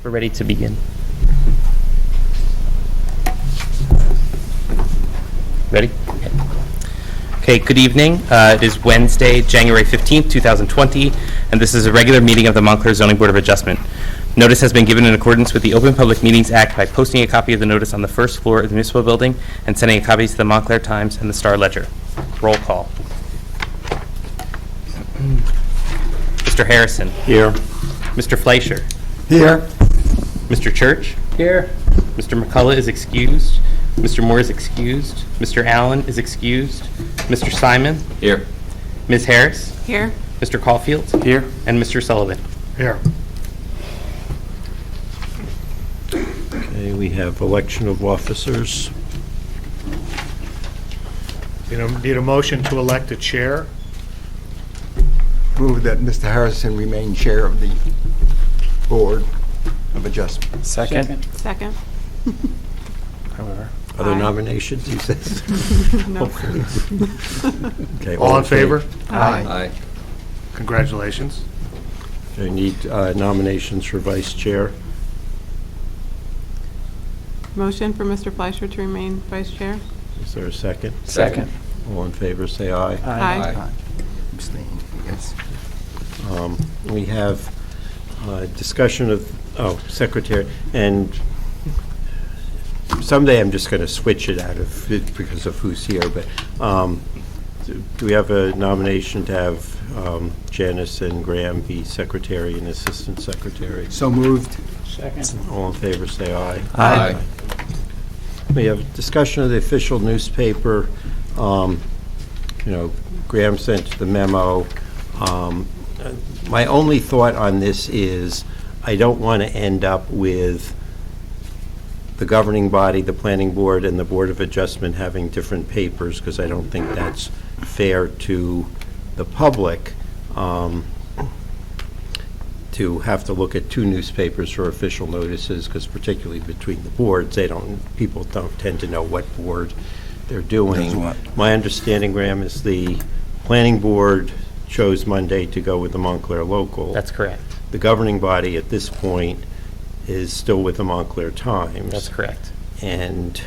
We're ready to begin. Ready? Okay, good evening. It is Wednesday, January 15th, 2020, and this is a regular meeting of the Montclair Zoning Board of Adjustment. Notice has been given in accordance with the Open Public Meetings Act by posting a copy of the notice on the first floor of the municipal building and sending a copy to the Montclair Times and the Star Ledger. Roll call. Mr. Harrison. Here. Mr. Fleischer. Here. Mr. Church. Here. Mr. McCullough is excused. Mr. Moore is excused. Mr. Allen is excused. Mr. Simon. Here. Ms. Harris. Here. Mr. Caulfield. Here. And Mr. Sullivan. Here. Okay, we have election of officers. Need a motion to elect a chair. Move that Mr. Harrison remain chair of the Board of Adjustment. Second. Second. However. Other Aye. nominations, he says? No. Okay, All in favor? Aye. Congratulations. I need nominations for vice chair. Motion for Mr. Fleischer to remain vice chair. Is there a second? Second. All in favor, say aye. Aye. Abstain, yes. We have discussion of, secretary, and someday I'm just going to switch it out of it because of who's here, but do we have a nomination to have Janice and Graham be secretary and assistant secretary? So moved. All in favor, say aye. Aye. We have discussion of the official newspaper. Graham sent the memo. My only thought on this is I don't want to end up with the governing body, the planning board, and the Board of Adjustment having different papers, because I don't think that's fair to the public to have to look at two newspapers for official notices, because particularly between the boards, people don't tend to know what board they're doing. My understanding, Graham, is the planning board chose Monday to go with the Montclair local. That's correct. The governing body at this point is still with the Montclair Times. That's correct. And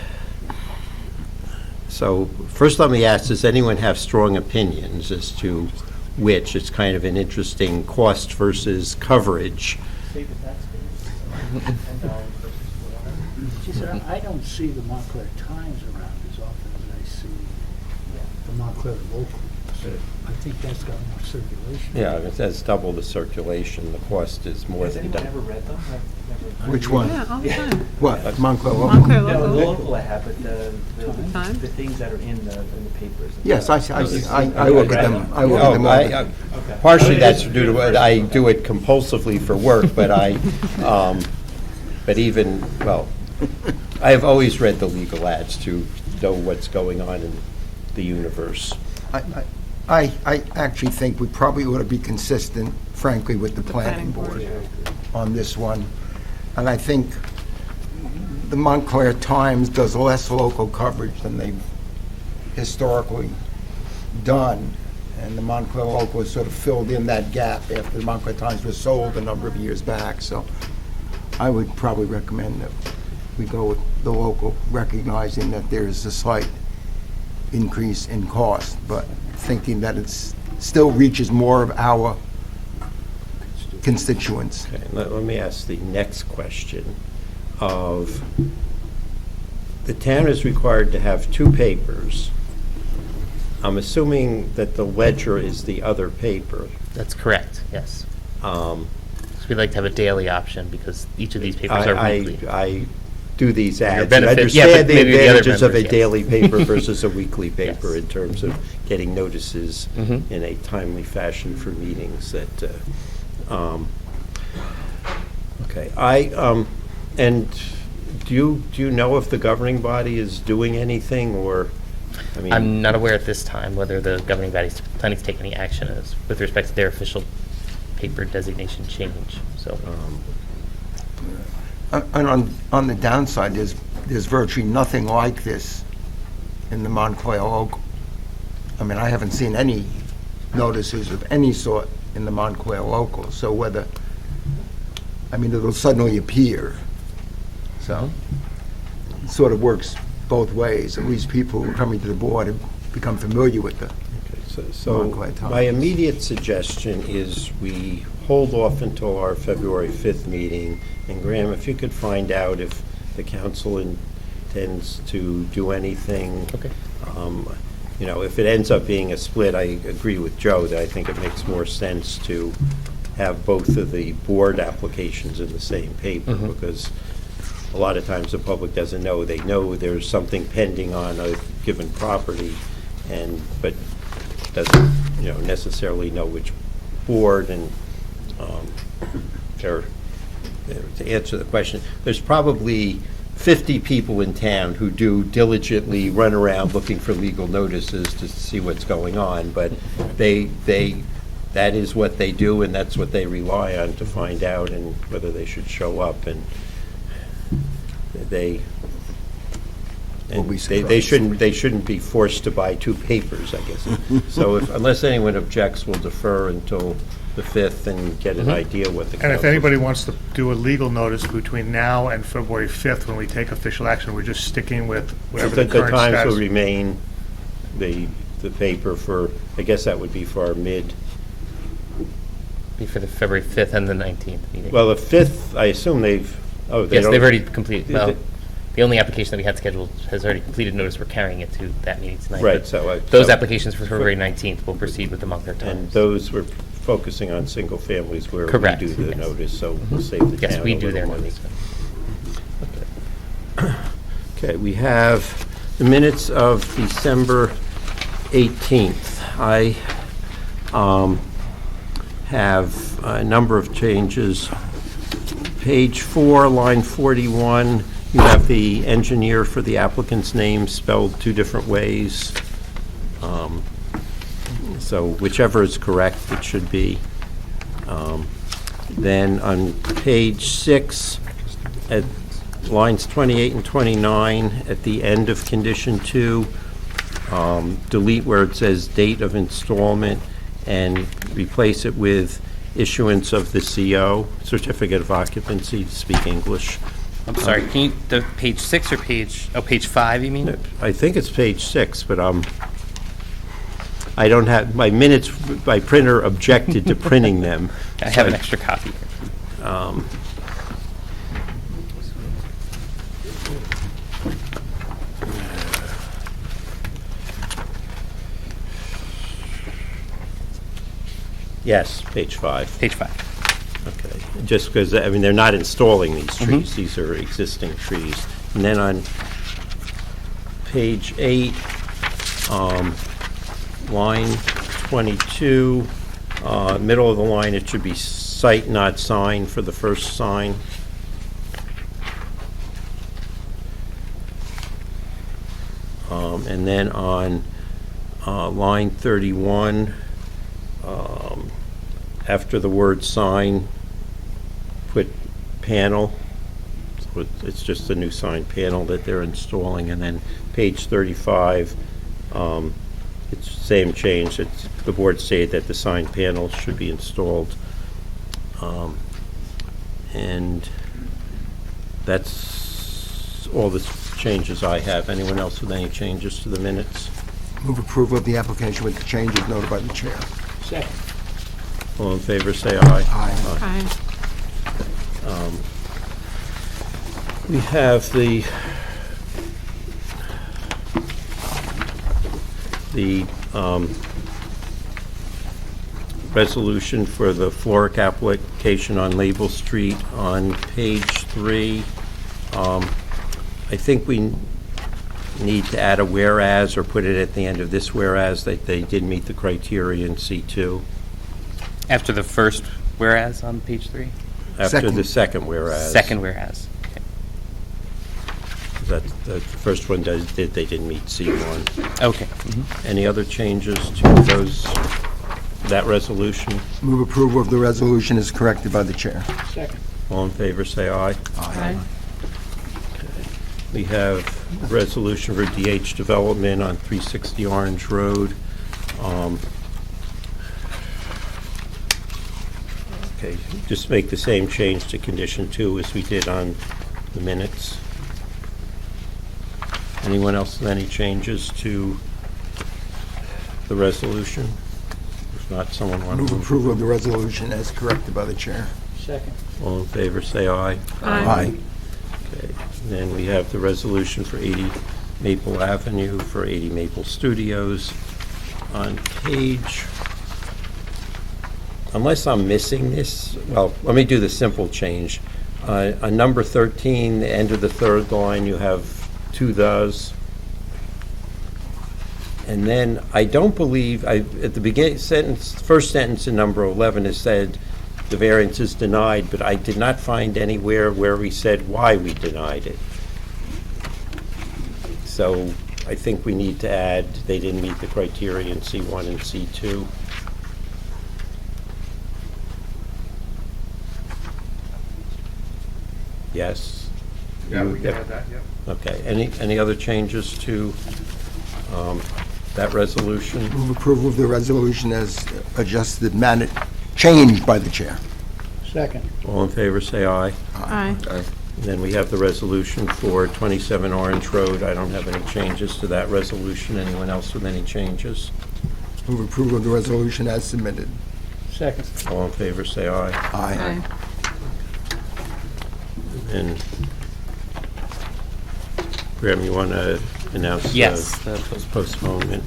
so first let me ask, does anyone have strong opinions as to which? It's kind of an interesting cost versus coverage. She said, I don't see the Montclair Times around as often as I see the Montclair local. So I think that's got more circulation. Yeah, it has double the circulation. The cost is more than double. Has anyone ever read them? Which one? Yeah, all the time. What? Montclair local? Montclair No, the local. local I have, but the Times? things that are in the papers. Yes, I look at them. I look at them all. Okay. Partially that's due to what I do it compulsively for work, but I have always read the legal ads to know what's going on in the universe. I actually think we probably ought to be consistent, frankly, with the planning board on this one. And I think the Montclair Times does less local coverage than they've historically done. And the Montclair local has sort of filled in that gap after the Montclair Times was sold a number of years back. So I would probably recommend that we go with the local, recognizing that there is a slight increase in cost, but thinking that it still reaches more of our constituents. Okay, let me ask the next question of, the town is required to have two papers. I'm assuming that the Ledger is the other paper. That's correct, yes. Um, So we'd like to have a daily option because each of these papers are weekly. I do these your ads. benefit- I yeah, understand but the maybe the other advantages of a members, yes. daily paper versus a weekly paper Yes. in terms of getting notices Mhm. in a timely fashion for meetings that, okay, and do you know if the governing body is doing anything, or, I mean? I'm not aware at this time whether the governing body is planning to take any action with respect to their official paper designation change, so. And on the downside, there's virtually nothing like this in the Montclair local. I mean, I haven't seen any notices of any sort in the Montclair local, so whether, I mean, it'll suddenly appear. So it sort of works both ways. At least people who are coming to the board have become familiar with the So Montclair times. my immediate suggestion is we hold off until our February 5th meeting. And Graham, if you could find out if the council intends to do anything. Okay. You know, if it ends up being a split, I agree with Joe that I think it makes more sense to have both of the board applications in the same paper, because a lot of times the public doesn't know. They know there's something pending on a given property, but doesn't, you know, necessarily know which board. And to answer the question, there's probably 50 people in town who do diligently run around looking for legal notices to see what's going on, but that is what they do, and that's what they rely on to find out and whether they should show up. And they shouldn't be forced to buy two papers, I guess. So unless anyone objects, we'll defer until the 5th and get an idea what the And if council- anybody wants to do a legal notice between now and February 5th, when we take official action, we're just sticking with whatever the The current times will status. remain the paper for, I guess that would be for our Be for the February 5th and the 19th meeting. well, the 5th, I assume they've, they Yes, don't. they've already completed, well, Is it- the only application that we had scheduled has already completed notice. We're carrying it to that meeting tonight. Right, But so those so- applications for February 19th will proceed with the Montclair And Times. those were focusing on single families where we Correct, do the yes. notice, so we'll save the town Yes, a we do their little money. notice. Okay, we have the minutes of December 18th. I have a number of changes. Page 4, line 41, you have the engineer for the applicant's name spelled two different ways. So whichever is correct, it should be. Then on page 6, at lines 28 and 29, at the end of condition 2, delete where it says date of installment and replace it with issuance of the CO, certificate of occupancy, to speak English. I'm sorry, can you, the page 6 or page 5, you mean? I think it's page 6, but I don't have, my minutes, my printer objected to printing them. I have an extra copy. Yes, page 5. Page 5. Okay, just because, I mean, they're not installing these trees, these are existing trees. And then on page 8, line 22, middle of the line, it should be site, not sign, for the first sign. And then on line 31, after the word sign, put panel. So it's just a new sign panel that they're installing. And then page 35, it's same change. It's, the board stated that the sign panel should be installed. And that's all the changes I have. Anyone else with any changes to the minutes? Move approval of the application with the changes noted by the chair. Second. All in favor, say aye. Aye. Aye. We have the resolution for the Floric application on Label Street on page 3. I think we need to add a whereas or put it at the end of this whereas that they did meet the criteria in C2. After the first whereas on page 3? After Second. the second whereas. Second whereas. Okay. That, the first one they didn't meet C1. Okay. Any other changes to that resolution? Move approval of the resolution is corrected by the chair. Second. All in favor, say aye. Aye. We have a resolution for DH Development on 360 Orange Road. Okay, just make the same change to condition 2 as we did on the minutes. Anyone else with any changes to the resolution? If not, someone want to Move move? approval of the resolution as corrected by the chair. Second. All in favor, say aye. Aye. Okay, then we have the resolution for 80 Maple Avenue for 80 Maple Studios. On page, unless I'm missing this, well, let me do the simple change. On number 13, the end of the third line, you have two thes. And then I don't believe, at the beginning sentence, first sentence in number 11 is said the variance is denied, but I did not find anywhere where we said why we denied it. So I think we need to add, they didn't meet the criteria in C1 and C2. Yes? Yeah, we can add that, yep. Okay, any other changes to that resolution? Move approval of the resolution as adjusted, changed by the chair. Second. All in favor, say aye. Aye. Then we have the resolution for 27 Orange Road. I don't have any changes to that resolution. Anyone else with any changes? Move approval of the resolution as submitted. Second. All in favor, say aye. Aye. And Graham, you want to announce Yes, the the postponement?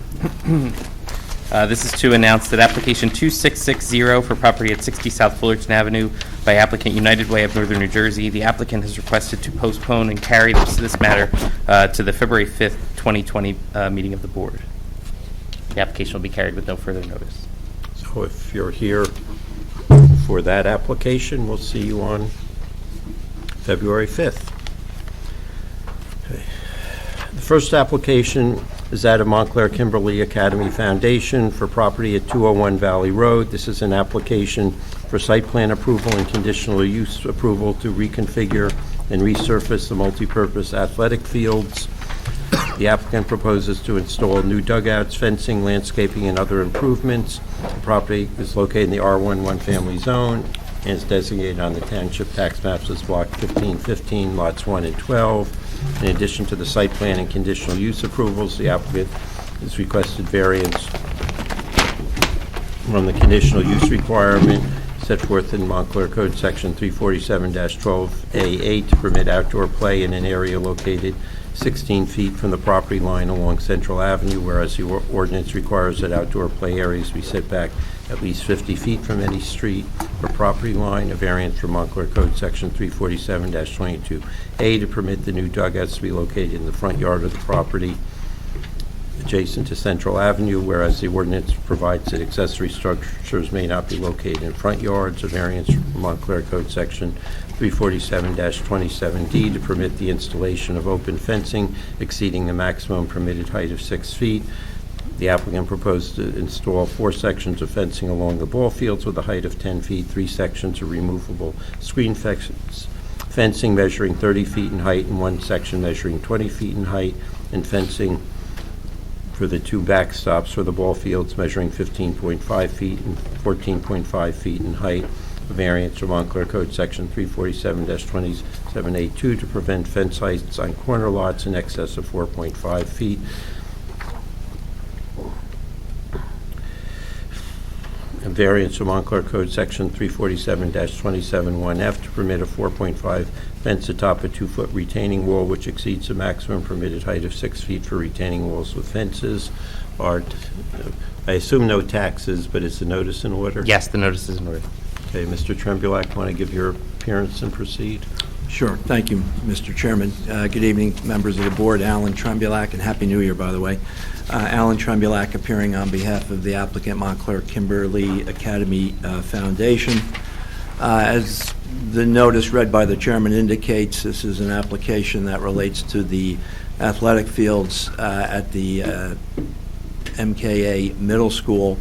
This is to announce that application 2660 for property at 60 South Fullerton Avenue by applicant United Way of Northern New Jersey. The applicant has requested to postpone and carry this matter to the February 5th, 2020 meeting of the board. The application will be carried with no further notice. So if you're here for that application, we'll see you on February 5th. Okay. The first application is that of Montclair Kimberley Academy Foundation for property at 201 Valley Road. This is an application for site plan approval and conditional use approval to reconfigure and resurface the multipurpose athletic fields. The applicant proposes to install new dugouts, fencing, landscaping, and other improvements. The property is located in the R1 one-family zone and is designated on the township tax maps as Block 1515, Lots 1 and 12. In addition to the site plan and conditional use approvals, the applicant has requested variance from the conditional use requirement set forth in Montclair Code Section 347-12A8 to permit outdoor play in an area located 16 feet from the property line along Central Avenue, whereas the ordinance requires that outdoor play areas be set back at least 50 feet from any street or property line. A variance from Montclair Code Section 347-22A to permit the new dugouts to be located in the front yard of the property adjacent to Central Avenue, whereas the ordinance provides that accessory structures may not be located in front yards. A variance from Montclair Code Section 347-27D to permit the installation of open fencing exceeding the maximum permitted height of 6 feet. The applicant proposed to install 4 sections of fencing along the ball fields with a height of 10 feet, 3 sections of removable screen fencing measuring 30 feet in height, and 1 section measuring 20 feet in height, and fencing for the 2 backstops for the ball fields measuring 15.5 feet and 14.5 feet in height. A variance from Montclair Code Section 347-27A2 to prevent fence heights on corner lots in excess of 4.5 feet. A variance from Montclair Code Section 347-271F to permit a 4.5 fence atop a 2-foot retaining wall which exceeds the maximum permitted height of 6 feet for retaining walls with fences. Art, I assume no taxes, but is the notice in order? Yes, the notice is in order. Okay, Mr. Trembulack, want to give your appearance and proceed? Sure. Thank you, Mr. Chairman. Good evening, members of the board. Alan Trembulack, and Happy New Year, by the way. Alan Trembulack appearing on behalf of the applicant Montclair Kimberley Academy Foundation. As the notice read by the chairman indicates, this is an application that relates to the athletic fields at the MKA Middle School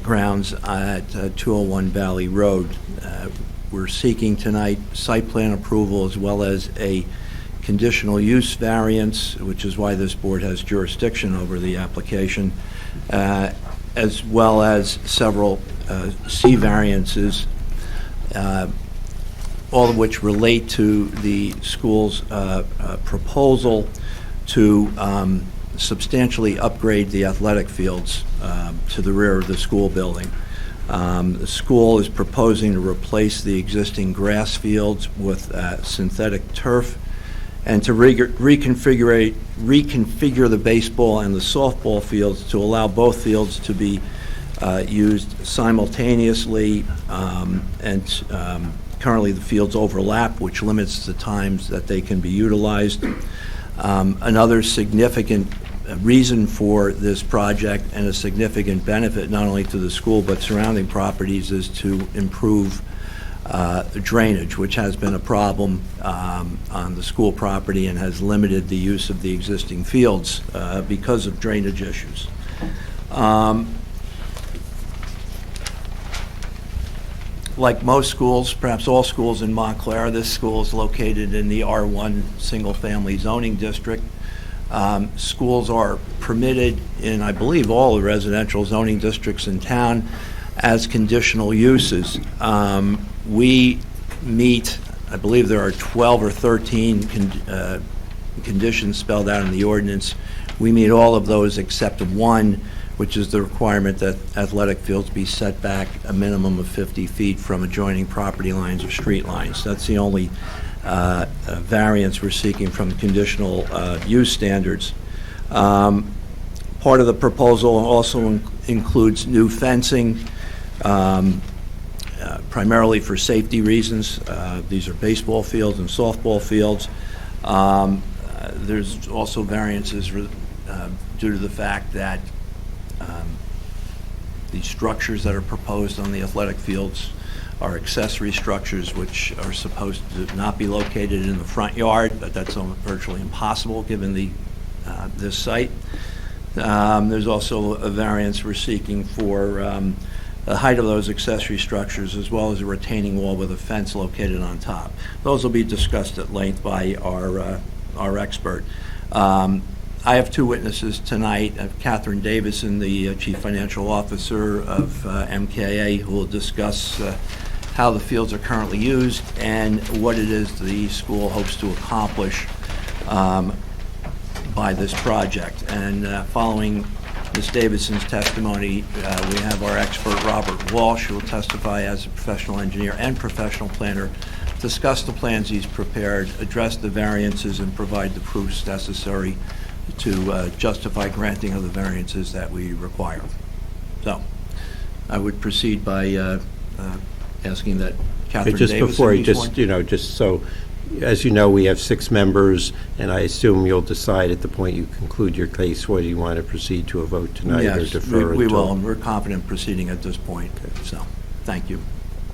grounds at 201 Valley Road. We're seeking tonight site plan approval as well as a conditional use variance, which is why this board has jurisdiction over the application, as well as several C variances all of which relate to the school's proposal to substantially upgrade the athletic fields to the rear of the school building. The school is proposing to replace the existing grass fields with synthetic turf and to reconfigure the baseball and the softball fields to allow both fields to be used simultaneously, and currently the fields overlap, which limits the times that they can be utilized. Another significant reason for this project and a significant benefit not only to the school but surrounding properties is to improve drainage, which has been a problem on the school property and has limited the use of the existing fields because of drainage issues. Like most schools, perhaps all schools in Montclair, this school is located in the R1 single-family zoning district. Schools are permitted in, I believe, all the residential zoning districts in town as conditional uses. We meet, I believe there are 12 or 13 conditions spelled out in the ordinance. We meet all of those except one, which is the requirement that athletic fields be set back a minimum of 50 feet from adjoining property lines or street lines. That's the only variance we're seeking from conditional use standards. Part of the proposal also includes new fencing, primarily for safety reasons. These are baseball fields and softball fields. There's also variances due to the fact that the structures that are proposed on the athletic fields are accessory structures which are supposed to not be located in the front yard, but that's virtually impossible given this site. There's also a variance we're seeking for the height of those accessory structures, as well as a retaining wall with a fence located on top. Those will be discussed at length by our expert. I have two witnesses tonight, Catherine Davison, the Chief Financial Officer of MKA, who will discuss how the fields are currently used and what it is the school hopes to accomplish by this project. And following Ms. Davidson's testimony, we have our expert, Robert Walsh, who will testify as a professional engineer and professional planner, discuss the plans he's prepared, address the variances, and provide the proofs necessary to justify granting of the variances that we require. So, I would proceed by asking that Catherine Just Davison before, be sworn. just so, as you know, we have 6 members, and I assume you'll decide at the point you conclude your case whether you want to proceed to a vote tonight or Yes, defer we until... will, and we're confident proceeding at this point. So, thank you.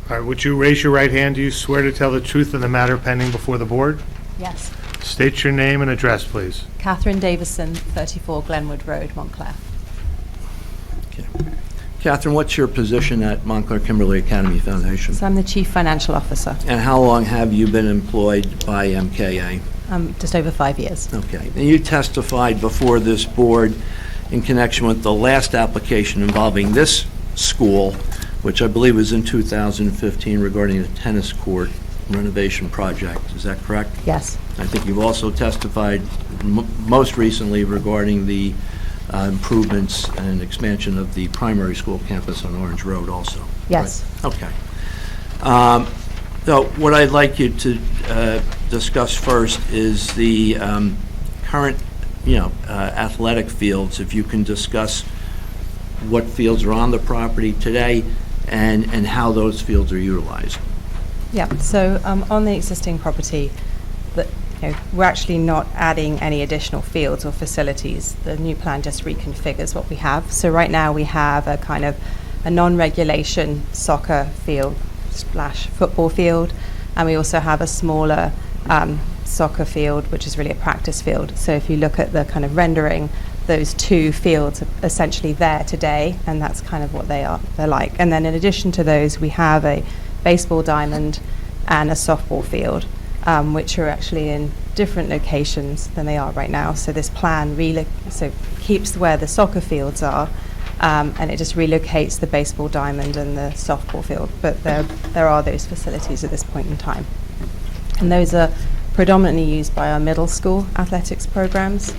All right, would you raise your right hand? Do you swear to tell the truth in the matter pending before the board? Yes. State your name and address, please. Catherine Davison, 34 Glenwood Road, Montclair. Okay. Catherine, what's your position at Montclair Kimberley Academy Foundation? So I'm the Chief Financial Officer. And how long have you been employed by MKA? Just over 5 years. Okay. And you testified before this board in connection with the last application involving this school, which I believe was in 2015 regarding the tennis court renovation project. Is that correct? Yes. I think you've also testified most recently regarding the improvements and expansion of the primary school campus on Orange Road also. Yes. Right? Okay. So what I'd like you to discuss first is the current, athletic fields. If you can discuss what fields are on the property today and how those fields are utilized. Yeah, so on the existing property, we're actually not adding any additional fields or facilities. The new plan just reconfigures what we have. So right now we have a kind of a non-regulation soccer field / football field, and we also have a smaller soccer field, which is really a practice field. So if you look at the kind of rendering, those two fields are essentially there today, and that's kind of what they're like. And then in addition to those, we have a baseball diamond and a softball field, which are actually in different locations than they are right now. So this plan really keeps where the soccer fields are, and it just relocates the baseball diamond and the softball field. But there are those facilities at this point in time. And those are predominantly used by our middle school athletics programs,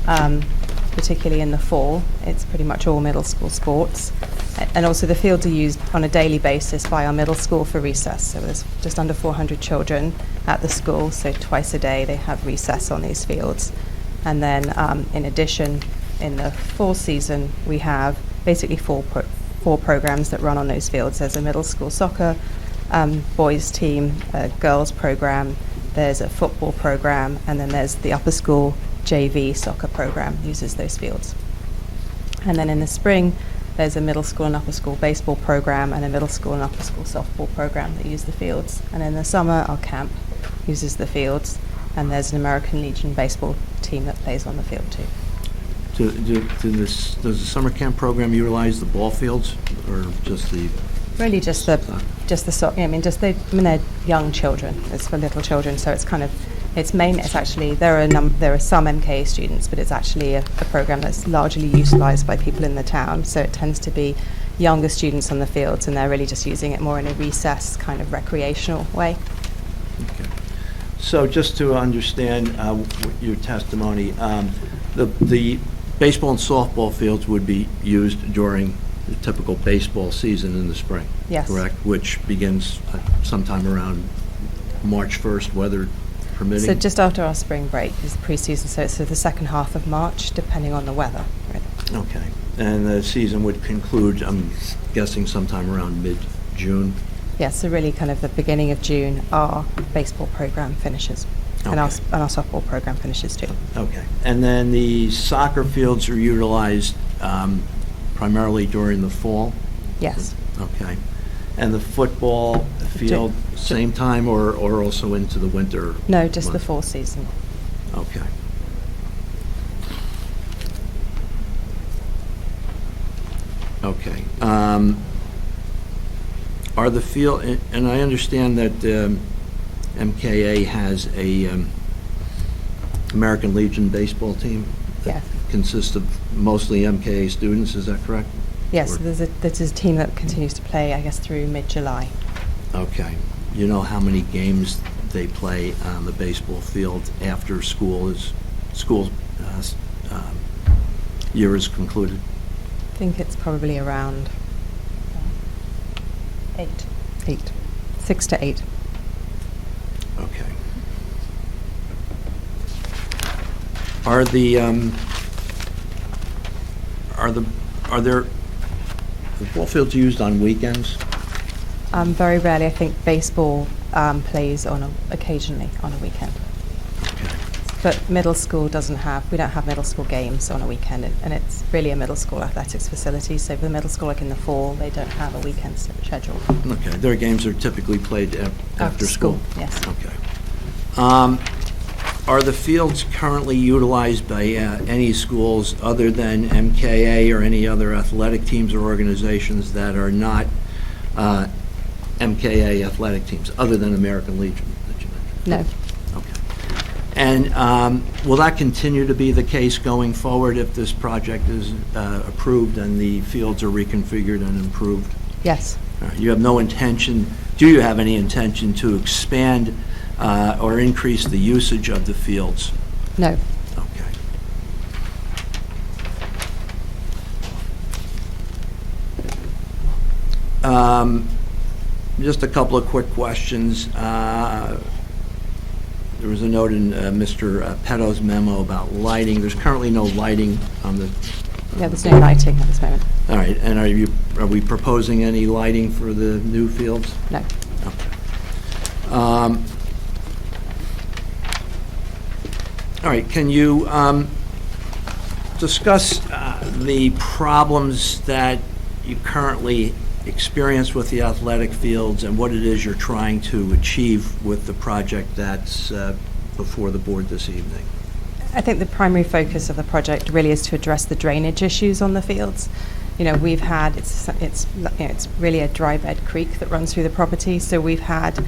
particularly in the fall. It's pretty much all middle school sports. And also the fields are used on a daily basis by our middle school for recess. So there's just under 400 children at the school, so twice a day they have recess on these fields. And then in addition, in the fall season, we have basically four programs that run on those fields. There's a middle school soccer boys team, a girls program, there's a football program, and then there's the upper school JV soccer program uses those fields. And then in the spring, there's a middle school and upper school baseball program and a middle school and upper school softball program that use the fields. And in the summer, our camp uses the fields, and there's an American Legion baseball team that plays on the field too. Does the summer camp program utilize the ball fields, or just the? Really, just they're young children. It's for little children, so it's kind of, it's actually, there are some MKA students, but it's actually a program that's largely utilised by people in the town. So it tends to be younger students on the fields, and they're really just using it more in a recess kind of recreational way. Okay. So just to understand your testimony, the baseball and softball fields would be used during the typical baseball season in the spring, yes, correct? Which begins sometime around March 1st, weather permitting? So just after our spring break is pre-season, so it's the second half of March, depending on the weather. Right? Okay. And the season would conclude, I'm guessing, sometime around mid-June? Yes, so really kind of the beginning of June, our baseball program finishes. Okay. And our softball program finishes too. Okay. And then the soccer fields are utilized primarily during the fall? Yes. Okay. And the football field, same time or also into the winter? No, just the months? fall season. Okay. Okay. Are the field, and I understand that MKA has a American Legion baseball team? Yes. Consists of mostly MKA students, is that correct? Yes, Or- so there's a team that continues to play, I guess, through mid-July. Okay. You know how many games they play on the baseball field after school year is concluded? I think it's probably around 6 to 8. Okay. Are the ball fields used on weekends? Very rarely. I think baseball plays occasionally on a weekend. Okay. But middle school we don't have middle school games on a weekend, and it's really a middle school athletics facility. So for the middle school, like in the fall, they don't have a weekend schedule. Okay. Their games are typically played after school? Yes. Okay. Are the fields currently utilized by any schools other than MKA or any other athletic teams or organizations that are not MKA athletic teams, other than American Legion that you mentioned? No. Okay. And will that continue to be the case going forward if this project is approved and the fields are reconfigured and improved? Yes. You have no intention, do you have any intention to expand or increase the usage of the fields? No. Okay. Just a couple of quick questions. There was a note in Mr. Petto's memo about lighting. There's currently no lighting on the... Yeah, there's no lighting at this moment. All right, and are we proposing any lighting for the new fields? No. Okay. All right, can you discuss the problems that you currently experience with the athletic fields and what it is you're trying to achieve with the project that's before the board this evening? I think the primary focus of the project really is to address the drainage issues on the fields. You know, we've had, it's really a dry bed creek that runs through the property, so we've had,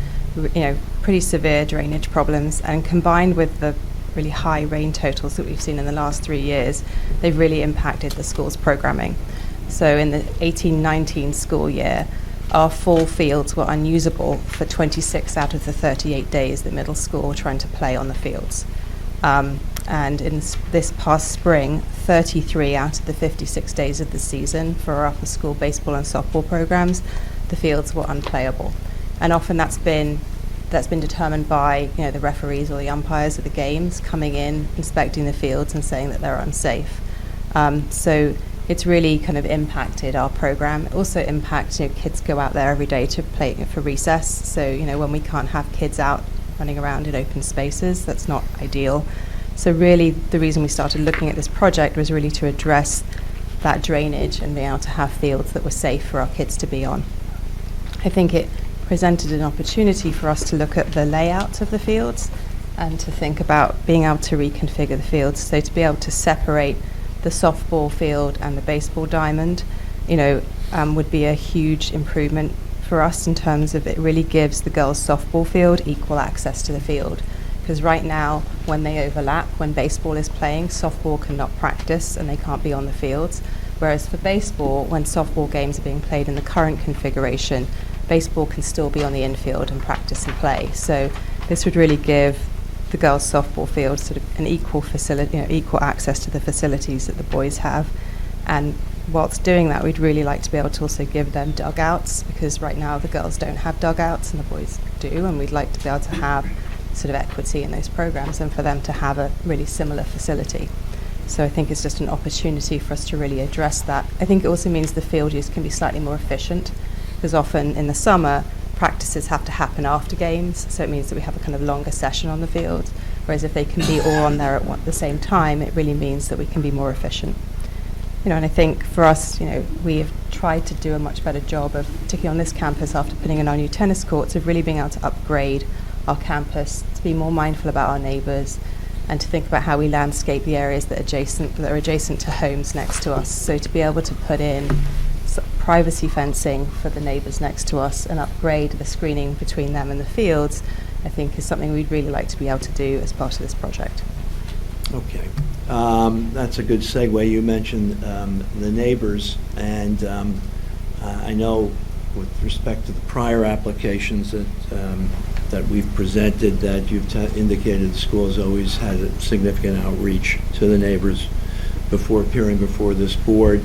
pretty severe drainage problems, and combined with the really high rain totals that we've seen in the last 3 years, they've really impacted the school's programming. So in the 18-19 school year, our fall fields were unusable for 26 out of the 38 days that middle school were trying to play on the fields. And in this past spring, 33 out of the 56 days of the season for our upper school baseball and softball programs, the fields were unplayable. And often that's been determined by the referees or the umpires of the games coming in, inspecting the fields and saying that they're unsafe. So it's really kind of impacted our program. It also impacts, kids go out there every day to play for recess. So, when we can't have kids out running around in open spaces, that's not ideal. So really the reason we started looking at this project was really to address that drainage and being able to have fields that were safe for our kids to be on. I think it presented an opportunity for us to look at the layout of the fields and to think about being able to reconfigure the fields. So to be able to separate the softball field and the baseball diamond, would be a huge improvement for us in terms of it really gives the girls' softball field equal access to the field. Because right now, when they overlap, when baseball is playing, softball cannot practice and they can't be on the fields. Whereas for baseball, when softball games are being played in the current configuration, baseball can still be on the infield and practice and play. So this would really give the girls' softball field sort of an equal facility, equal access to the facilities that the boys have. And whilst doing that, we'd really like to be able to also give them dugouts, because right now the girls don't have dugouts and the boys do, and we'd like to be able to have sort of equity in those programs and for them to have a really similar facility. So I think it's just an opportunity for us to really address that. I think it also means the field use can be slightly more efficient, because often in the summer practices have to happen after games, so it means that we have a kind of longer session on the field, whereas if they can be all on there at the same time, it really means that we can be more efficient. And I think for us, we have tried to do a much better job of, particularly on this campus after putting in our new tennis courts, of really being able to upgrade our campus, to be more mindful about our neighbours, and to think about how we landscape the areas that are adjacent to homes next to us. So to be able to put in privacy fencing for the neighbours next to us and upgrade the screening between them and the fields, I think is something we'd really like to be able to do as part of this project. Okay. That's a good segue. You mentioned the neighbors, and I know with respect to the prior applications that we've presented, that you've indicated the school has always had a significant outreach to the neighbors before appearing before this board.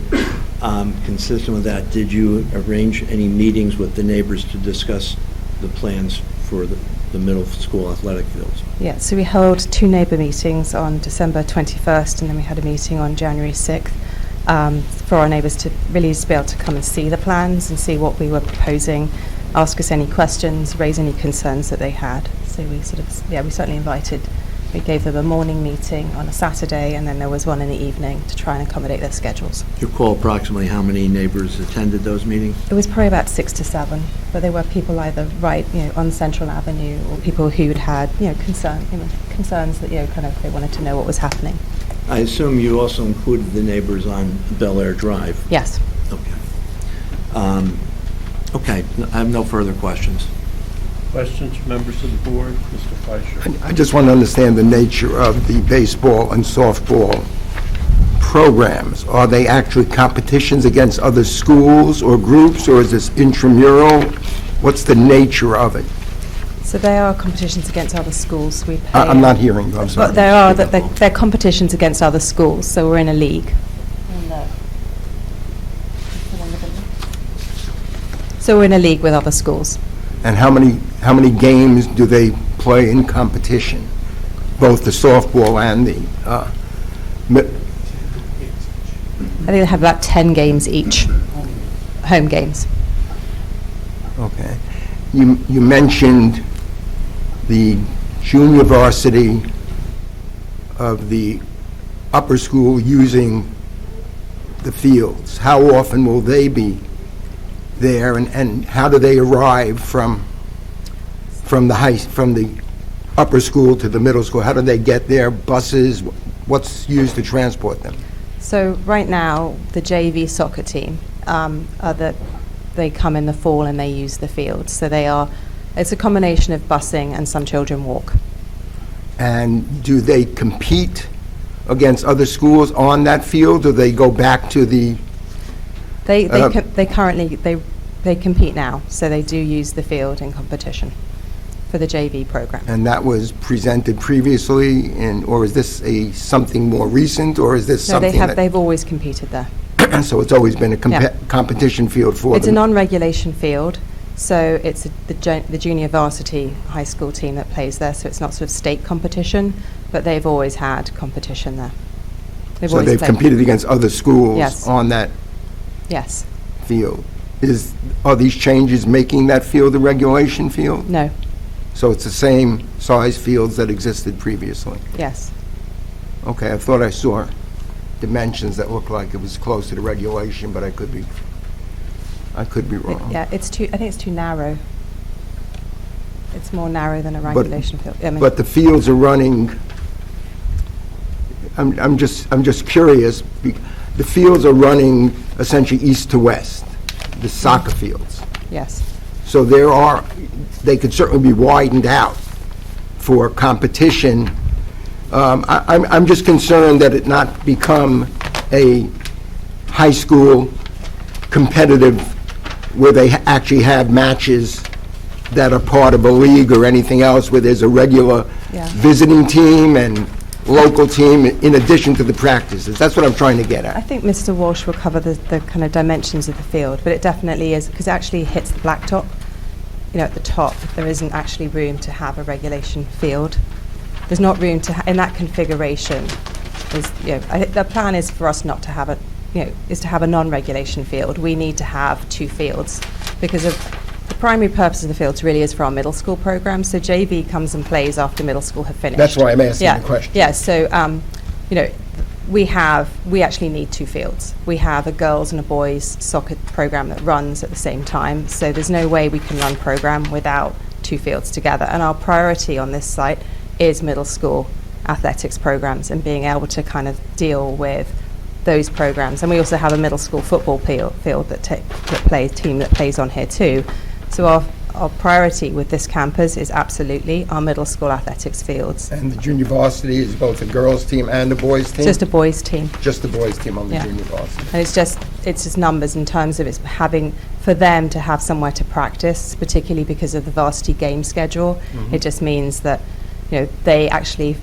Consistent with that, did you arrange any meetings with the neighbors to discuss the plans for the middle school athletic fields? Yeah, so we held 2 neighbour meetings on December 21st, and then we had a meeting on January 6th for our neighbours to really just be able to come and see the plans and see what we were proposing, ask us any questions, raise any concerns that they had. So we certainly invited. We gave them a morning meeting on a Saturday, and then there was one in the evening to try and accommodate their schedules. Do you recall approximately how many neighbors attended those meetings? It was probably about 6 to 7, but there were people either on Central Avenue, or people who'd had concerns that they wanted to know what was happening. I assume you also included the neighbors on Bel Air Drive. Yes. Okay. Okay. I have no further questions. Questions from members of the board? Mr. Fleischer. I just want to understand the nature of the baseball and softball programs. Are they actually competitions against other schools or groups, or is this intramural? What's the nature of it? So they are competitions against other schools. We pay. I'm not hearing you, I'm sorry. But they're competitions against other schools, so we're in a league. So we're in a league with other schools. And how many games do they play in competition? Both the softball and the I think they have about 10 games each, home games. Okay. You mentioned the junior varsity of the upper school using the fields. How often will they be there, and how do they arrive from the upper school to the middle school? How do they get there? Buses? What's used to transport them? So right now, the JV soccer team, they come in the fall and they use the fields. So it's a combination of busing and some children walk. And do they compete against other schools on that field, or they go back to the They currently, they compete now, so they do use the field in competition for the JV program. And that was presented previously, or is this something more recent, or is this No, something they've always competed there. so it's always been a Yeah. competition field for It's a them? non-regulation field, so it's the junior varsity high school team that plays there, so it's not sort of state competition, but they've always had competition there. So always they've played. competed against other schools Yes. on that Yes. field. Are these changes making that field a regulation field? No. So it's the same size fields that existed previously? Yes. Okay, I thought I saw dimensions that looked like it was closer to regulation, but I could be wrong. Yeah, I think it's too narrow. It's more narrow than a But- regulation field. I mean, But the fields are running, I'm just curious, the fields are running essentially east to west, the soccer fields. yes. So they could certainly be widened out for competition. I'm just concerned that it not become a high school competitive where they actually have matches that are part of a league or anything else, where there's a regular Yeah. visiting team and local team in addition to the practices. That's what I'm trying to get I at. think Mr. Walsh will cover the kind of dimensions of the field, but it definitely is, because it actually hits the blacktop. At the top, there isn't actually room to have a regulation field. There's not room to, in that configuration, the plan is for us not to have is to have a non-regulation field. We need to have two fields, because of the primary purpose of the fields really is for our middle school program, so JV comes and plays after middle school have finished. That's why I'm asking the question. Yeah, so, we actually need two fields. We have a girls and a boys soccer program that runs at the same time, so there's no way we can run program without two fields together. And our priority on this site is middle school athletics programs and being able to kind of deal with those programs. And we also have a middle school football field team that plays on here too. So our priority with this campus is absolutely our middle school athletics fields. And the junior varsity is both a girls' team and a boys' team? Just a boys' team. Just the boys' team on the Yeah. junior varsity. And it's just numbers in terms of it's having, for them to have somewhere to practice, particularly because of the varsity game schedule. It just means that, they actually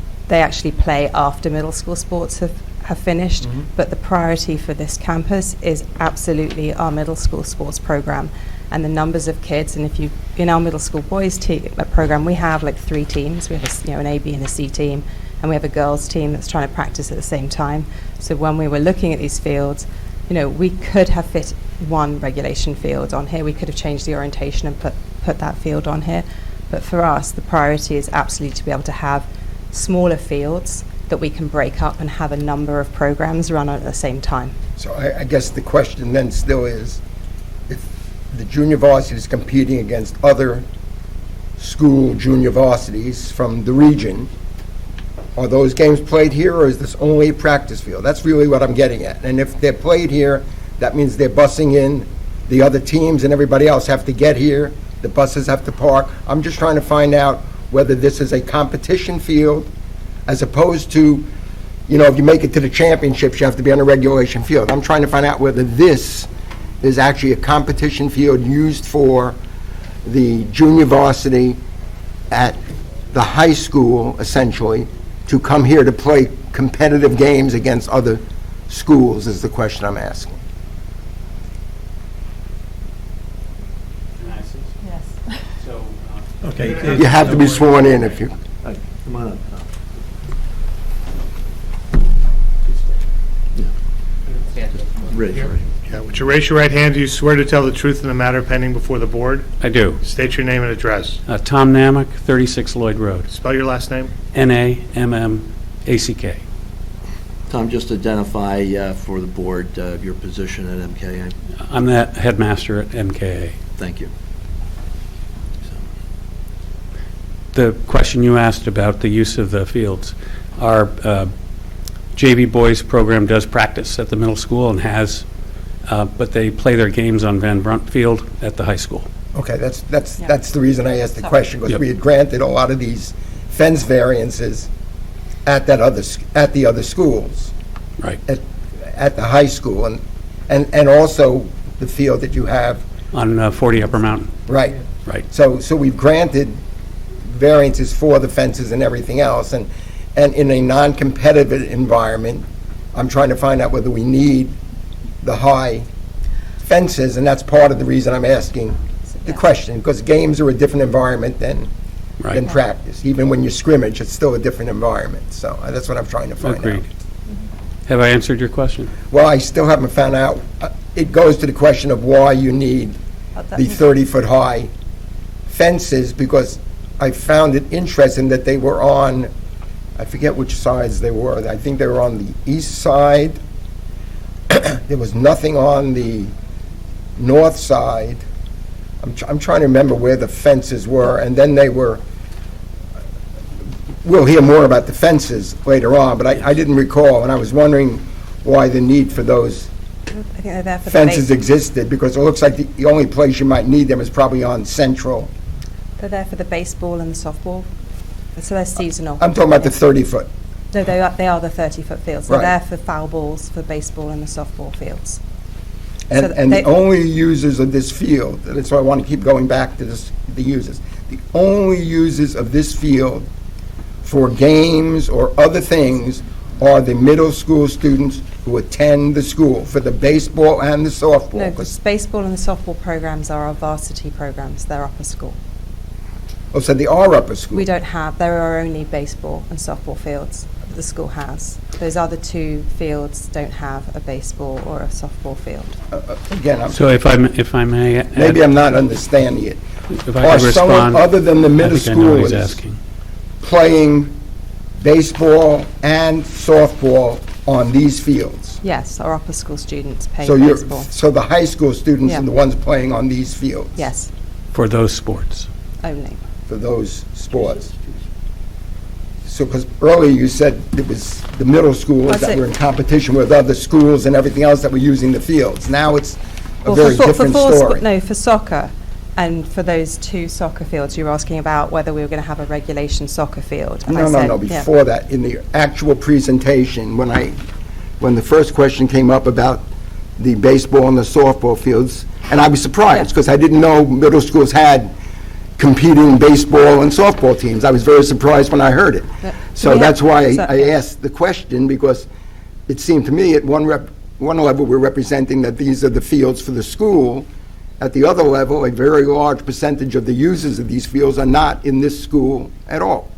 play after middle school sports have finished. But the priority for this campus is absolutely our middle school sports program. And the numbers of kids, and in our middle school boys program, we have like 3 teams. We have an A, B, and a C team, and we have a girls team that's trying to practice at the same time. So when we were looking at these fields, we could have fit one regulation field on here. We could have changed the orientation and put that field on here. But for us, the priority is absolutely to be able to have smaller fields that we can break up and have a number of programs run at the same time. So I guess the question then still is, if the junior varsity is competing against other school junior varsities from the region, are those games played here, or is this only a practice field? That's really what I'm getting at. And if they're played here, that means they're busing in, the other teams and everybody else have to get here, the buses have to park. I'm just trying to find out whether this is a competition field, as opposed to, if you make it to the championships, you have to be on a regulation field. I'm trying to find out whether this is actually a competition field used for the junior varsity at the high school, essentially, to come here to play competitive games against other schools, is the question I'm asking. Yes. Okay. You have to be sworn in if you... Come on up. Raise your right. Yeah, would you raise your right hand? Do you swear to tell the truth in the matter pending before the board? I do. State your name and address. Tom Namick, 36 Lloyd Road, Spell your last name. Nammack. Tom, just identify for the board your position at MKA. I'm the headmaster at MKA. Thank you. The question you asked about the use of the fields, our JV boys program does practice at the middle school and has, but they play their games on Van Brunt Field at the high school. Okay, that's the reason I asked the Sorry. question, because Yep. we had granted a lot of these fence variances at the other schools. Right. At the high school, and also the field that you have. On 40 Upper Mountain. Right. Right. So we've granted variances for the fences and everything else, and in a non-competitive environment, I'm trying to find out whether we need the high fences, and that's part of the reason I'm asking the question, because games are a different environment than Right. practice. Even when you scrimmage, it's still a different environment, so that's what I'm trying to find out. Agreed. Have I answered your question? Well, I still haven't found out. It goes to the question of why you need the 30-foot-high fences, because I found it interesting that they were on, I forget which sides they were. I think they were on the east side. There was nothing on the north side. I'm trying to remember where the fences were, and then they were, we'll hear more about the fences later on, but I didn't recall, and I was wondering why the need for those I think they're there for the fences existed, because it looks like the only place you might need them is probably on Central. They're there for the baseball and the softball, so they're seasonal. I'm talking about the 30-foot. No, they are the 30-foot fields. Right. They're there for foul balls for baseball and the softball fields. And, So and they- the only users of this field, and that's why I want to keep going back to this, the users, the only users of this field for games or other things are the middle school students who attend the school for the baseball and the softball. No, 'cause- the baseball and the softball programs are our varsity programs. They're upper school. Oh, so they are upper school. We don't have, there are only baseball and softball fields that the school has. Those other two fields don't have a baseball or a softball field. Again, So if I may add, maybe I'm not understanding it. if Or I could someone respond, other than the I middle think I know what he's schoolers asking. playing baseball and softball on these fields. Yes, our upper school students play So baseball. so the high school students Yeah. are the ones playing on these fields? Yes, For those sports. only. For those sports? So, because earlier you said it was the middle schoolers That's that it. were in competition with other schools and everything else that were using the fields. Now it's a Well, very for different full story. No, for soccer, and for those two soccer fields, you were asking about whether we were going to have a regulation soccer field. And I No, said, yeah. before that, in the actual presentation, when the first question came up about the baseball and the softball fields, and I was surprised, Yeah. because I didn't know middle schools had competing baseball and softball teams. I was very surprised when I heard it. Yeah. So We have- that's why so- I asked the question, because it seemed to me at one level, we're representing that these are the fields for the school. At the other level, a very large percentage of the users of these fields are not in this school at all.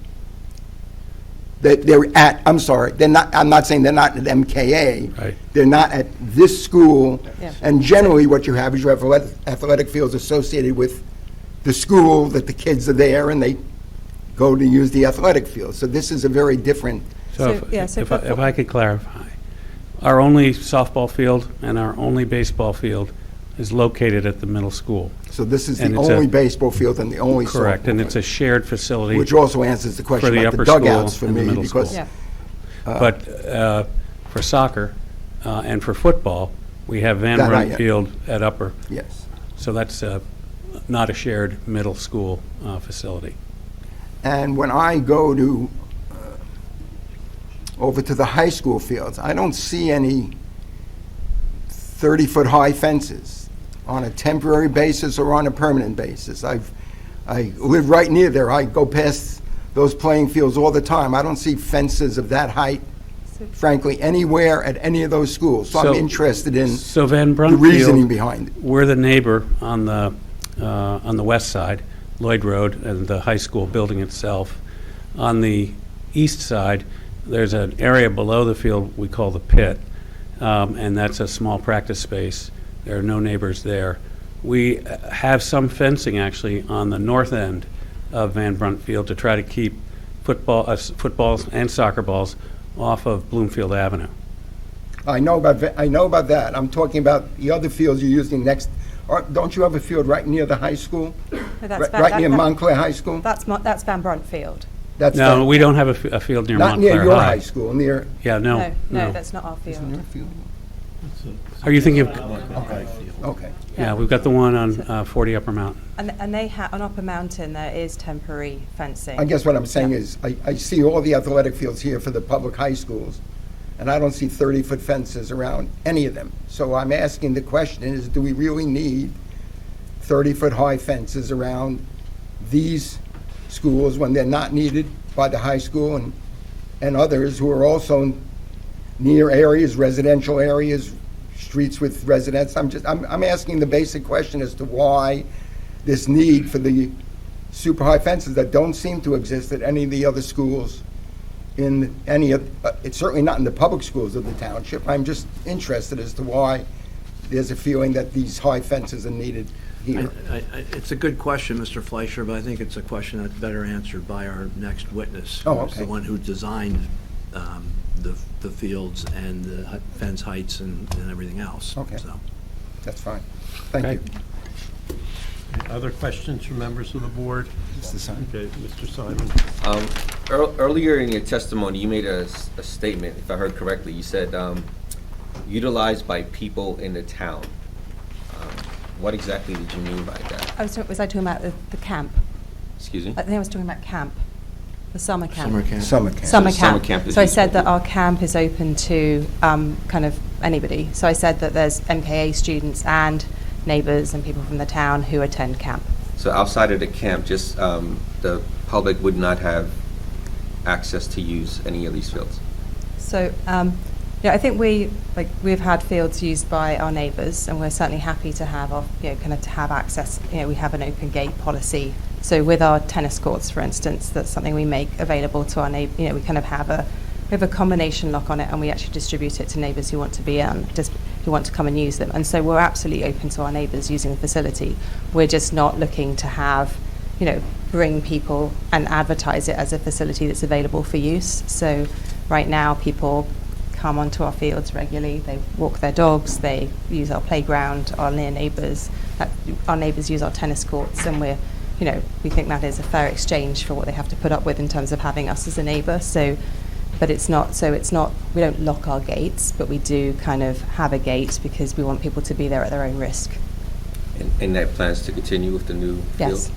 I'm sorry, I'm not saying they're not at MKA. Right. They're not at this school. Yeah. And generally, what you have is you have athletic fields associated with the school, that the kids are there and they go to use the athletic field. So this is a very different, So yeah, so if I could clarify, our only softball field and our only baseball field is located at the middle school. so this is And the it's a- only baseball field and the only softball. Correct, and it's a field, shared facility. which also answers the question for the about the upper school dugouts for and the me, middle because school. Yeah. But for soccer and for football, we have Van That I- Brunt Field at Upper, yes. so that's not a shared middle school facility. And when I go to, over to the high school fields, I don't see any 30-foot-high fences on a temporary basis or on a permanent basis. I live right near there. I go past those playing fields all the time. I don't see fences of that height, frankly, anywhere at any of those schools. So I'm interested in So Van the Brunt reasoning Field, behind it. we're the neighbor on the west side, Lloyd Road, and the high school building itself. On the east side, there's an area below the field we call the pit, and that's a small practice space. There are no neighbors there. We have some fencing, actually, on the north end of Van Brunt Field to try to keep footballs and soccer balls off of Bloomfield Avenue. I know about that. I'm talking about the other fields you're using next. Don't you have a field right near the high school? No, that's Right near Montclair High School? That's Van Brunt Field. That's No, the- we don't have a field near Not Montclair near your High. high school, near. Yeah, No, no. that's not our field. Are you thinking of, Okay. yeah, we've got the one on 40 Upper Mountain. And they have, on Upper Mountain, there is temporary fencing. I guess what I'm saying is, I see all the athletic fields here for the public high schools, and I don't see 30-foot fences around any of them. So I'm asking the question is, do we really need 30-foot high fences around these schools when they're not needed by the high school and others who are also near areas, residential areas, streets with residents? I'm asking the basic question as to why this need for the super high fences that don't seem to exist at any of the other schools in any of, it's certainly not in the public schools of the township. I'm just interested as to why there's a feeling that these high fences are needed here. It's a good question, Mr. Fleischer, but I think it's a question that's better answered by our next witness. Oh, Who's okay. the one who designed the fields and the fence heights and everything else. Okay. So. That's fine. Thank you. Other questions from members of the board? Mr. Simon. Okay, Mr. Simon. Earlier in your testimony, you made a statement, if I heard correctly. You said, utilized by people in the town. What exactly did you mean by that? Was I talking about the camp? Excuse me? I think I was talking about camp, the summer camp. Summer camp. Summer camp. Summer So summer camp. camp is So I used said for that people. our camp is open to kind of anybody. So I said that there's MKA students and neighbours and people from the town who attend camp. So outside of the camp, just the public would not have access to use any of these fields? So, I think we've had fields used by our neighbours, and we're certainly happy to have to have access. We have an open gate policy. So with our tennis courts, for instance, that's something we make available to our neighbours. We kind of have a combination lock on it, and we actually distribute it to neighbours who want to be who want to come and use them. And so we're absolutely open to our neighbours using the facility. We're just not looking to have, bring people and advertise it as a facility that's available for use. So right now people come onto our fields regularly. They walk their dogs, they use our playground, our near neighbours. Our neighbours use our tennis courts, and we think that is a fair exchange for what they have to put up with in terms of having us as a neighbour. But it's not, we don't lock our gates, but we do kind of have a gate because we want people to be there at their own risk. And that plans to continue with the new field? Yes.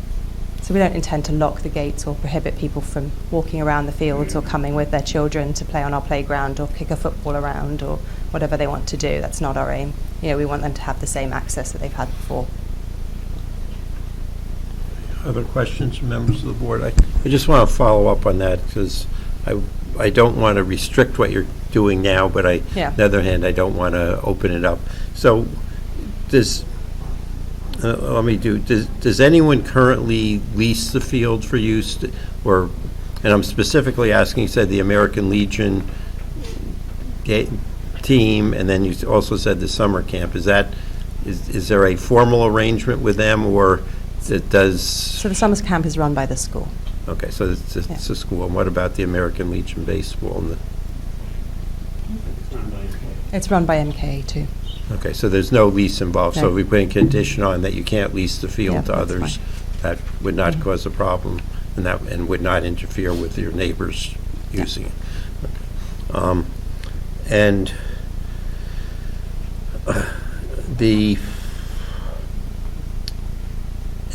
So we don't intend to lock the gates or prohibit people from walking around the fields or coming with their children to play on our playground or kick a football around or whatever they want to do. That's not our aim. We want them to have the same access that they've had before. Other questions from members of the board? I just want to follow up on that because I don't want to restrict what you're doing now, but on the other hand, I don't want to open it up. So does anyone currently lease the field for use, and I'm specifically asking, you said the American Legion team, and then you also said the summer camp. Is there a formal arrangement with them, or it does? So the summer camp is run by the school. Okay, so it's a school. And what about the American Legion baseball? It's run by MKA too. Okay, so there's no lease involved. So No. if we put a condition on that you can't lease the field Yeah, to that's others, fine. that would not cause a problem, and would not interfere with your neighbors using it. Okay.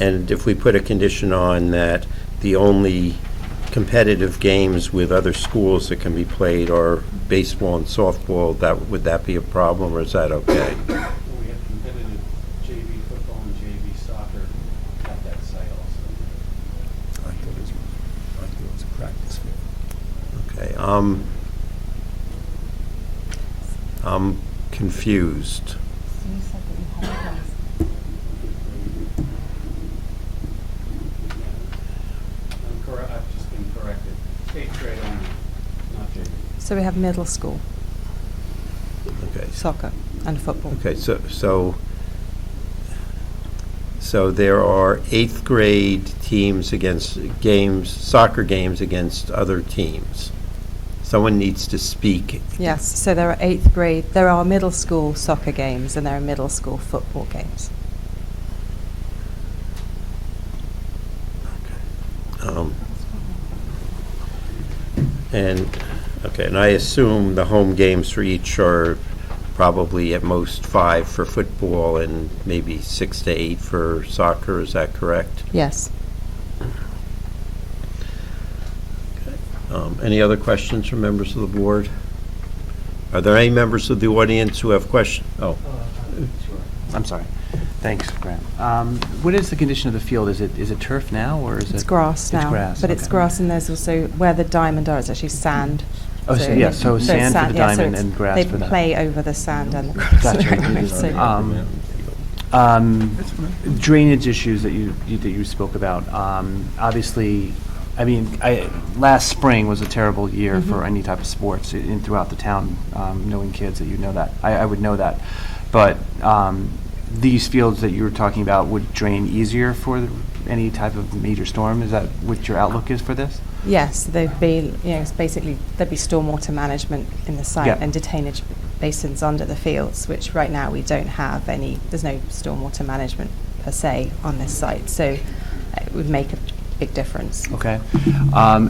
And if we put a condition on that the only competitive games with other schools that can be played are baseball and softball, would that be a problem, or is that okay? We have competitive JV football and JV soccer at that site also. I thought it was a practice field. Okay, I'm confused. I've just been corrected. 8th grade only, not JV. So we have middle school Okay. soccer and football. Okay, so there are 8th grade teams against soccer games against other teams. Someone needs to speak. Yes, so there are middle school soccer games and there are middle school football games. And I assume the home games for each are probably at most 5 for football and maybe 6 to 8 for soccer. Is that correct? Yes. Any other questions from members of the board? Are there any members of the audience who have questions? Oh, I'm sorry. Thanks, Grant. What is the condition of the field? Is it turf now, or is it? It's grass now. It's grass, But it's okay. grass, and there's also, where the diamond are, it's actually sand. Oh, so, yeah, so sand for the yeah, diamond it's- and grass for They that. play over the sand and the grass. Gotcha. So- Drainage issues that you spoke about. Obviously, I mean, last spring was a terrible year for any type of sports in throughout the town. Knowing kids, that you know that, I would know that. But these fields that you were talking about would drain easier for any type of major storm. Is that what your outlook is for this? Yes, there'd be, it's basically, there'd be stormwater management in the site Yeah. and detainage basins under the fields, which right now we don't have any, there's no stormwater management per se on this site, so it would make a big difference. Okay. Where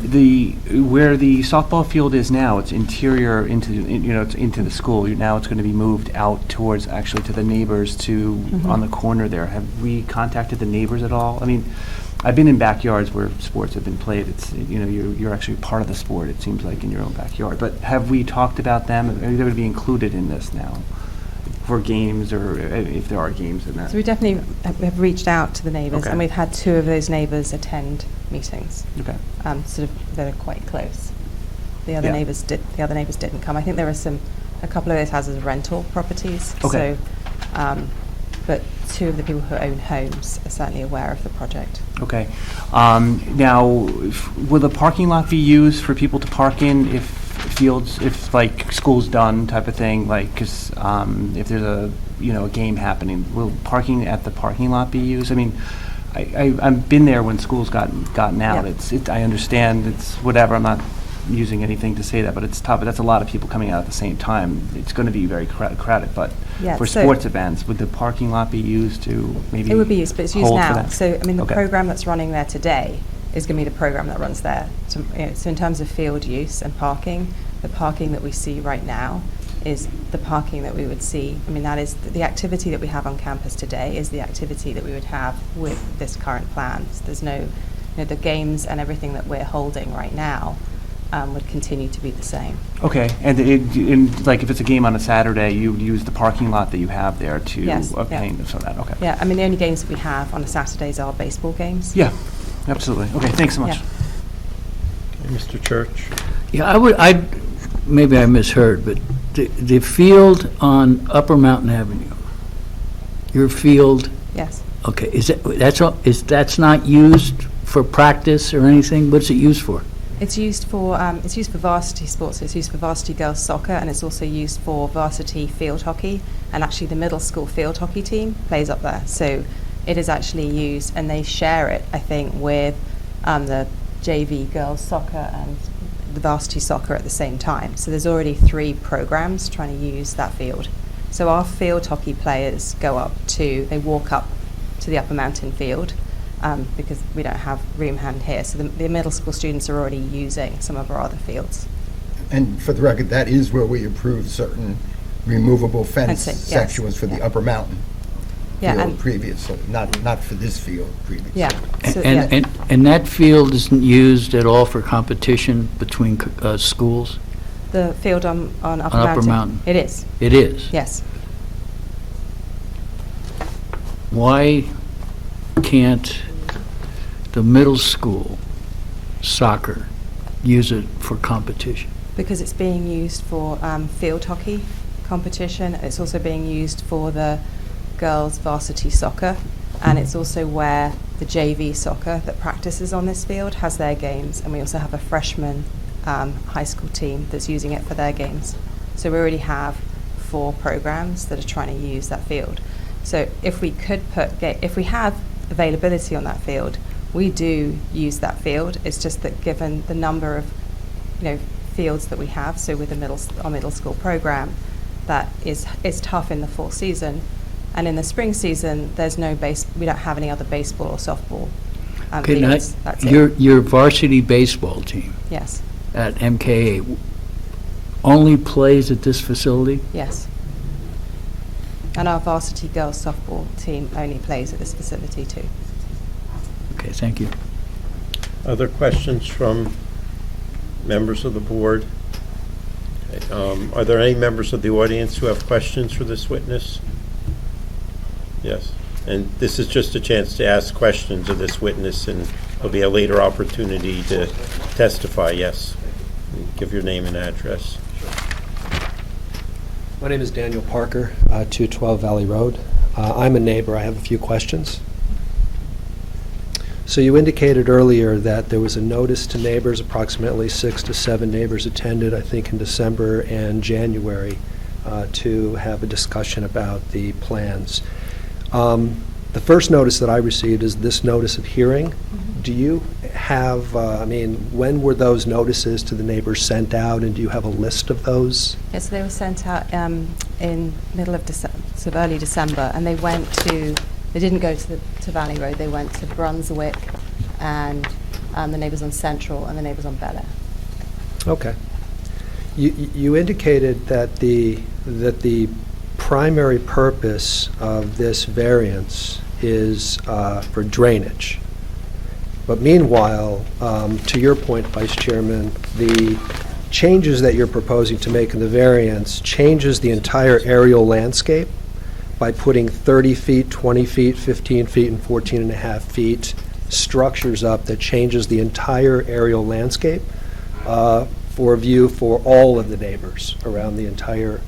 the softball field is now, it's interior it's into the school. Now it's going to be moved out towards, actually, to the neighbors on the corner there. Have we contacted the neighbors at all? I mean, I've been in backyards where sports have been played. It's, you're actually part of the sport, it seems like, in your own backyard. But have we talked about them? Are they going to be included in this now for games, or if there are games in that? So we definitely have reached out to the neighbours, Okay. and we've had 2 of those neighbours attend meetings. Okay. Sort of, they're quite close. The other Yeah. neighbours didn't come. I think there were a couple of those houses are rental properties. Okay. So, but 2 of the people who own homes are certainly aware of the project. Okay. Now, will the parking lot be used for people to park in if like school's done type of thing? Like, because if there's a game happening, will parking at the parking lot be used? I mean, I've been there when school's gotten out. Yeah. I understand it's whatever. I'm not using anything to say that, but it's tough. But that's a lot of people coming out at the same time. It's going to be very crowded. But Yeah, for so- sports events, would the parking lot be used to maybe? It would be used, but it's used hold for now. that? So, I mean, the Okay. program that's running there today is going to be the program that runs there. So, so in terms of field use and parking, the parking that we see right now is the parking that we would see. I mean, that is the activity that we have on campus today is the activity that we would have with this current plan. So there's no, the games and everything that we're holding right now would continue to be the same. Okay, and like if it's a game on a Saturday, you would use the parking lot that you have there to Yes, yeah. obtain some of that, okay. Yeah, I mean, the only games that we have on the Saturdays are baseball games. Yeah, absolutely. Okay, thanks so much. Yeah. Mr. Church? Yeah, maybe I misheard, but the field on Upper Mountain Avenue, your field, Yes. okay, that's not used for practice or anything? What's it used for? It's used for varsity sports. It's used for varsity girls soccer, and it's also used for varsity field hockey. And actually, the middle school field hockey team plays up there, so it is actually used, and they share it, I think, with the JV girls soccer and the varsity soccer at the same time. So there's already 3 programs trying to use that field. So our field hockey players they walk up to the Upper Mountain field. Because we don't have room hand here. So the middle school students are already using some of our other fields. And for the record, that is where we approved certain removable fence Fencing, yes, sections for the yeah. Upper Mountain Yeah, field and previously, not for this field previously. yeah, so, yeah. And that field isn't used at all for competition between schools? The field on Upper On Upper Mountain. Mountain. It is. It is? Yes. Why can't the middle school soccer use it for competition? Because it's being used for field hockey competition. It's also being used for the girls' varsity soccer, and it's also where the JV soccer that practices on this field has their games, and we also have a freshman high school team that's using it for their games. So we already have 4 programs that are trying to use that field. So if we have availability on that field, we do use that field. It's just that given the number of fields that we have, so with our middle school program, that is tough in the fall season. And in the spring season, we don't have any other baseball or softball Okay, now, fields. That's it. your varsity baseball team Yes, at MKA only plays at this facility? yes. And our varsity girls softball team only plays at this facility too. Okay, thank you. Other questions from members of the board? Are there any members of the audience who have questions for this witness? Yes. And this is just a chance to ask questions of this witness, and there'll be a later opportunity to testify. Yes. Give your name and address. My name is Daniel Parker, 212 Valley Road. I'm a neighbor. I have a few questions. So you indicated earlier that there was a notice to neighbors, approximately 6 to 7 neighbors attended, I think, in December and January to have a discussion about the plans. The first notice that I received is this notice of hearing. Do you have, when were those notices to the neighbors sent out, and do you have a list of those? Yes, they were sent out in middle of December, so early December, and they didn't go to Valley Road, they went to Brunswick and the neighbors on Central and the neighbors on Belleuve. Okay. You indicated that the primary purpose of this variance is for drainage. But meanwhile, to your point, Vice Chairman, the changes that you're proposing to make in the variance changes the entire aerial landscape by putting 30 feet, 20 feet, 15 feet, and 14 and a half feet structures up that changes the entire aerial landscape for view for all of the neighbors around the entire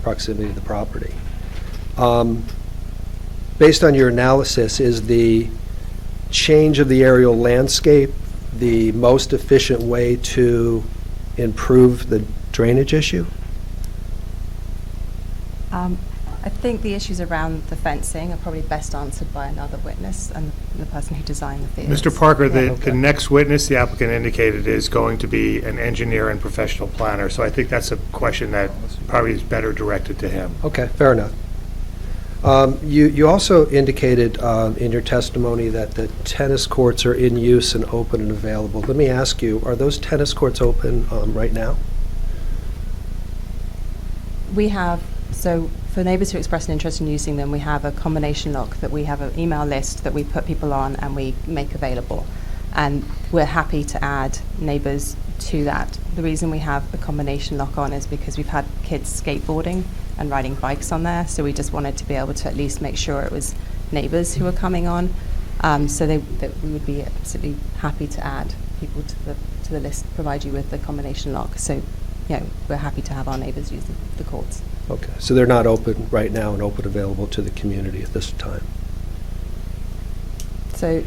proximity to the property. Based on your analysis, is the change of the aerial landscape the most efficient way to improve the drainage issue? I think the issues around the fencing are probably best answered by another witness and the person who designed the fields. Mr. Parker, Yeah. the next witness, the applicant indicated, is going to be an engineer and professional planner, so I think that's a question that probably is better directed to him. Okay, fair enough. You also indicated in your testimony that the tennis courts are in use and open and available. Let me ask you, are those tennis courts open right now? We have, so for neighbours who express an interest in using them, we have a combination lock that we have an email list that we put people on and we make available. And we're happy to add neighbours to that. The reason we have a combination lock on is because we've had kids skateboarding and riding bikes on there, so we just wanted to be able to at least make sure it was neighbours who were coming on. So that we would be absolutely happy to add people to the list, provide you with the combination lock. So, we're happy to have our neighbours use the courts. Okay, so they're not open right now and open available to the community at this time. So,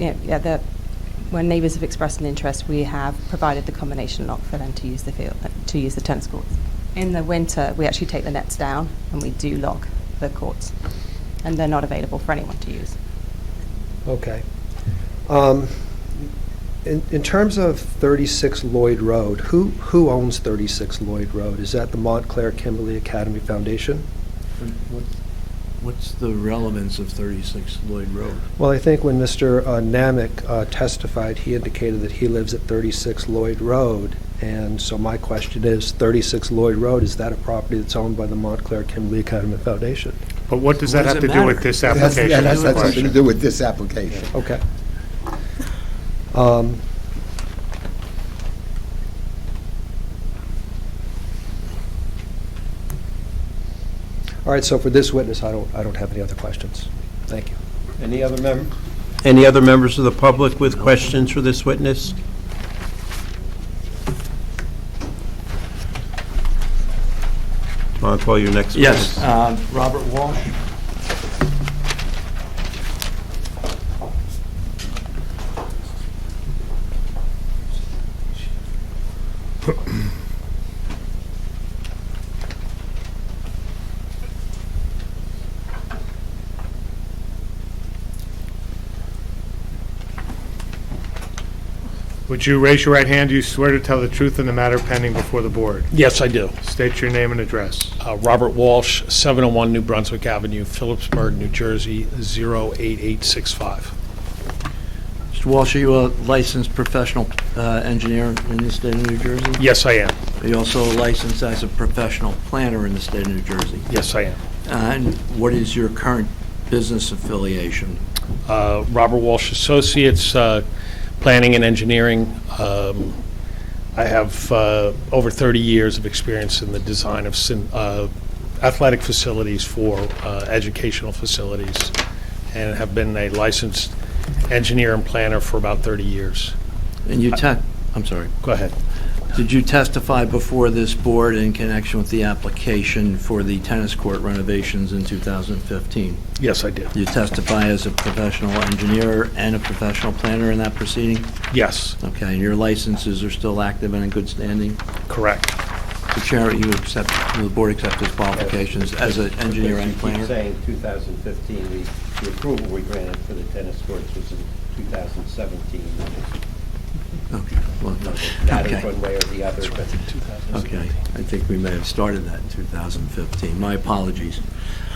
when neighbours have expressed an interest, we have provided the combination lock for them to use the field, to use the tennis courts. In the winter, we actually take the nets down and we do lock the courts, and they're not available for anyone to use. Okay. In terms of 36 Lloyd Road, who owns 36 Lloyd Road? Is that the Montclair Kimberley Academy Foundation? What's the relevance of 36 Lloyd Road? Well, I think when Mr. Namick testified, he indicated that he lives at 36 Lloyd Road. And so my question is, 36 Lloyd Road, is that a property that's owned by the Montclair Kimberley Academy Foundation? But what does that have to do with this That's application? that's nothing to do with this application. Okay. All right, so for this witness, I don't have any other questions. Thank you. Any other members of the public with questions for this witness? I'll call your next witness. Yes, Robert Walsh. Would you raise your right hand? Do you swear to tell the truth in the matter pending before the board? Yes, I do. State your name and address. Robert Walsh, 701 New Brunswick Avenue, Phillipsburg, New Jersey, 08865. Mr. Walsh, are you a licensed professional engineer in the state of New Jersey? Yes, I am. Are you also licensed as a professional planner in the state of New Jersey? Yes, I am. And what is your current business affiliation? Robert Walsh Associates, Planning and Engineering. I have over 30 years of experience in the design of athletic facilities for educational facilities, and have been a licensed engineer and planner for about 30 years. And I'm sorry. Go ahead. Did you testify before this board in connection with the application for the tennis court renovations in 2015? Yes, I did. Did you testify as a professional engineer and a professional planner in that proceeding? Yes. Okay, and your licenses are still active and in good standing? Correct. The chair, the board accepts his qualifications as an engineer and You planner? keep saying 2015, the approval we granted for the tennis courts was in 2017. Okay. Well, That okay. is one way or the other, but Okay, I think we may have started that in 2015. My apologies.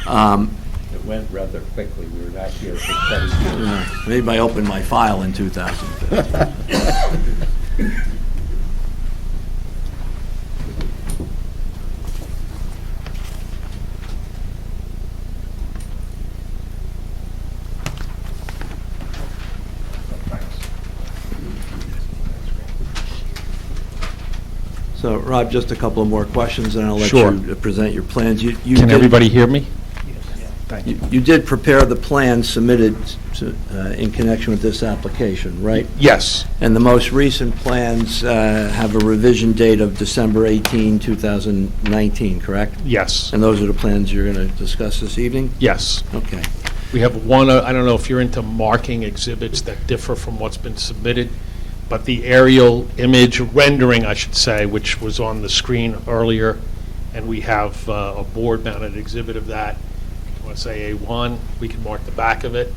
it went rather quickly. We were not here for 7 years. Maybe I opened my file in 2015. So, Rob, just a couple of more questions, and I'll let Sure. you present your plans. You Can did- everybody hear me? Thank you. You did prepare the plans submitted in connection with this application, right? Yes. And the most recent plans have a revision date of December 18, 2019, correct? Yes. And those are the plans you're going to discuss this evening? Yes. Okay. We have one, I don't know if you're into marking exhibits that differ from what's been submitted, but the aerial image rendering, I should say, which was on the screen earlier, and we have a board-mounted exhibit of that. If you want to say A1, we can mark the back of it.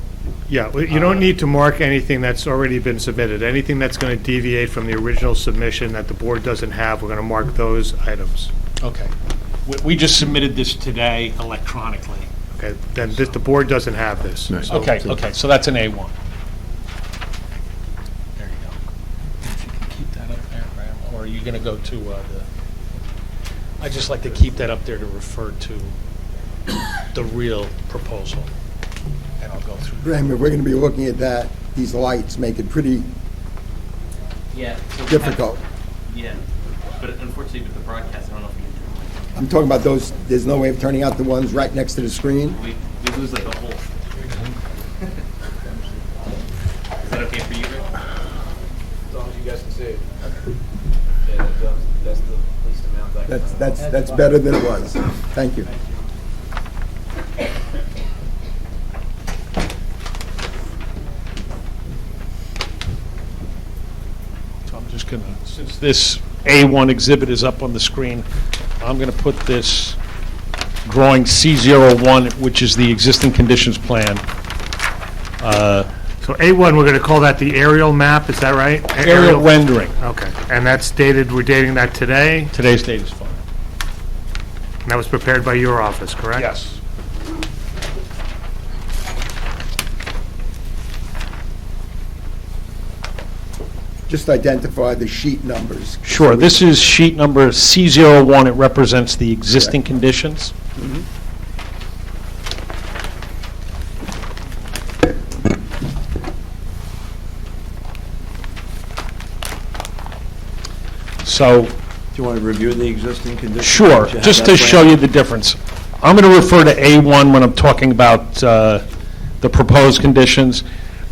Yeah, well, you don't need to mark anything that's already been submitted. Anything that's going to deviate from the original submission that the board doesn't have, we're going to mark those items. Okay. We just submitted this today electronically. Okay, then the board doesn't have this. Right. So- Okay, so that's an A1. There you go. If you can keep that up there, Graham, or are you going to go to I just like to keep that up there to refer to the real proposal, and I'll go through. Graham, if we're going to be looking at that, these lights make it pretty difficult. Yeah, but unfortunately with the broadcast, I don't know if we can turn I'm talking about those, there's no way of turning out the ones right next to the screen? we lose like a whole. Is that okay for you, Rick? As long as you guys can see it. Yeah, that's the least amount I can. That's better than it was. Thank you. So I'm just going to, since this A1 exhibit is up on the screen, I'm going to put this drawing C01, which is the existing conditions plan. So A1, we're going to call that the aerial map, is that right? Aerial rendering. Okay, and that's dated, we're dating that today? Today's date is fine. And that was prepared by your office, correct? Yes. Just identify the sheet numbers. Sure, this is sheet number C01. It represents the existing conditions. So, Do you want to review the existing conditions? sure, Since you have just that to show plan? you the difference. I'm going to refer to A1 when I'm talking about the proposed conditions.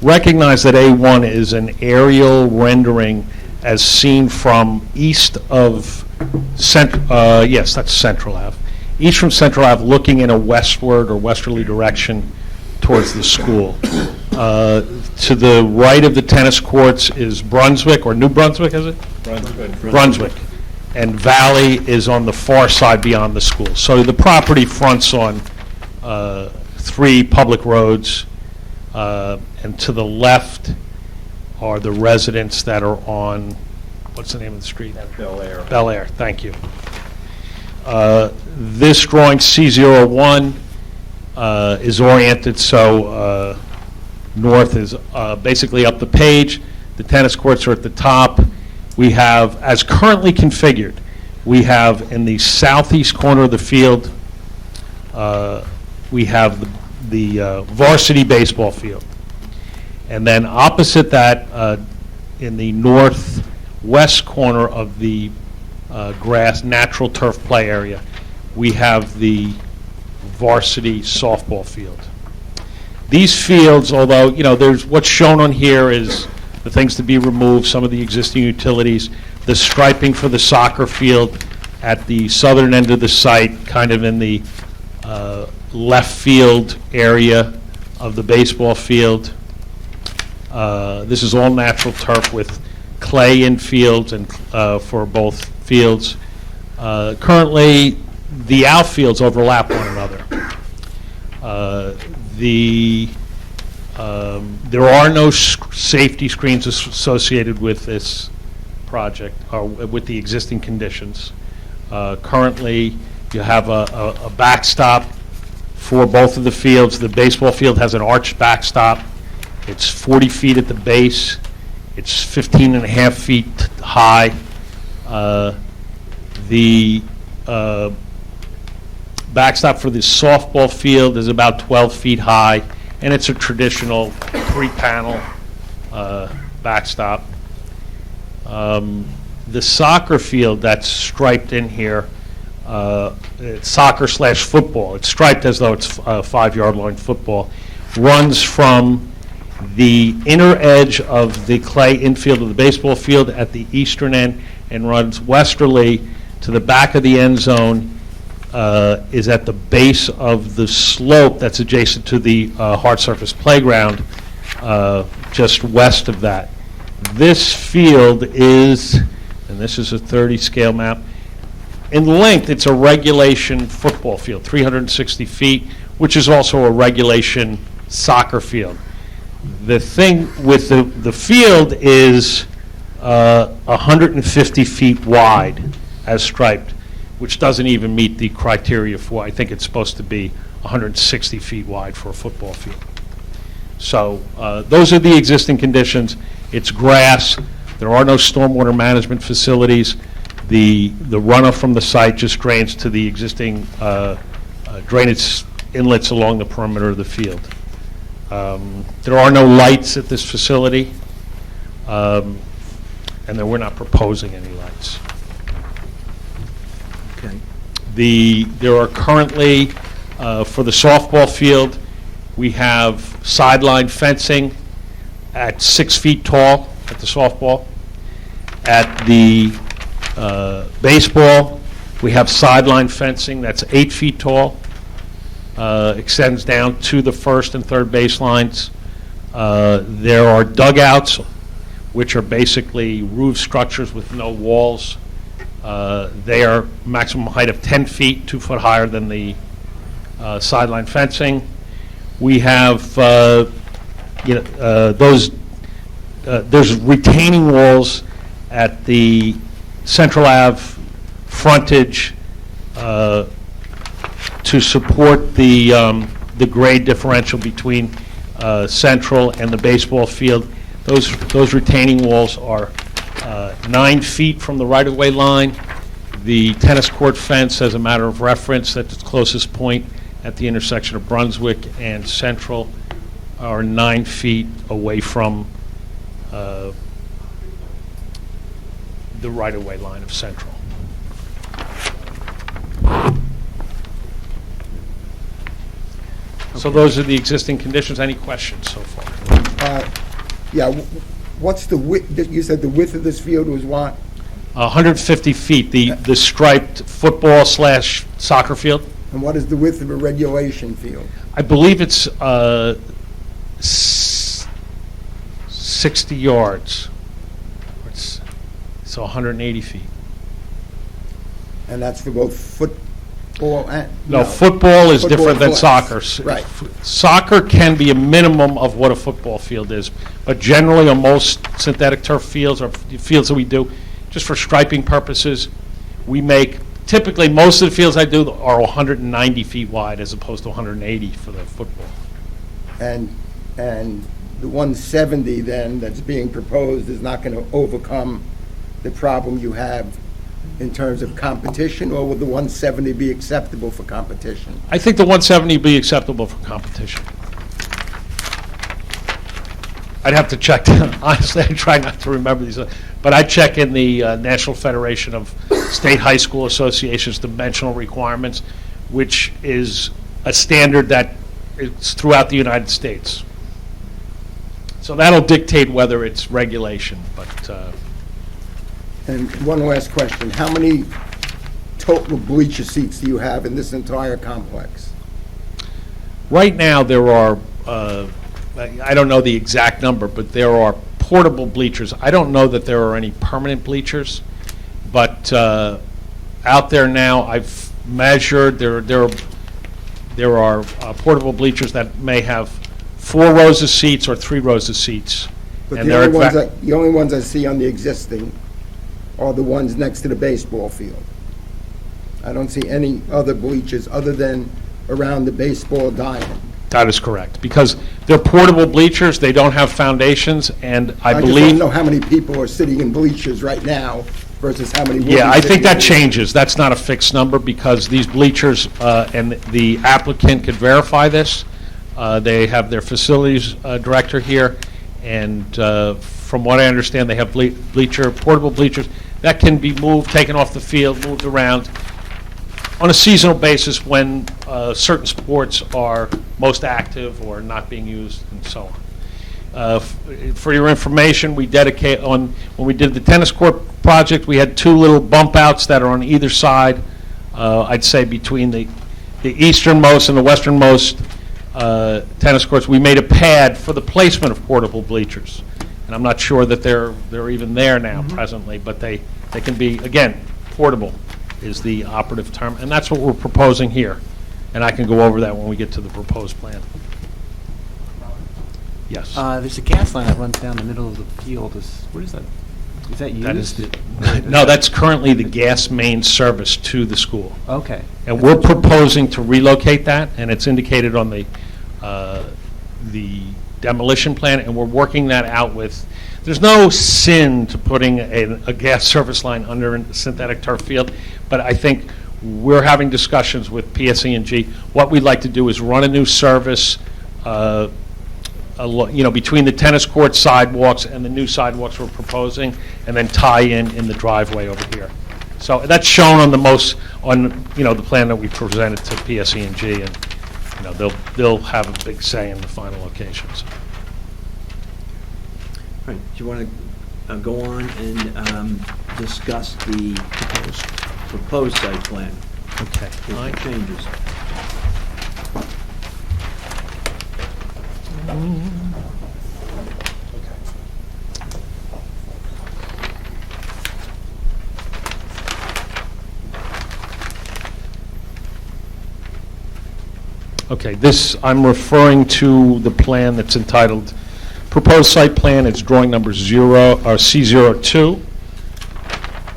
Recognize that A1 is an aerial rendering as seen from east of, yes, that's Central Ave. East from Central Ave, looking in a westward or westerly direction towards the school. To the right of the tennis courts is Brunswick, or New Brunswick, is it? Brunswick. And Valley is on the far side beyond the school. So the property fronts on 3 public roads, and to the left are the residents that are on, what's the name of the street? Bel-Air. Bel-Air, thank you. This drawing, C01, is oriented so north is basically up the page. The tennis courts are at the top. We have, as currently configured, we have in the southeast corner of the field, we have the varsity baseball field. And then opposite that, in the west corner of the grass, natural turf play area, we have the varsity softball field. These fields, although, there's, what's shown on here is the things to be removed, some of the existing utilities, the striping for the soccer field at the southern end of the site, kind of in the left field area of the baseball field. This is all natural turf with clay infields and for both fields. Currently, the outfields overlap one another. There are no safety screens associated with this project, or with the existing conditions. Currently, you have a backstop for both of the fields. The baseball field has an arched backstop. It's 40 feet at the base. It's 15 and a half feet high. The backstop for the softball field is about 12 feet high, and it's a traditional 3-panel backstop. The soccer field that's striped in here, it's soccer/football. It's striped as though it's a 5-yard line football. Runs from the inner edge of the clay infield of the baseball field at the eastern end and runs westerly to the back of the end zone, is at the base of the slope that's adjacent to the hard surface playground, just west of that. This field is, and this is a 30 scale map, in length it's a regulation football field, 360 feet, which is also a regulation soccer field. The thing with the field is 150 feet wide as striped, which doesn't even meet the criteria for, I think it's supposed to be 160 feet wide for a football field. So those are the existing conditions. It's grass. There are no stormwater management facilities. The runoff from the site just drains to the existing drainage inlets along the perimeter of the field. There are no lights at this facility, and we're not proposing any lights. Okay. There are currently, for the softball field, we have sideline fencing at 6 feet tall at the softball. At the baseball, we have sideline fencing that's 8 feet tall, extends down to the first and third baselines. There are dugouts, which are basically roof structures with no walls. They are maximum height of 10 feet, 2 foot higher than the sideline fencing. We have there's retaining walls at the Central Ave frontage to support the grade differential between Central and the baseball field. Those retaining walls are 9 feet from the right-of-way line. The tennis court fence, as a matter of reference, at its closest point at the intersection of Brunswick and Central, are 9 feet away from the right-of-way line of Central. So those are the existing conditions. Any questions so far? Yeah, what's the width, you said the width of this field was what? 150 feet, the striped football/soccer field. And what is the width of a regulation field? I believe it's 60 yards. So 180 feet. And that's for both football and? No, football is different than soccer. Right. Soccer can be a minimum of what a football field is, but generally on most synthetic turf fields or fields that we do, just for striping purposes, we make, typically most of the fields I do are 190 feet wide as opposed to 180 for the football. And the 170 then that's being proposed is not going to overcome the problem you have in terms of competition, or would the 170 be acceptable for competition? I think the 170 would be acceptable for competition. I'd have to check, honestly, I try not to remember these, but I check in the National Federation of State High School Associations dimensional requirements, which is a standard that is throughout the United States. So that'll dictate whether it's regulation, but... And one last question. How many total bleacher seats do you have in this entire complex? Right now, there are, I don't know the exact number, but there are portable bleachers. I don't know that there are any permanent bleachers, but out there now, I've measured, there are portable bleachers that may have 4 rows of seats or 3 rows of seats. But And the they're only ones I see on the existing are the ones next to the baseball field. I don't see any other bleachers other than around the baseball diamond. That is correct, because they're portable bleachers, they don't have foundations, and I just don't believe... know how many people are sitting in bleachers right now versus how many will be Yeah, I sitting think that in- changes. That's not a fixed number, because these bleachers, and the applicant could verify this. They have their facilities director here, and from what I understand, they have portable bleachers that can be moved, taken off the field, moved around on a seasonal basis when certain sports are most active or not being used, and so on. For your information, we when we did the tennis court project, we had 2 little bump outs that are on either side, I'd say between the easternmost and the westernmost tennis courts. We made a pad for the placement of portable bleachers. And I'm not sure that they're even there now presently, but they can be, again, portable is the operative term, and that's what we're proposing here. And I can go over that when we get to the proposed plan. Yes. There's a gas line that runs down the middle of the field. What is that? Is that used? That is no, that's currently the gas main service to the school. Okay. And we're proposing to relocate that, and it's indicated on the demolition plan, and we're working that out with, there's no sin to putting a gas service line under a synthetic turf field, but I think we're having discussions with PSE&G. What we'd like to do is run a new service, between the tennis court sidewalks and the new sidewalks we're proposing, and then tie in the driveway over here. So that's shown on the plan that we presented to PSE&G, and they'll have a big say in the final locations. All right, do you want to go on and discuss the proposed site plan? Okay. Any changes? Okay, this, I'm referring to the plan that's entitled Proposed Site Plan. It's drawing number C02.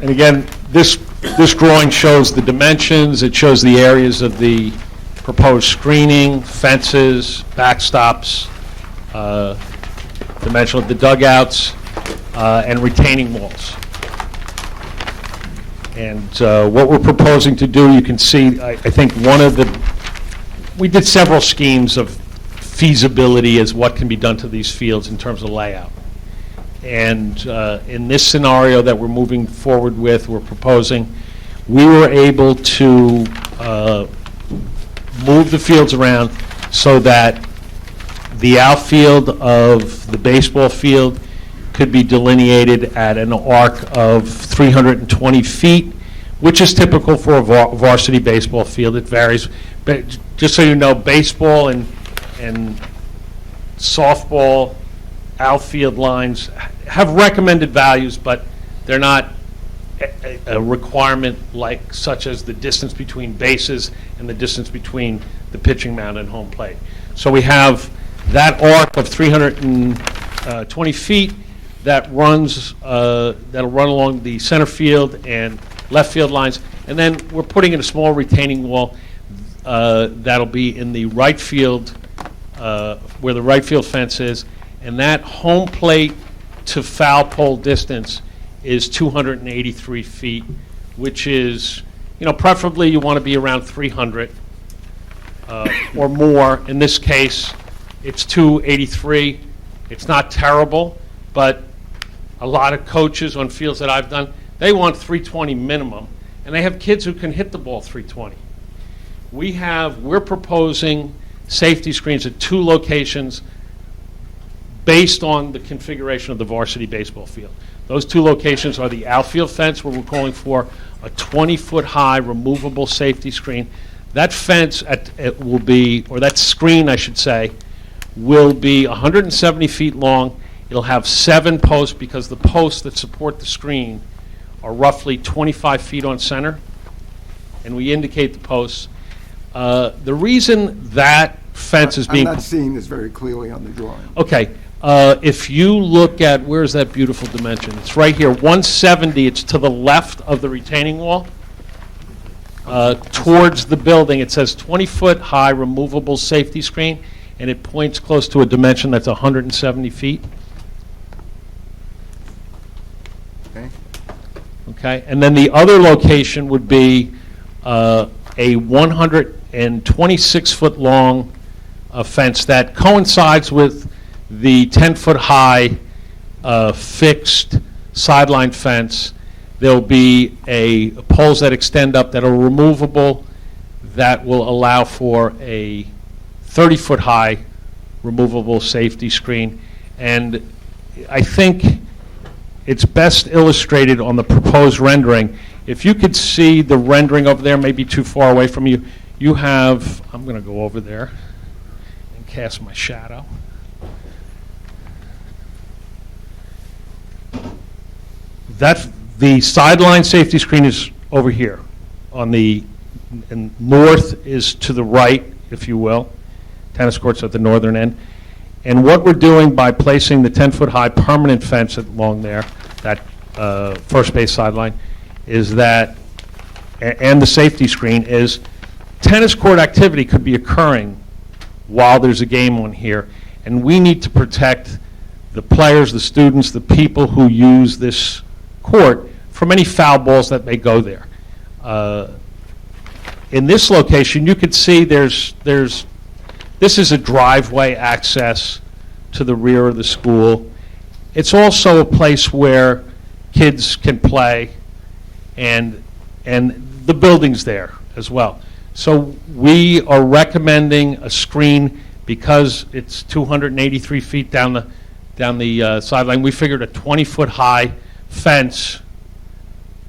And again, this drawing shows the dimensions. It shows the areas of the proposed screening, fences, backstops, dimension of the dugouts, and retaining walls. And what we're proposing to do, you can see, I think we did several schemes of feasibility as what can be done to these fields in terms of layout. And in this scenario that we're moving forward with, we're proposing, we were able to move the fields around so that the outfield of the baseball field could be delineated at an arc of 320 feet, which is typical for a varsity baseball field. It varies. But just so you know, baseball and softball outfield lines have recommended values, but they're not a requirement like such as the distance between bases and the distance between the pitching mound and home plate. So we have that arc of 320 feet that runs, that'll run along the center field and left field lines, and then we're putting in a small retaining wall that'll be in the right field, where the right field fence is, and that home plate to foul pole distance is 283 feet, which is, preferably you want to be around 300 or more. In this case, it's 283. It's not terrible, but a lot of coaches on fields that I've done, they want 320 minimum, and they have kids who can hit the ball 320. We're proposing safety screens at 2 locations based on the configuration of the varsity baseball field. Those 2 locations are the outfield fence, where we're calling for a 20-foot high removable safety screen. That fence will be, or that screen, I should say, will be 170 feet long. It'll have 7 posts, because the posts that support the screen are roughly 25 feet on center, and we indicate the posts. The reason that fence is being... I'm not seeing this very clearly on the drawing. Okay. If you look at, where's that beautiful dimension? It's right here, 170. It's to the left of the retaining wall. Towards the building, it says 20-foot high removable safety screen, and it points close to a dimension that's 170 feet. Okay. Okay, and then the other location would be a 126-foot long fence that coincides with the 10-foot high fixed sideline fence. There'll be poles that extend up that are removable that will allow for a 30-foot high removable safety screen. And I think it's best illustrated on the proposed rendering. If you could see the rendering over there, maybe too far away from you, you have, I'm going to go over there and cast my shadow. The sideline safety screen is over here. And north is to the right, if you will. Tennis courts at the northern end. And what we're doing by placing the 10-foot high permanent fence along there, that first base sideline, is that, and the safety screen, is tennis court activity could be occurring while there's a game on here. And we need to protect the players, the students, the people who use this court from any foul balls that may go there. In this location, you could see this is a driveway access to the rear of the school. It's also a place where kids can play, and the building's there as well. So we are recommending a screen because it's 283 feet down the sideline. We figured a 20-foot high fence,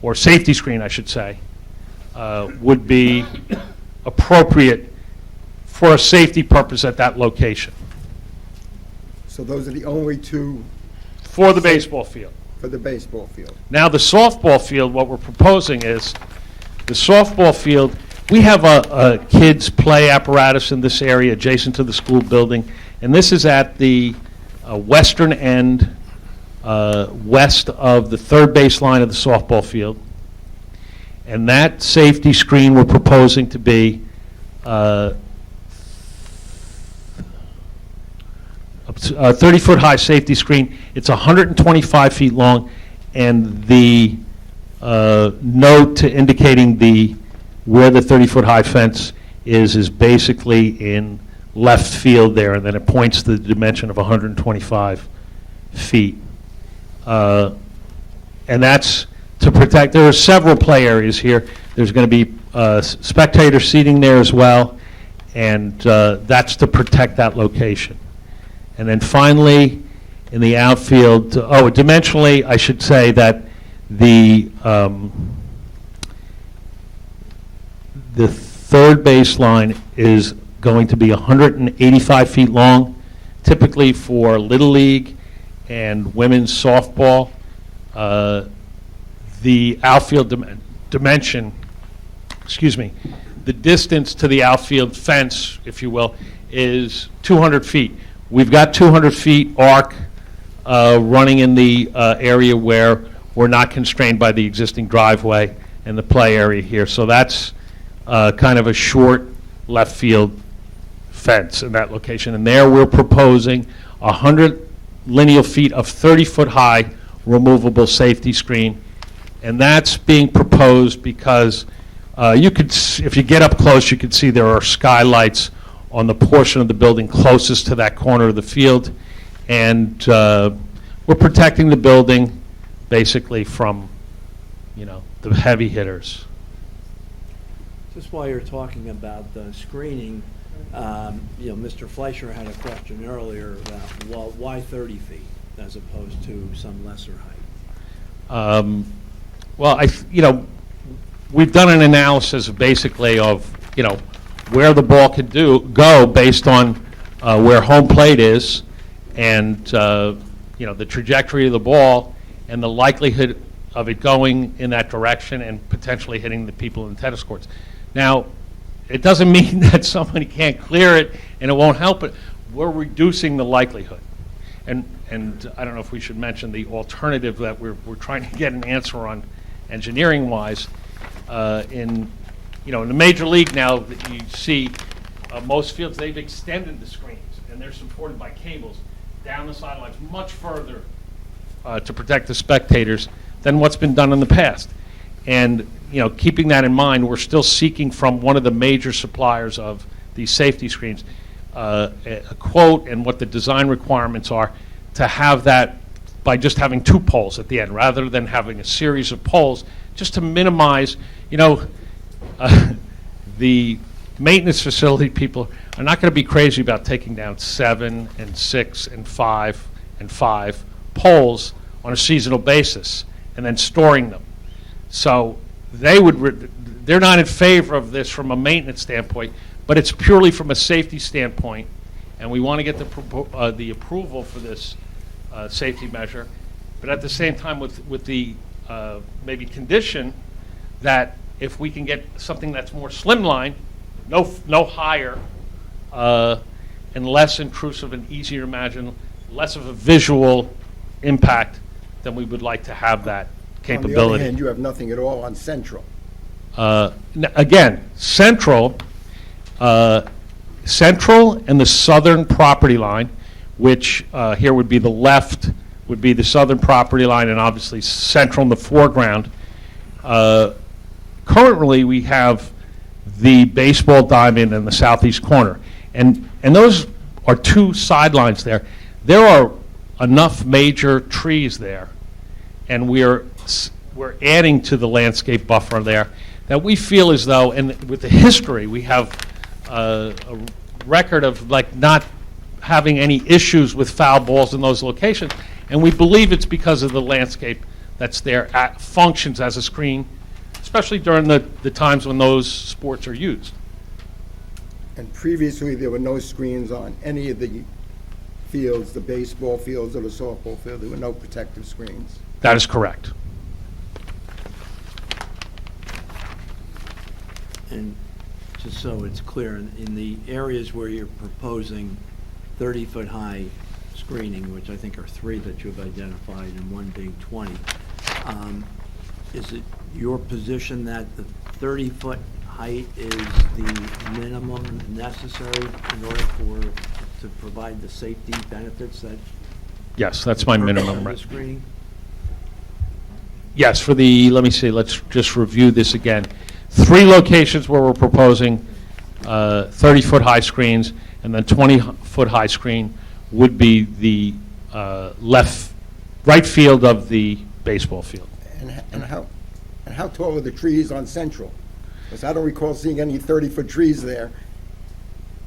or safety screen, I should say, would be appropriate for a safety purpose at that location. So those are the only 2 for the baseball field. for the baseball field. Now, the softball field, what we're proposing is, the softball field, we have a kids' play apparatus in this area adjacent to the school building, and this is at the western end, west of the third baseline of the softball field. And that safety screen we're proposing to be a 30-foot high safety screen. It's 125 feet long, and the note to indicating where the 30-foot high fence is basically in left field there, and then it points to the dimension of 125 feet. And that's to protect. There are several play areas here. There's going to be spectator seating there as well, and that's to protect that location. And then finally, in the outfield, dimensionally, I should say that the third baseline is going to be 185 feet long, typically for Little League and women's softball. The outfield dimension, the distance to the outfield fence, if you will, is 200 feet. We've got 200 feet arc running in the area where we're not constrained by the existing driveway and the play area here. So that's kind of a short left field fence in that location. And there we're proposing 100 lineal feet of 30-foot high removable safety screen. And that's being proposed because if you get up close, you can see there are skylights on the portion of the building closest to that corner of the field. And we're protecting the building basically from, the heavy hitters. Just while you're talking about the screening, Mr. Fleischer had a question earlier about, well, why 30 feet as opposed to some lesser height? Well, we've done an analysis basically of, where the ball could go based on where home plate is and, the trajectory of the ball and the likelihood of it going in that direction and potentially hitting the people in the tennis courts. Now, it doesn't mean that somebody can't clear it and it won't help it. We're reducing the likelihood. And I don't know if we should mention the alternative that we're trying to get an answer on engineering-wise. In the major league now, that you see most fields, they've extended the screens and they're supported by cables down the sidelines much further to protect the spectators than what's been done in the past. And keeping that in mind, we're still seeking from one of the major suppliers of these safety screens a quote and what the design requirements are to have that by just having 2 poles at the end rather than having a series of poles, just to minimize, the maintenance facility people are not going to be crazy about taking down 7 and 6 and 5 and 5 poles on a seasonal basis and then storing them. So they're not in favor of this from a maintenance standpoint, but it's purely from a safety standpoint, and we want to get the approval for this safety measure, but at the same time with the maybe condition that if we can get something that's more slimline, no higher, and less intrusive and easier to imagine, less of a visual impact, then we would like to have that capability. On the other hand, you have nothing at all on Central. Again, Central and the southern property line, which here would be the left, would be the southern property line, and obviously Central in the foreground. Currently, we have the baseball diamond in the southeast corner, and those are 2 sidelines there. There are enough major trees there, and we're adding to the landscape buffer there that we feel as though, and with the history, we have a record of not having any issues with foul balls in those locations, and we believe it's because of the landscape that's there, functions as a screen, especially during the times when those sports are used. And previously, there were no screens on any of the fields, the baseball fields or the softball field. There were no protective screens. That is correct. And just so it's clear, in the areas where you're proposing 30-foot high screening, which I think are 3 that you've identified and 1 being 20, is it your position that the 30-foot height is the minimum necessary in order to provide the safety benefits that? Yes, that's my minimum. The screening? Yes, let me see, let's just review this again. 3 locations where we're proposing 30-foot high screens, and then 20-foot high screen would be the right field of the baseball field. And how tall are the trees on Central? Because I don't recall seeing any 30-foot trees there,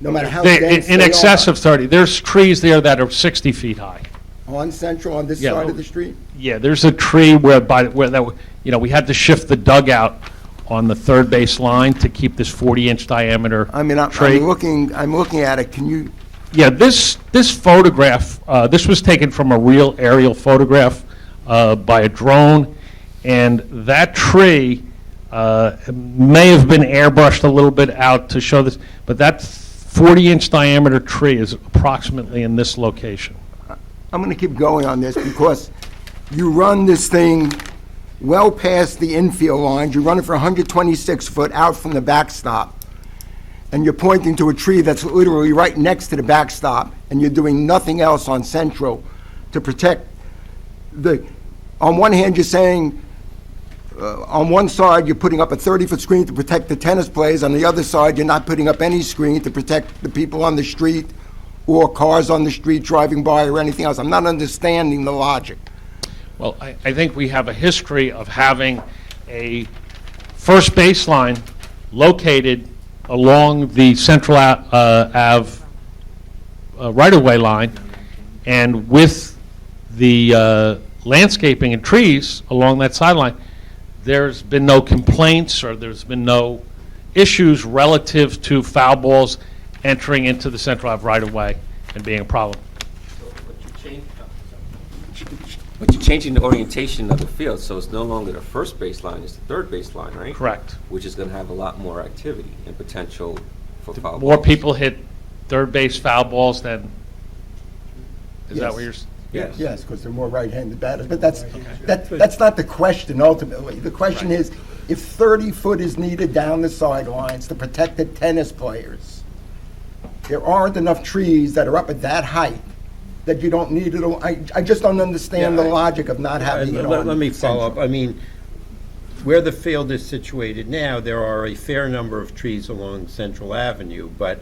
no matter how dense in they excess are. of 30. There's trees there that are 60 feet high. On Central, on this Yeah. side of the street? Yeah, there's a tree where we had to shift the dugout on the third base line to keep this 40-inch diameter tree. I'm looking at it. Can you? Yeah, this photograph, this was taken from a real aerial photograph by a drone, and that tree may have been airbrushed a little bit out to show this, but that 40-inch diameter tree is approximately in this location. I'm going to keep going on this because you run this thing well past the infield lines. You run it for 126 foot out from the backstop, and you're pointing to a tree that's literally right next to the backstop, and you're doing nothing else on Central to protect the. On one hand, you're saying on one side you're putting up a 30-foot screen to protect the tennis players. On the other side, you're not putting up any screen to protect the people on the street or cars on the street driving by or anything else? I'm not understanding the logic. Well, I think we have a history of having a first baseline located along the Central Ave right-of-way line, and with the landscaping and trees along that sideline, there's been no complaints or there's been no issues relative to foul balls entering into the Central Ave right-of-way and being a problem. But you're changing the orientation of the field, so it's no longer the first baseline, it's the third baseline, right? Correct. Which is going to have a lot more activity and potential for foul More balls. people hit third base foul balls than, is that Yes. what you're? Yes. Yes, because they're more right-handed batters, but that's not the question ultimately. The question is, if 30 foot is needed down the sidelines to protect the tennis players, there aren't enough trees that are up at that height that you don't need it. I just don't understand the logic of not having it on. Let me follow up. Central. I mean, where the field is situated now, there are a fair number of trees along Central Avenue, but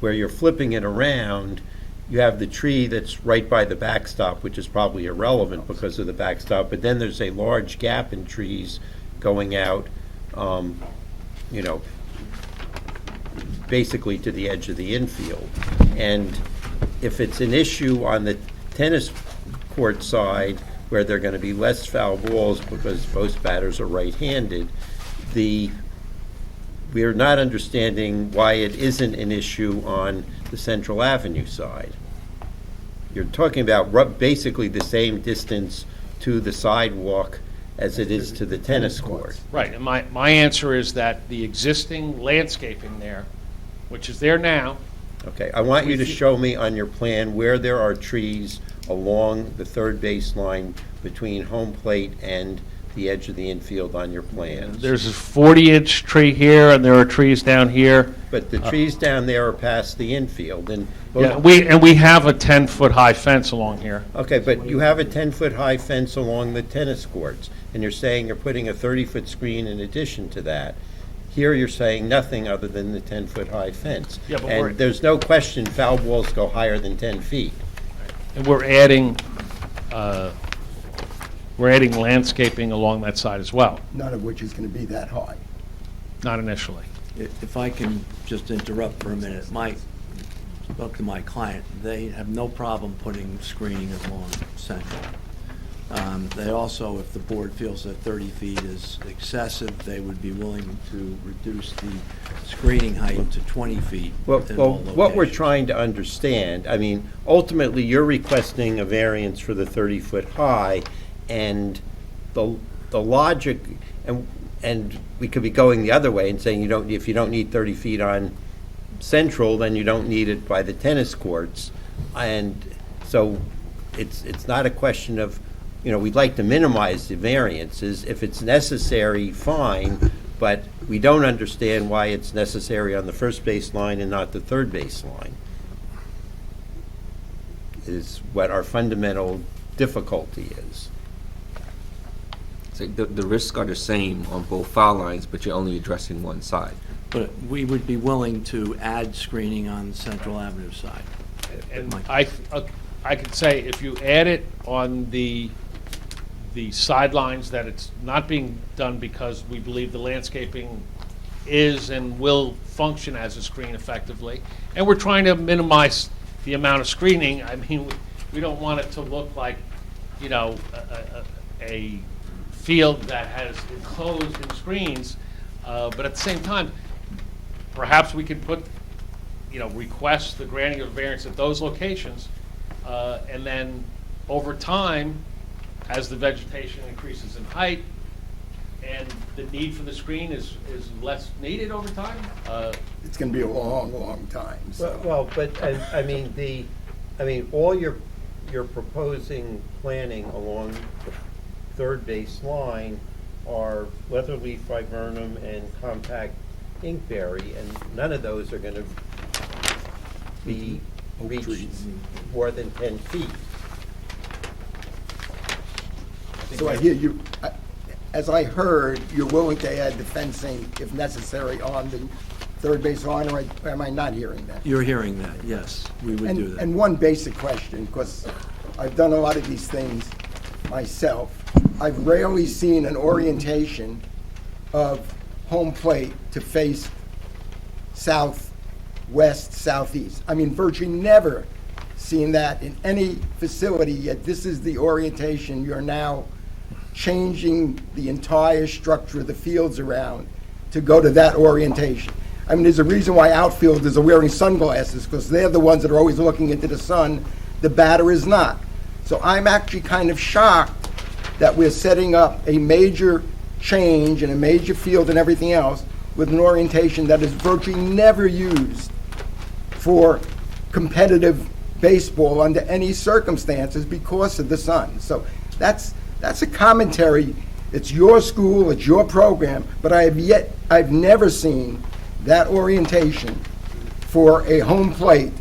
where you're flipping it around, you have the tree that's right by the backstop, which is probably irrelevant because of the backstop, but then there's a large gap in trees going out, you know, basically to the edge of the infield. And if it's an issue on the tennis court side, where there are going to be less foul balls because most batters are right-handed, we are not understanding why it isn't an issue on the Central Avenue side. You're talking about basically the same distance to the sidewalk as it is to the tennis court. Right, and my answer is that the existing landscaping there, which is there now. Okay, I want you to show me on your plan where there are trees along the third baseline between home plate and the edge of the infield on your plans. There's a 40-inch tree here, and there are trees down here. But the trees down there are past the infield, and Yeah, we have a 10-foot high fence along here. okay, but you have a 10-foot high fence along the tennis courts, and you're saying you're putting a 30-foot screen in addition to that. Here, you're saying nothing other than the 10-foot high fence. Yeah, but we're- And there's no question foul balls go higher than 10 feet. And we're adding landscaping along that side as well, None of which is going to be that high. not initially. If I can just interrupt for a minute, spoke to my client, they have no problem putting screening along Central. They also, if the board feels that 30 feet is excessive, they would be willing to reduce the screening height to 20 feet Well, in all what we're locations. trying to understand, I mean, ultimately, you're requesting a variance for the 30-foot high, and the logic, and we could be going the other way and saying if you don't need 30 feet on Central, then you don't need it by the tennis courts. And so it's not a question of, we'd like to minimize the variances. If it's necessary, fine, but we don't understand why it's necessary on the first baseline and not the third baseline, is what our fundamental difficulty is. So the risks are the same on both foul lines, but you're only addressing one side. But we would be willing to add screening on the Central Avenue side. And I could say if you add it on the sidelines, that it's not being done because we believe the landscaping is and will function as a screen effectively. And we're trying to minimize the amount of screening. I mean, we don't want it to look like, a field that has enclosed in screens, but at the same time, perhaps we could put, request the granting of variance at those locations, and then over time, as the vegetation increases in height and the need for the screen is less needed over time. It's going to be a long, long time. So. Well, but, I mean, all you're proposing planning along the third base line are leatherleaf viburnum and compact inkberry, and none of those are going to be reached more than 10 feet. So I hear you, as I heard, you're willing to add the fencing if necessary on the third base line, or am I not hearing that? You're hearing that, yes, we would do that. And one basic question, because I've done a lot of these things myself. I've rarely seen an orientation of home plate to face south, west, southeast. I mean, virtually never seen that in any facility, yet this is the orientation. You're now changing the entire structure of the fields around to go to that orientation. I mean, there's a reason why outfielders are wearing sunglasses, because they're the ones that are always looking into the sun. The batter is not. So I'm actually kind of shocked that we're setting up a major change in a major field and everything else with an orientation that is virtually never used for competitive baseball under any circumstances because of the sun. So that's a commentary. It's your school, it's your program, but I've never seen that orientation for a home plate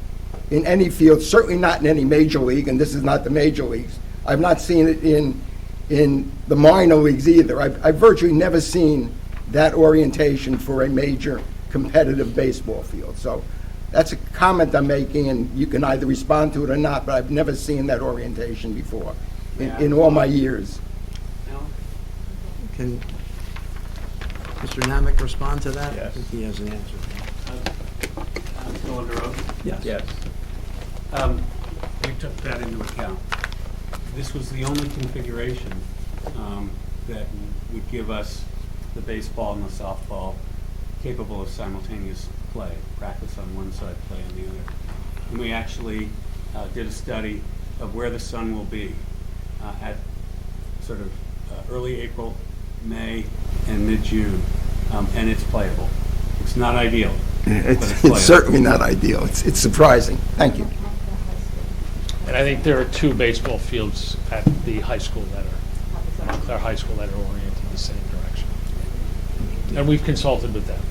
in any field, certainly not in any major league, and this is not the major leagues. I've not seen it in the minor leagues either. I've virtually never seen that orientation for a major competitive baseball field. So that's a comment I'm making, and you can either respond to it or not, but I've never seen that orientation before in all my years. Can Mr. Namick respond to that? Yes. I think he has an answer. Still under oath? Yes. We took that into account. This was the only configuration that would give us the baseball and the softball capable of simultaneous play, practice on one side, play on the other. And we actually did a study of where the sun will be at sort of early April, May, and mid-June, and it's playable. It's not ideal. It's certainly not ideal. It's surprising. Thank you. And I think there are 2 baseball fields at the high school that are, Montclair High School, that are oriented the same direction. And we've consulted with them.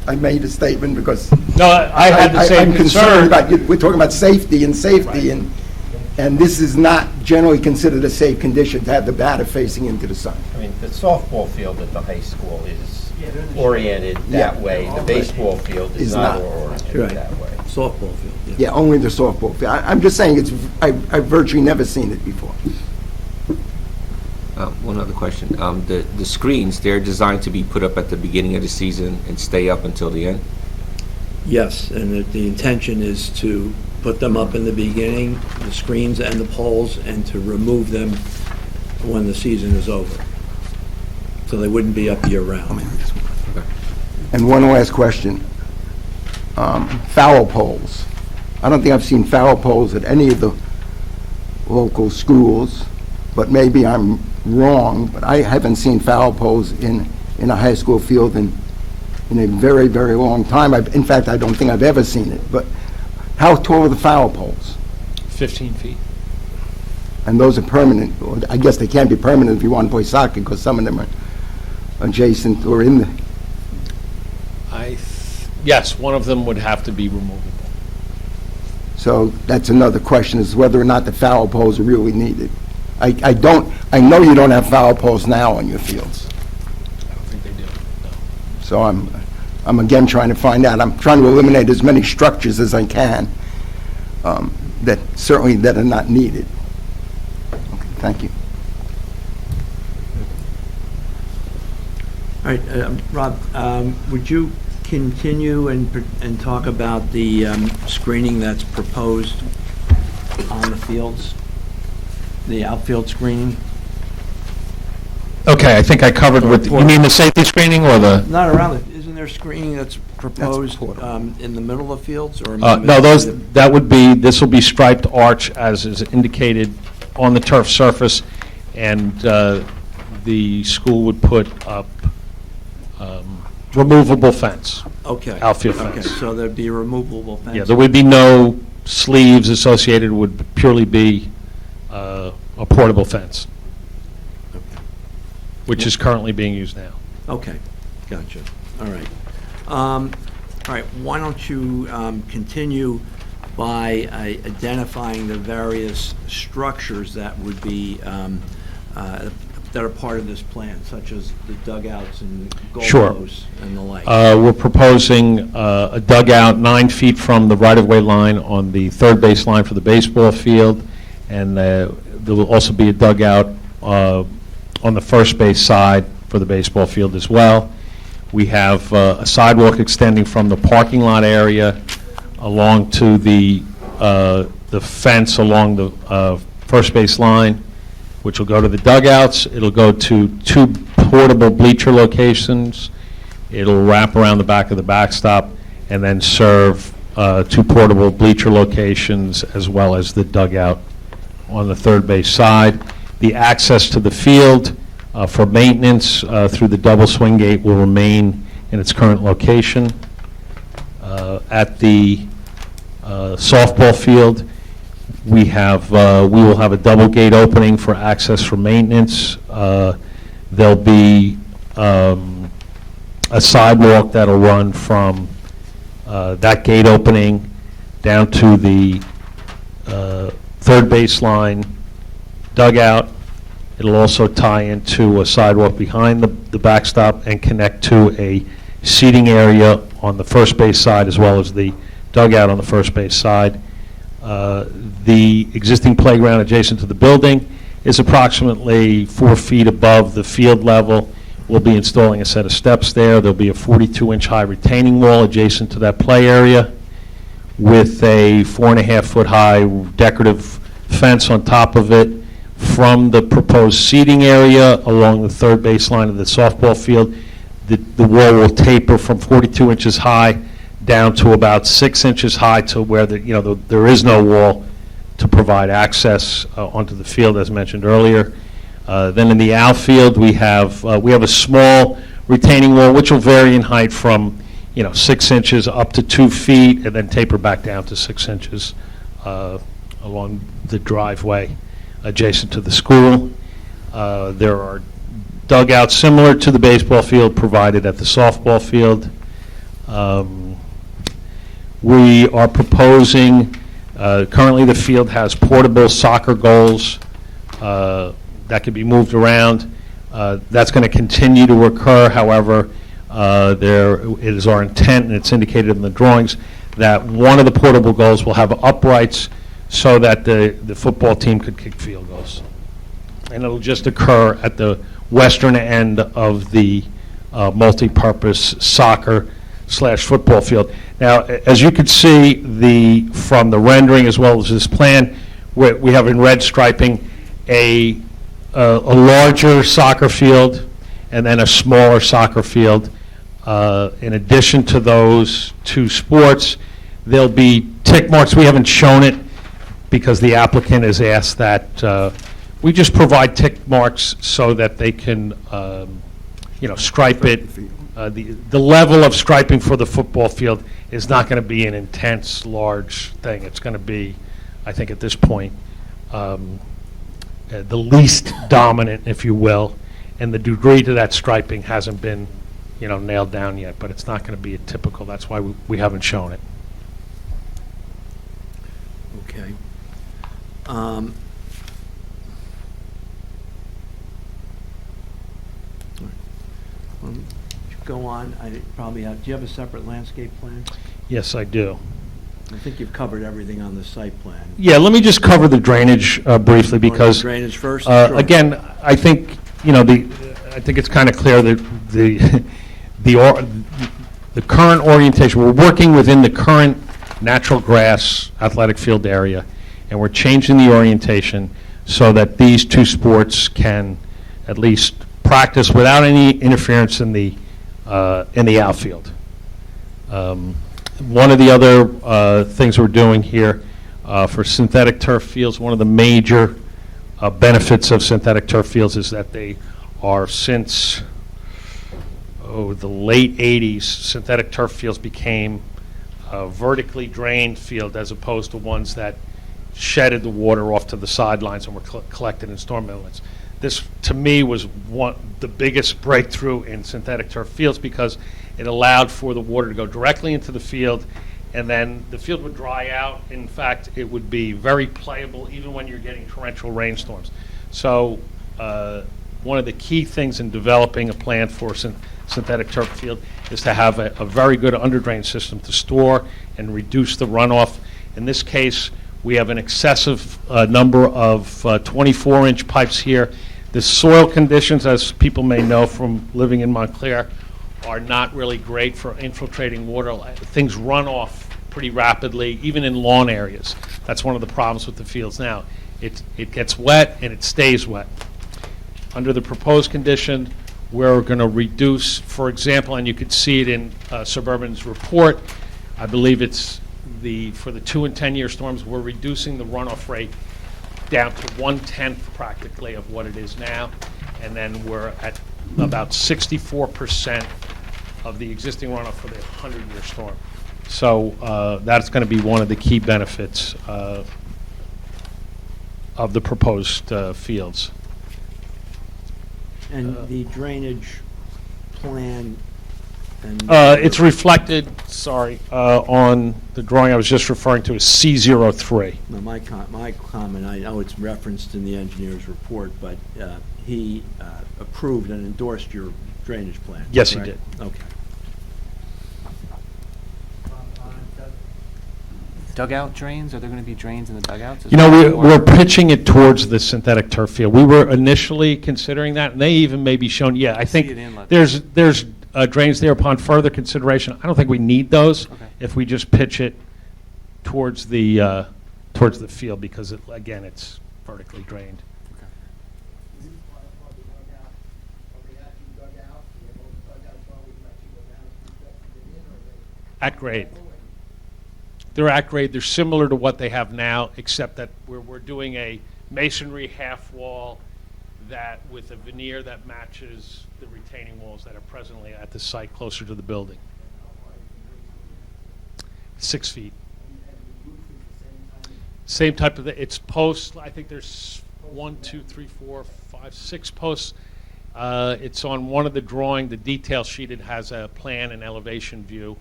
I made a statement because No, I had the same I'm concerned concern. about, we're talking about safety, and this is not generally considered a safe condition to have the batter facing into the sun. I mean, the softball field at the high school is oriented that way. The baseball field is not oriented that way. Softball field, yeah. Yeah, only the softball field. I'm just saying, I've virtually never seen it before. One other question. The screens, they're designed to be put up at the beginning of the season and stay up until the end? Yes, and the intention is to put them up in the beginning, the screens and the poles, and to remove them when the season is over. So they wouldn't be up year-round. And one last question. Foul poles. I don't think I've seen foul poles at any of the local schools, but maybe I'm wrong, but I haven't seen foul poles in a high school field in a very, very long time. In fact, I don't think I've ever seen it. But how tall are the foul poles? 15 feet. And those are permanent. I guess they can't be permanent if you want to play soccer, because some of them are adjacent or in the... Yes, one of them would have to be removable. So that's another question, is whether or not the foul poles are really needed. I know you don't have foul poles now on your fields. I don't think they do, no. So I'm again trying to find out. I'm trying to eliminate as many structures as I can that are not needed. Okay, thank you. All right, Rob, would you continue and talk about the screening that's proposed on the fields, the outfield screening? Okay, I think I covered with, you mean the safety screening or the? Not around it. Isn't there screening that's proposed in the middle of fields or? No, this will be striped arch as is indicated on the turf surface, and the school would put up removable fence. Okay. Outfield fence. Okay, so there'd be a removable fence. Yeah, there would be no sleeves associated, would purely be a portable fence, which is currently being used now. Okay, gotcha. All right. All right, why don't you continue by identifying the various structures that would be that are part of this plan, such as the dugouts and Sure. goalposts and the like? We're proposing a dugout 9 feet from the right-of-way line on the third base line for the baseball field, and there will also be a dugout on the first base side for the baseball field as well. We have a sidewalk extending from the parking lot area along to the fence along the first base line, which will go to the dugouts. It'll go to 2 portable bleacher locations. It'll wrap around the back of the backstop and then serve 2 portable bleacher locations as well as the dugout on the third base side. The access to the field for maintenance through the double swing gate will remain in its current location. At the softball field, we will have a double gate opening for access for maintenance. There'll be a sidewalk that'll run from that gate opening down to the third baseline dugout. It'll also tie into a sidewalk behind the backstop and connect to a seating area on the first base side as well as the dugout on the first base side. The existing playground adjacent to the building is approximately 4 feet above the field level. We'll be installing a set of steps there. There'll be a 42-inch high retaining wall adjacent to that play area with a 4.5-foot high decorative fence on top of it. From the proposed seating area along the third baseline of the softball field, the wall will taper from 42 inches high down to about 6 inches high to where there is no wall to provide access onto the field, as mentioned earlier. Then in the outfield, we have a small retaining wall, which will vary in height from 6 inches up to 2 feet, and then taper back down to 6 inches along the driveway adjacent to the school. There are dugouts similar to the baseball field provided at the softball field. We are proposing, currently the field has portable soccer goals that can be moved around. That's going to continue to occur. However, it is our intent, and it's indicated in the drawings, that one of the portable goals will have uprights so that the football team could kick field goals. And it'll just occur at the western end of the multi-purpose soccer/football field. Now, as you can see from the rendering as well as this plan, we have in red striping a larger soccer field and then a smaller soccer field. In addition to those 2 sports, there'll be tick marks. We haven't shown it because the applicant has asked that we just provide tick marks so that they can, stripe it. The level of striping for the football field is not going to be an intense, large thing. It's going to be, I think at this point, the least dominant, if you will, and the degree to that striping hasn't been, nailed down yet, but it's not going to be a typical. That's why we haven't shown it. Okay. Go on. I probably have. Do you have a separate landscape plan? Yes, I do. I think you've covered everything on the site plan. Yeah, let me just cover the drainage briefly because drainage first. Sure. Again, I think I think it's kind of clear that the current orientation. We're working within the current natural grass athletic field area, and we're changing the orientation so that these 2 sports can at least practice without any interference in the outfield. One of the other things we're doing here for synthetic turf fields, one of the major benefits of synthetic turf fields is that they are since the late 80s, synthetic turf fields became a vertically drained field as opposed to ones that shedded the water off to the sidelines and were collected in storm inlets. This, to me, was the biggest breakthrough in synthetic turf fields because it allowed for the water to go directly into the field, and then the field would dry out. In fact, it would be very playable even when you're getting torrential rainstorms. So one of the key things in developing a plan for synthetic turf field is to have a very good under-drain system to store and reduce the runoff. In this case, we have an excessive number of 24-inch pipes here. The soil conditions, as people may know from living in Montclair, are not really great for infiltrating water. Things run off pretty rapidly, even in lawn areas. That's one of the problems with the fields now. It gets wet and it stays wet. Under the proposed condition, we're going to reduce, for example, and you could see it in Suburban's report, I believe it's for the 2 and 10-year storms, we're reducing the runoff rate down to 1/10 practically of what it is now, and then we're at about 64% of the existing runoff for the 100-year storm. So that's going to be one of the key benefits of the proposed fields. And the drainage plan and... It's reflected, on the drawing I was just referring to as C03. No, my comment, I know it's referenced in the engineer's report, but he approved and endorsed your drainage plan. Yes, correct? he did. Okay. Dugout drains? Are there going to be drains in the dugouts? as You know, well, we're or- pitching it towards the synthetic turf field. We were initially considering that, and they even may be shown, yeah, I See think it inlet. there's drains there upon further consideration. I don't think we need those Okay. if we just pitch it towards the field, because, again, it's vertically drained. At grade. They're at grade. They're similar to what they have now, except that we're doing a masonry half wall that with a veneer that matches the retaining walls that are presently at the site closer to the building. 6 feet. Same type of, it's posts. I think there's 1, 2, 3, 4, 5, 6 posts. It's on one of the drawing, the detail sheet. It has a plan and elevation view,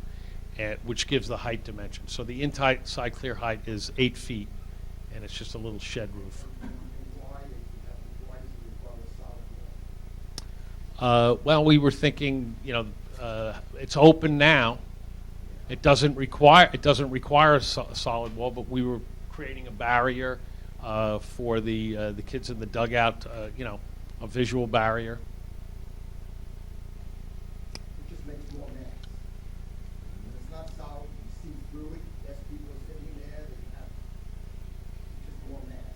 which gives the height dimension. So the inside clear height is 8 feet, and it's just a little shed roof. Well, we were thinking, it's open now. It doesn't require a solid wall, but we were creating a barrier for the kids in the dugout, a visual barrier. It just makes more mass. It's not solid, you see through it, yes, people are sitting there, they have just more mass.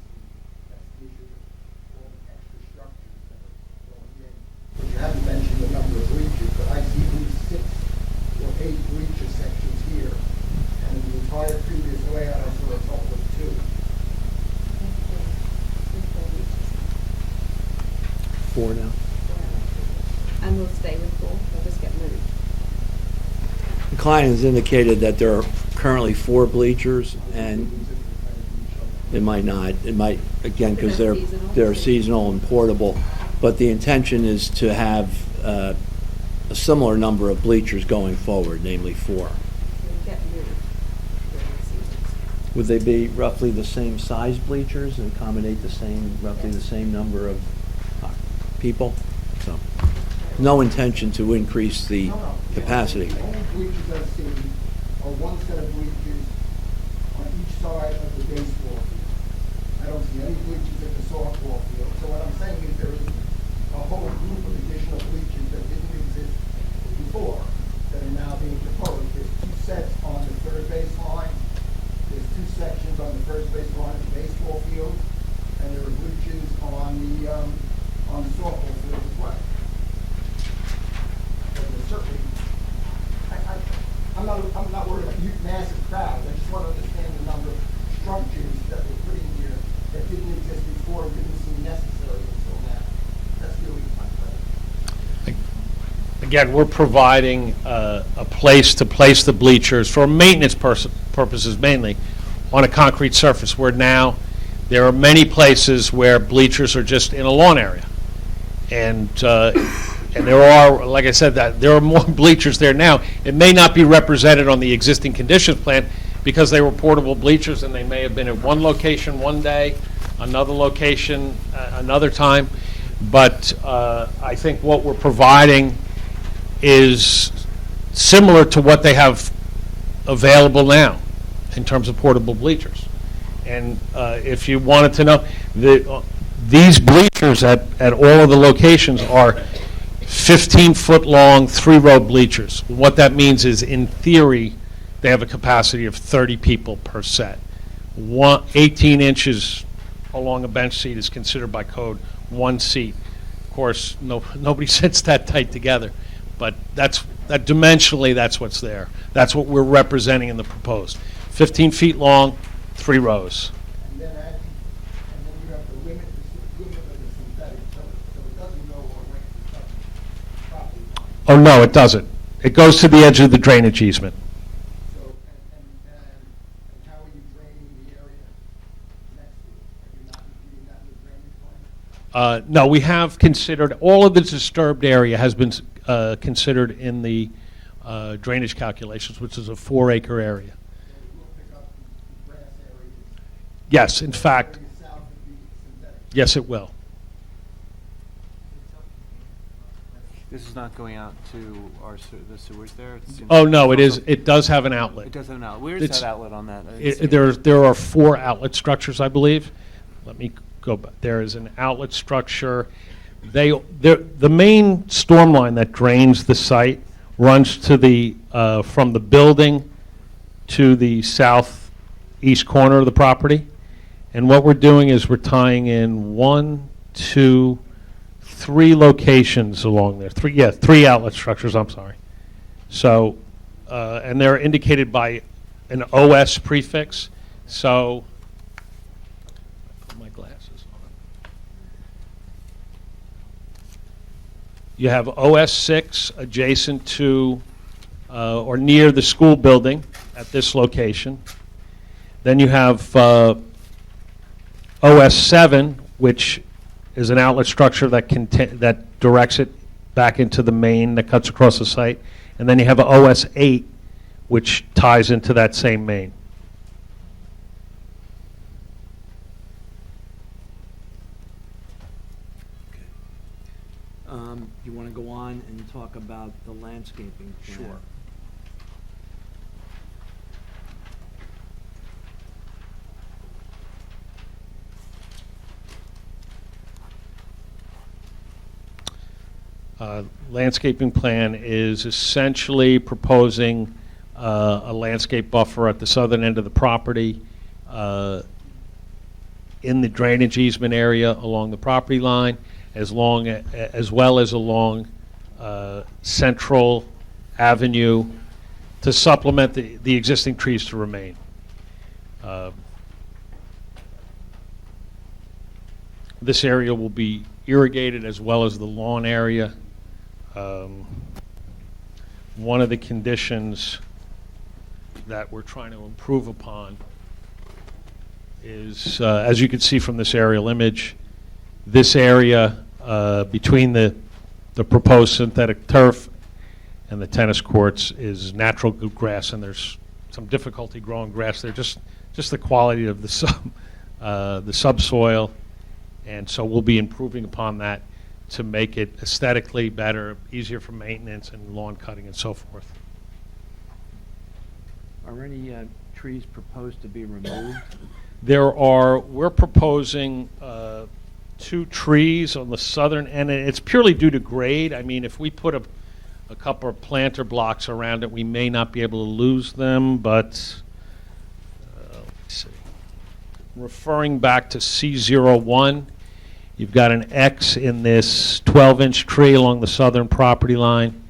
That's the issue with all the extra structures that are going in. But you haven't mentioned the number of bleachers, but I see at least 6 or 8 bleacher sections here. And in the entire previous layout, I saw a total of 2. Four now. And we'll stay with 4, they'll just get moved. The client has indicated that there are currently 4 bleachers, and it might not. It might, again, because they're seasonal and portable. But the intention is to have a similar number of bleachers going forward, namely 4. They'll get moved during the seasons. Would they be roughly the same size bleachers and accommodate roughly the same number of people? So, no intention to increase the capacity. The only bleachers I've seen are one set of bleachers on each side of the baseball field. I don't see any bleachers at the softball field. So what I'm saying is there is a whole group of additional bleachers that didn't exist before that are now being proposed. There's 2 sets on the third base line. There's 2 sections on the first base line of the baseball field, and there are bleachers on the softball field as well. But there's certainly, I'm not worried about massive crowds. I just want to understand the number of structures that were put in here that didn't exist before and didn't seem necessary until now. That's really my question. Again, we're providing a place to place the bleachers for maintenance purposes mainly on a concrete surface, where now there are many places where bleachers are just in a lawn area. And there are, like I said, that there are more bleachers there now. It may not be represented on the existing conditions plan because they were portable bleachers, and they may have been at one location one day, another location another time. but I think what we're providing is similar to what they have available now in terms of portable bleachers. And if you wanted to know, these bleachers at all of the locations are 15-foot long, 3-row bleachers. What that means is, in theory, they have a capacity of 30 people per set. 18 inches along a bench seat is considered by code 1 seat. Of course, nobody sits that tight together, but dimensionally, that's what's there. That's what we're representing in the proposed. 15 feet long, 3 rows. And then you have the limit of the synthetic, so it doesn't go away from the property line. Oh, no, it doesn't. It goes to the edge of the drainage easement. So, and how are you draining the area next to it? Are you not including that in the drainage plan? No, we have considered, all of the disturbed area has been considered in the drainage calculations, which is a 4-acre area. So it will pick up the grass areas. Yes, in fact, Area south of the synthetic. yes, it will. This is not going out to the sewers there? Oh, no, it is. It does have an outlet. It does have an outlet. Where is It's- that outlet on that? I didn't see it. There are 4 outlet structures, I believe. Let me go back. There is an outlet structure. The main storm line that drains the site runs to the from the building to the southeast corner of the property. And what we're doing is we're tying in 1, 2, 3 locations along there. 3 outlet structures, I'm sorry. So, and they're indicated by an OS prefix. So, put my glasses on. You have OS6 adjacent to or near the school building at this location. Then you have OS7, which is an outlet structure that directs it back into the main that cuts across the site. And then you have OS8, which ties into that same main. You want to go on and talk about the landscaping plan? Sure. Landscaping plan is essentially proposing a landscape buffer at the southern end of the property, in the drainage easement area along the property line, as well as along Central Avenue to supplement the existing trees to remain. This area will be irrigated as well as the lawn area. One of the conditions that we're trying to improve upon is, as you can see from this aerial image, this area between the proposed synthetic turf and the tennis courts is natural good grass, and there's some difficulty growing grass there, just the quality of the subsoil, and so we'll be improving upon that to make it aesthetically better, easier for maintenance and lawn cutting and so forth. Are any trees proposed to be removed? We're proposing 2 trees on the southern end, and it's purely due to grade. I mean, if we put a couple of planter blocks around it, we may not be able to lose them, but let's see. Referring back to C01, you've got an X in this 12-inch tree along the southern property line,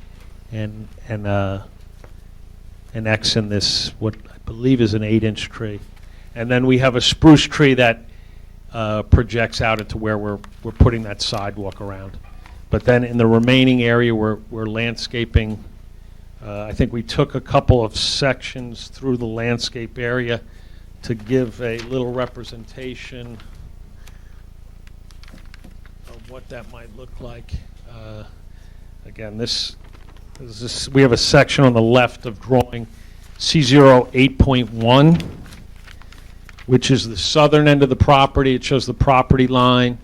and an X in this, what I believe is an 8-inch tree. And then we have a spruce tree that projects out into where we're putting that sidewalk around. But then in the remaining area, we're landscaping. I think we took a couple of sections through the landscape area to give a little representation of what that might look like. Again, we have a section on the left of drawing C0 8.1, which is the southern end of the property. It shows the property line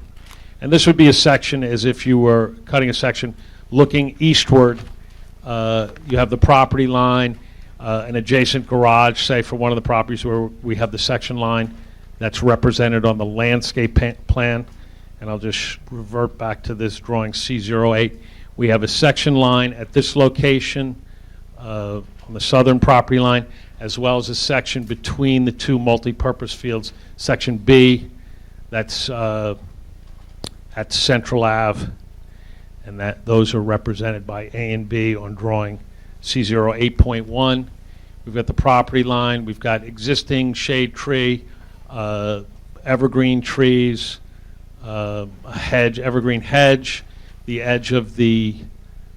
And this would be a section as if you were cutting a section looking eastward. You have the property line, an adjacent garage, say, for one of the properties where we have the section line that's represented on the landscape plan. And I'll just revert back to this drawing C08. We have a section line at this location on the southern property line, as well as a section between the two multi-purpose fields, Section B, that's at Central Ave, and those are represented by A and B on drawing C08.1. We've got the property line, we've got existing shade tree, evergreen trees, a hedge, evergreen hedge, the edge of the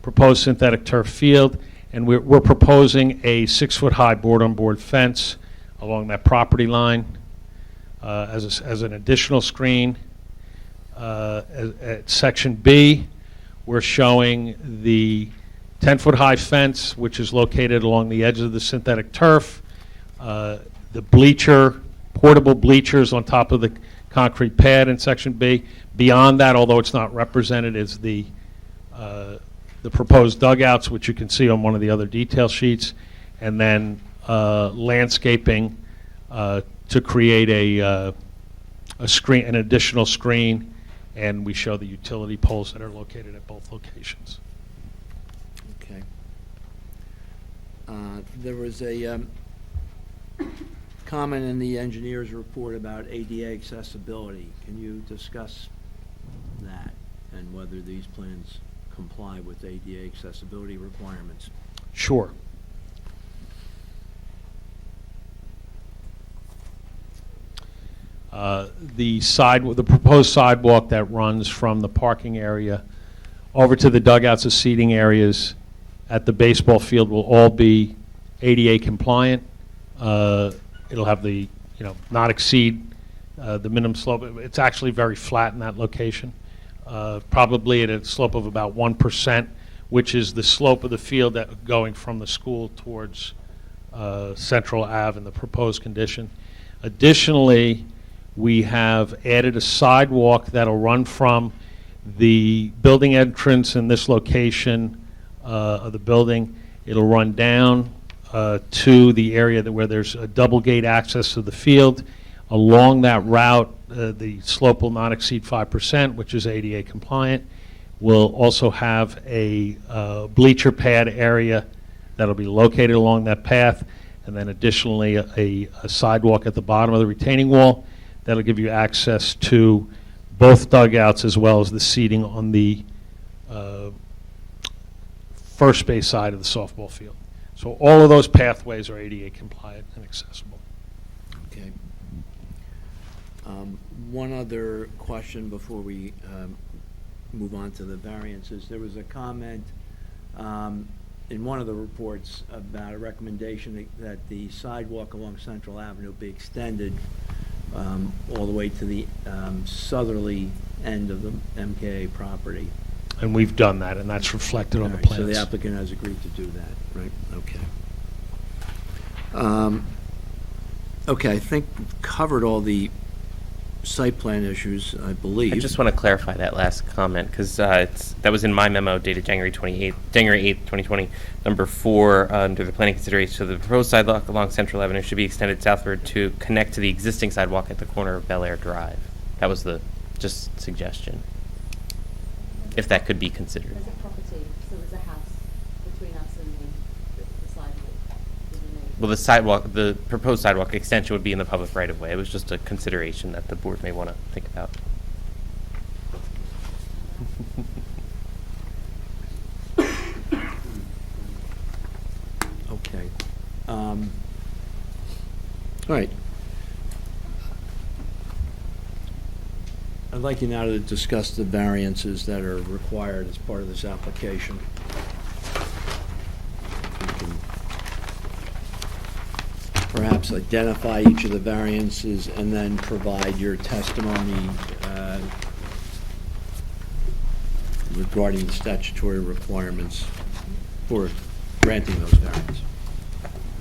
proposed synthetic turf field, and we're proposing a 6-foot-high board-on-board fence along that property line as an additional screen. At Section B, we're showing the 10-foot-high fence, which is located along the edge of the synthetic turf, the portable bleachers on top of the concrete pad in Section B. Beyond that, although it's not represented, is the proposed dugouts, which you can see on one of the other detail sheets, and then landscaping to create a screen, an additional screen, and we show the utility poles that are located at both locations. Okay. There was a comment in the engineer's report about ADA accessibility. Can you discuss that and whether these plans comply with ADA accessibility requirements? Sure. The proposed sidewalk that runs from the parking area over to the dugouts and seating areas at the baseball field will all be ADA compliant. It'll have the, not exceed the minimum slope. It's actually very flat in that location, probably at a slope of about 1%, which is the slope of the field that going from the school towards Central Ave in the proposed condition. Additionally, we have added a sidewalk that'll run from the building entrance in this location of the building. It'll run down to the area where there's a double gate access to the field. Along that route, the slope will not exceed 5%, which is ADA compliant. We'll also have a bleacher pad area that'll be located along that path, and then additionally a sidewalk at the bottom of the retaining wall that'll give you access to both dugouts as well as the seating on the first base side of the softball field. So all of those pathways are ADA compliant and accessible. Okay. One other question before we move on to the variances. There was a comment in one of the reports about a recommendation that the sidewalk along Central Avenue be extended all the way to the southerly end of the MKA property. And we've done that, and that's reflected on the All right, plans. so the applicant has agreed to do that, right? Okay. Okay, I think we've covered all the site plan issues, I believe. I just want to clarify that last comment, because that was in my memo dated January 8th, 2020. Number 4, under the planning consideration, so the proposed sidewalk along Central Avenue should be extended southward to connect to the existing sidewalk at the corner of Bel Air Drive. That was the just suggestion, if that could be considered. There's a property, so there's a house between us and the sidewalk. Well, the sidewalk, the proposed sidewalk extension would be in the public right-of-way. It was just a consideration that the board may want to think about. Okay. All right. I'd like you now to discuss the variances that are required as part of this application. You can perhaps identify each of the variances and then provide your testimony regarding the statutory requirements for granting those variances.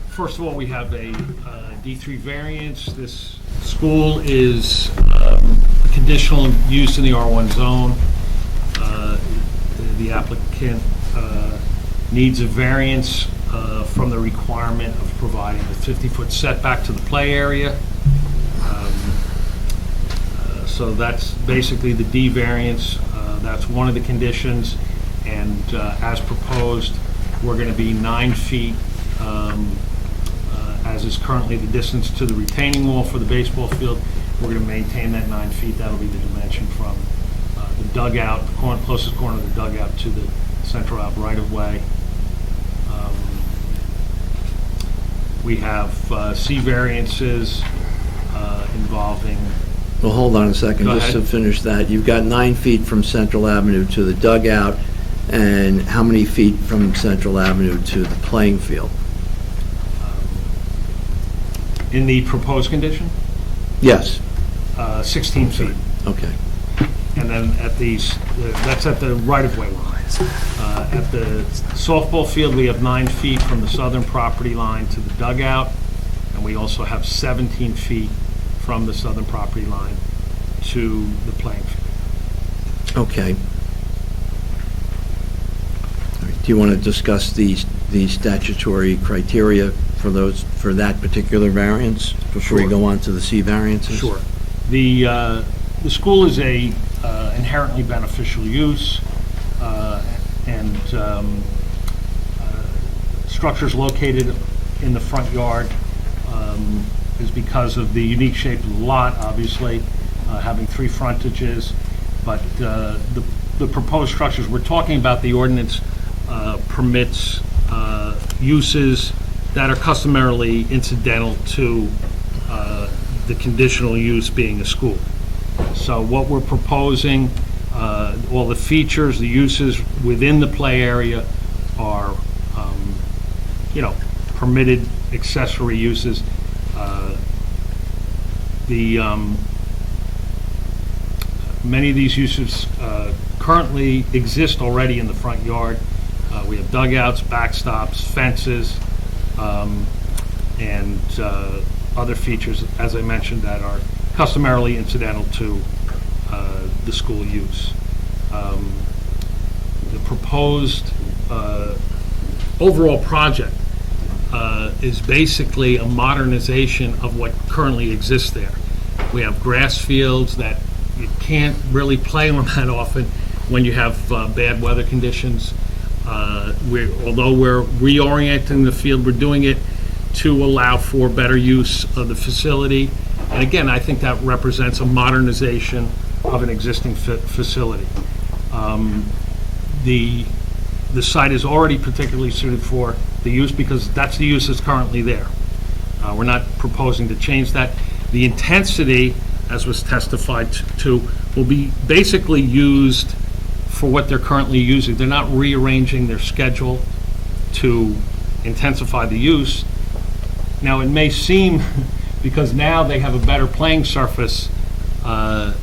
First of all, we have a D3 variance. This school is conditional use in the R1 zone. The applicant needs a variance from the requirement of providing a 50-foot setback to the play area. So that's basically the D variance. That's one of the conditions. And as proposed, we're going to be 9 feet, as is currently the distance to the retaining wall for the baseball field. We're going to maintain that 9 feet. That'll be the dimension from the dugout, the closest corner of the dugout to the central out right-of-way. We have C variances involving... Well, hold on a second, Go just to ahead. finish that. You've got 9 feet from Central Avenue to the dugout, and how many feet from Central Avenue to the playing field? In the proposed condition, Yes. 16 feet. Okay. And then at that's at the right-of-way line. At the softball field, we have 9 feet from the southern property line to the dugout, and we also have 17 feet from the southern property line to the playing field. Okay. All right. Do you want to discuss the statutory criteria for that particular variance before we Sure. go on to the C variances? Sure. The school is a inherently beneficial use, and structures located in the front yard is because of the unique shape of the lot, obviously, having 3 frontages. But the proposed structures we're talking about, the ordinance permits uses that are customarily incidental to the conditional use being a school. So what we're proposing, all the features, the uses within the play area are, permitted accessory uses. Many of these uses currently exist already in the front yard. We have dugouts, backstops, fences, and other features, as I mentioned, that are customarily incidental to the school use. The proposed overall project is basically a modernization of what currently exists there. We have grass fields that you can't really play on that often when you have bad weather conditions. Although we're reorienting the field, we're doing it to allow for better use of the facility. And again, I think that represents a modernization of an existing facility. The site is already particularly suited for the use because that's the use that's currently there. We're not proposing to change that. The intensity, as was testified to, will be basically used for what they're currently using. They're not rearranging their schedule to intensify the use. Now, it may seem, because now they have a better playing surface that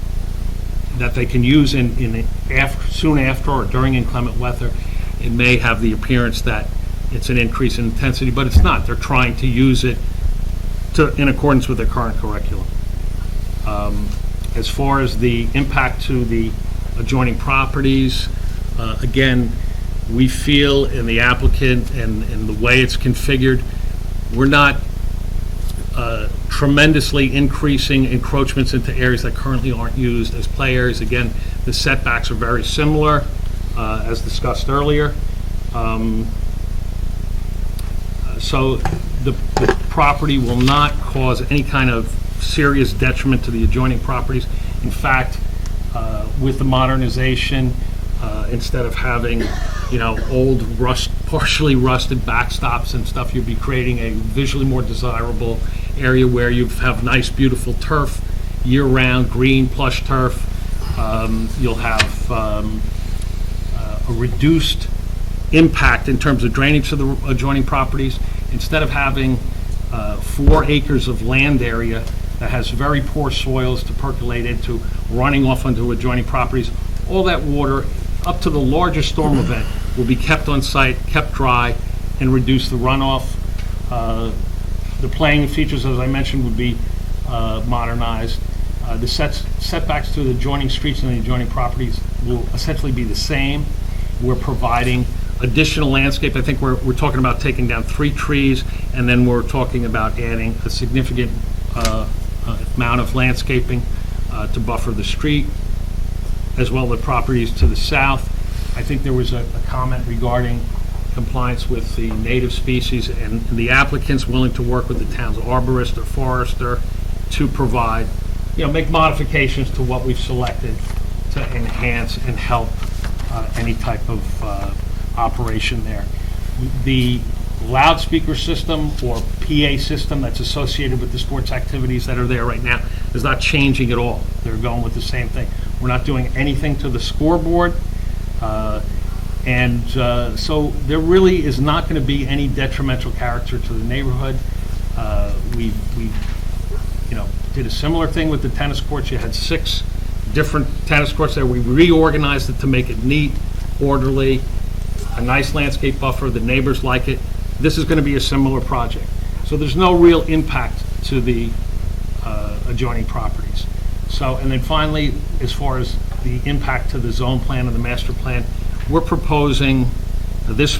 they can use soon after or during inclement weather, it may have the appearance that it's an increase in intensity, but it's not. They're trying to use it in accordance with their current curriculum. As far as the impact to the adjoining properties, again, we feel in the applicant and the way it's configured, we're not tremendously increasing encroachments into areas that currently aren't used as play areas. Again, the setbacks are very similar, as discussed earlier. So the property will not cause any kind of serious detriment to the adjoining properties. In fact, with the modernization, instead of having, old partially rusted backstops and stuff, you'll be creating a visually more desirable area where you have nice, beautiful turf, year-round, green, plush turf. You'll have a reduced impact in terms of drainage to the adjoining properties. Instead of having 4 acres of land area that has very poor soils to percolate into, running off onto adjoining properties, all that water, up to the largest storm event, will be kept on site, kept dry, and reduce the runoff. The playing features, as I mentioned, would be modernized. The setbacks to the adjoining streets and the adjoining properties will essentially be the same. We're providing additional landscape. I think we're talking about taking down 3 trees, and then we're talking about adding a significant amount of landscaping to buffer the street, as well as the properties to the south. I think there was a comment regarding compliance with the native species, and the applicant's willing to work with the town's arborist or forester to provide, make modifications to what we've selected to enhance and help any type of operation there. The loudspeaker system or PA system that's associated with the sports activities that are there right now is not changing at all. They're going with the same thing. We're not doing anything to the scoreboard. So there really is not going to be any detrimental character to the neighborhood. We did a similar thing with the tennis courts. You had 6 different tennis courts there. We reorganized it to make it neat, orderly, a nice landscape buffer. The neighbors like it. This is going to be a similar project. So there's no real impact to the adjoining properties. And then finally, as far as the impact to the zone plan and the master plan, we're proposing this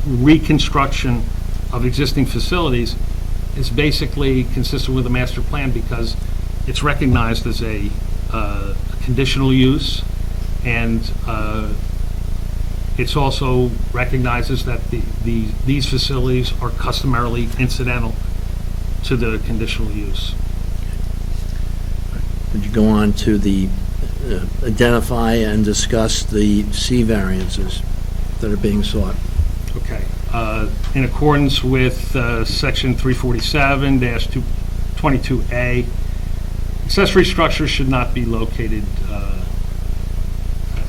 reconstruction of existing facilities is basically consistent with the master plan because it's recognized as a conditional use, and it's also recognizes that these facilities are customarily incidental to the conditional use. Would you go on to the identify and discuss the C variances that are being sought? Okay. In accordance with Section 347-22A, accessory structures should not be located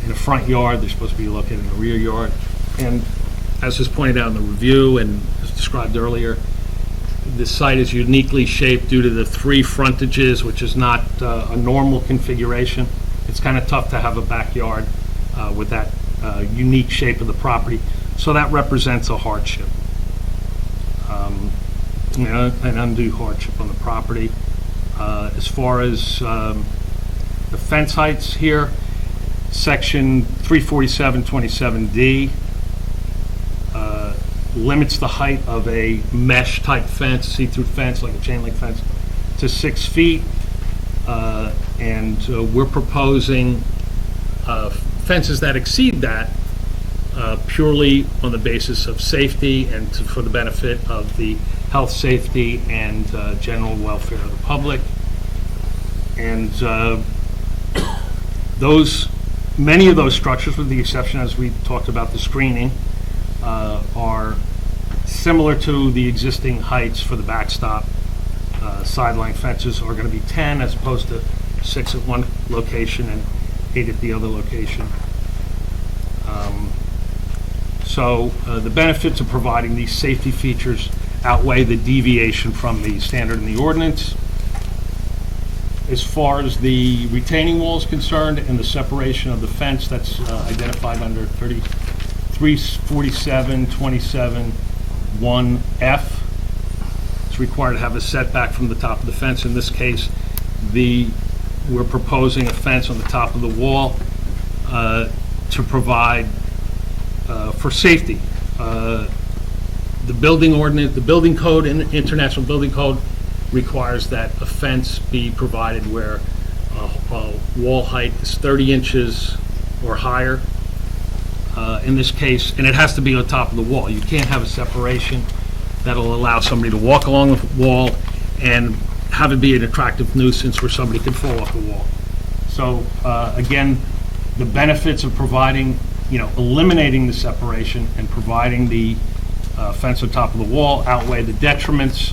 in a front yard. They're supposed to be located in a rear yard. And as is pointed out in the review and as described earlier, the site is uniquely shaped due to the 3 frontages, which is not a normal configuration. It's kind of tough to have a backyard with that unique shape of the property. So that represents a hardship, an undue hardship on the property. As far as the fence heights here, Section 347-27D limits the height of a mesh-type fence, see-through fence, like a chain-link fence, to 6 feet. And we're proposing fences that exceed that purely on the basis of safety and for the benefit of the health, safety, and general welfare of the public. And many of those structures, with the exception, as we talked about, the screening, are similar to the existing heights for the backstop. Sideline fences are going to be 10 as opposed to 6 at one location and 8 at the other location. The benefits of providing these safety features outweigh the deviation from the standard in the ordinance. As far as the retaining wall is concerned and the separation of the fence that's identified under 347-27-1F, it's required to have a setback from the top of the fence. In this case, we're proposing a fence on the top of the wall to provide for safety. The building ordinance, the building code, and International Building Code requires that a fence be provided where wall height is 30 inches or higher. In this case, and it has to be on top of the wall. You can't have a separation that'll allow somebody to walk along the wall and have it be an attractive nuisance where somebody could fall off the wall. So again, the benefits of providing, eliminating the separation and providing the fence on top of the wall outweigh the detriments.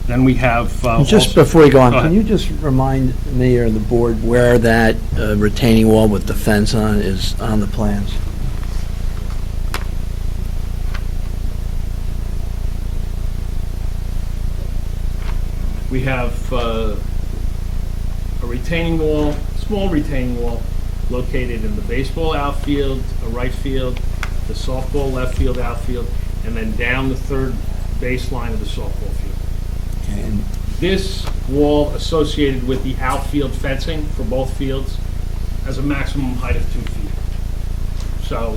Then we have just before you go on, can you just remind me or the board where that retaining wall with the fence on is on the plans? We have a retaining wall, small retaining wall, located in the baseball outfield, a right field, the softball left field, outfield, and then down the third baseline of the softball field. Okay, and This wall associated with the outfield fencing for both fields has a maximum height of 2 feet. So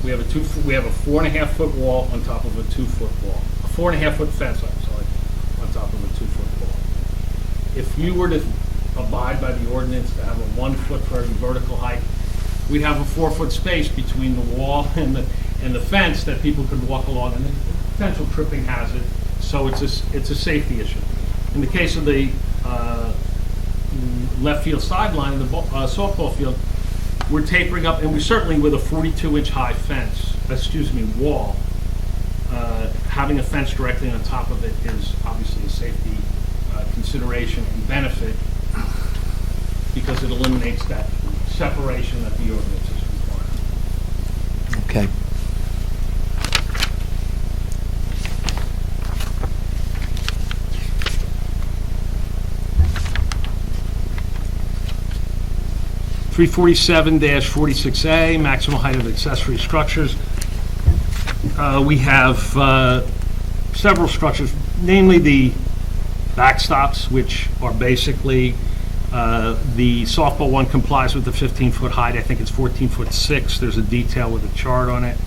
we have a 4.5-foot wall on top of a 2-foot wall. A 4.5-foot fence, I'm sorry, on top of a 2-foot wall. If you were to abide by the ordinance to have a 1 foot for every vertical height, we'd have a 4-foot space between the wall and the fence that people could walk along, and it's a potential tripping hazard. So it's a safety issue. In the case of the left field sideline in the softball field, we're tapering up, and we certainly, with a 42-inch high wall, having a fence directly on top of it is obviously a safety consideration and benefit, because it eliminates that separation that the ordinance is requiring. okay. (347-46A), maximum height of accessory structures. We have several structures, namely the backstops, which are basically the softball one complies with the 15-foot height. I think it's 14'6". There's a detail with a chart on it.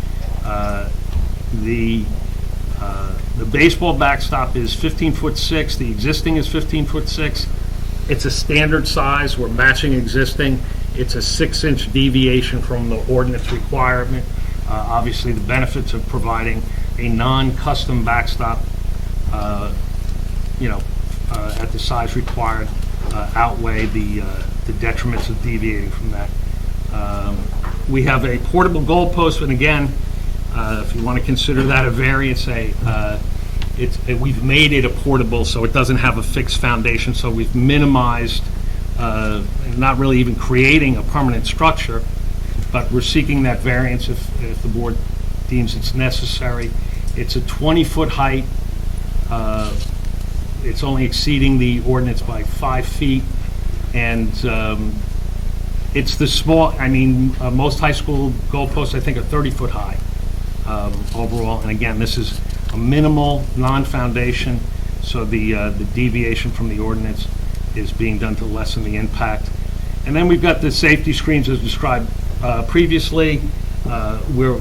The baseball backstop is 15'6". The existing is 15'6". It's a standard size. We're matching existing. It's a 6-inch deviation from the ordinance requirement. Obviously, the benefits of providing a non-custom backstop, at the size required, outweigh the detriments of deviating from that. We have a portable goalpost, and again, if you want to consider that a variance, we've made it a portable, so it doesn't have a fixed foundation. So we've minimized, not really even creating a permanent structure, but we're seeking that variance if the board deems it's necessary. It's a 20-foot height. It's only exceeding the ordinance by 5 feet, and it's the small. Most high school goalposts, I think, are 30-foot high overall. And again, this is a minimal non-foundation, so the deviation from the ordinance is being done to lessen the impact. And then we've got the safety screens as described previously. We're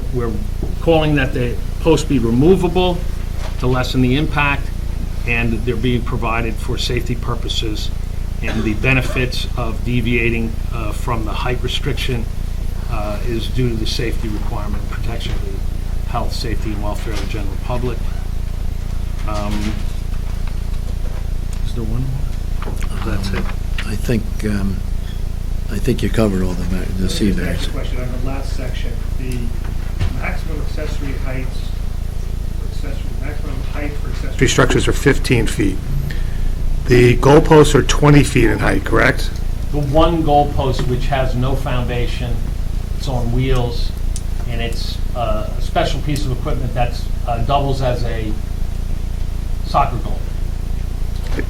calling that the post be removable to lessen the impact, and they're being provided for safety purposes, and the benefits of deviating from the height restriction is due to the safety requirement and protection of the health, safety, and welfare of the general public. Is there one more? That's it. I think you covered all the C variance. Next question, on the last section, the maximum accessory heights, maximum height for accessory Structures are 15 feet. The goalposts are 20 feet in height, correct? The one goalpost, which has no foundation, it's on wheels, and it's a special piece of equipment that doubles as a soccer goal.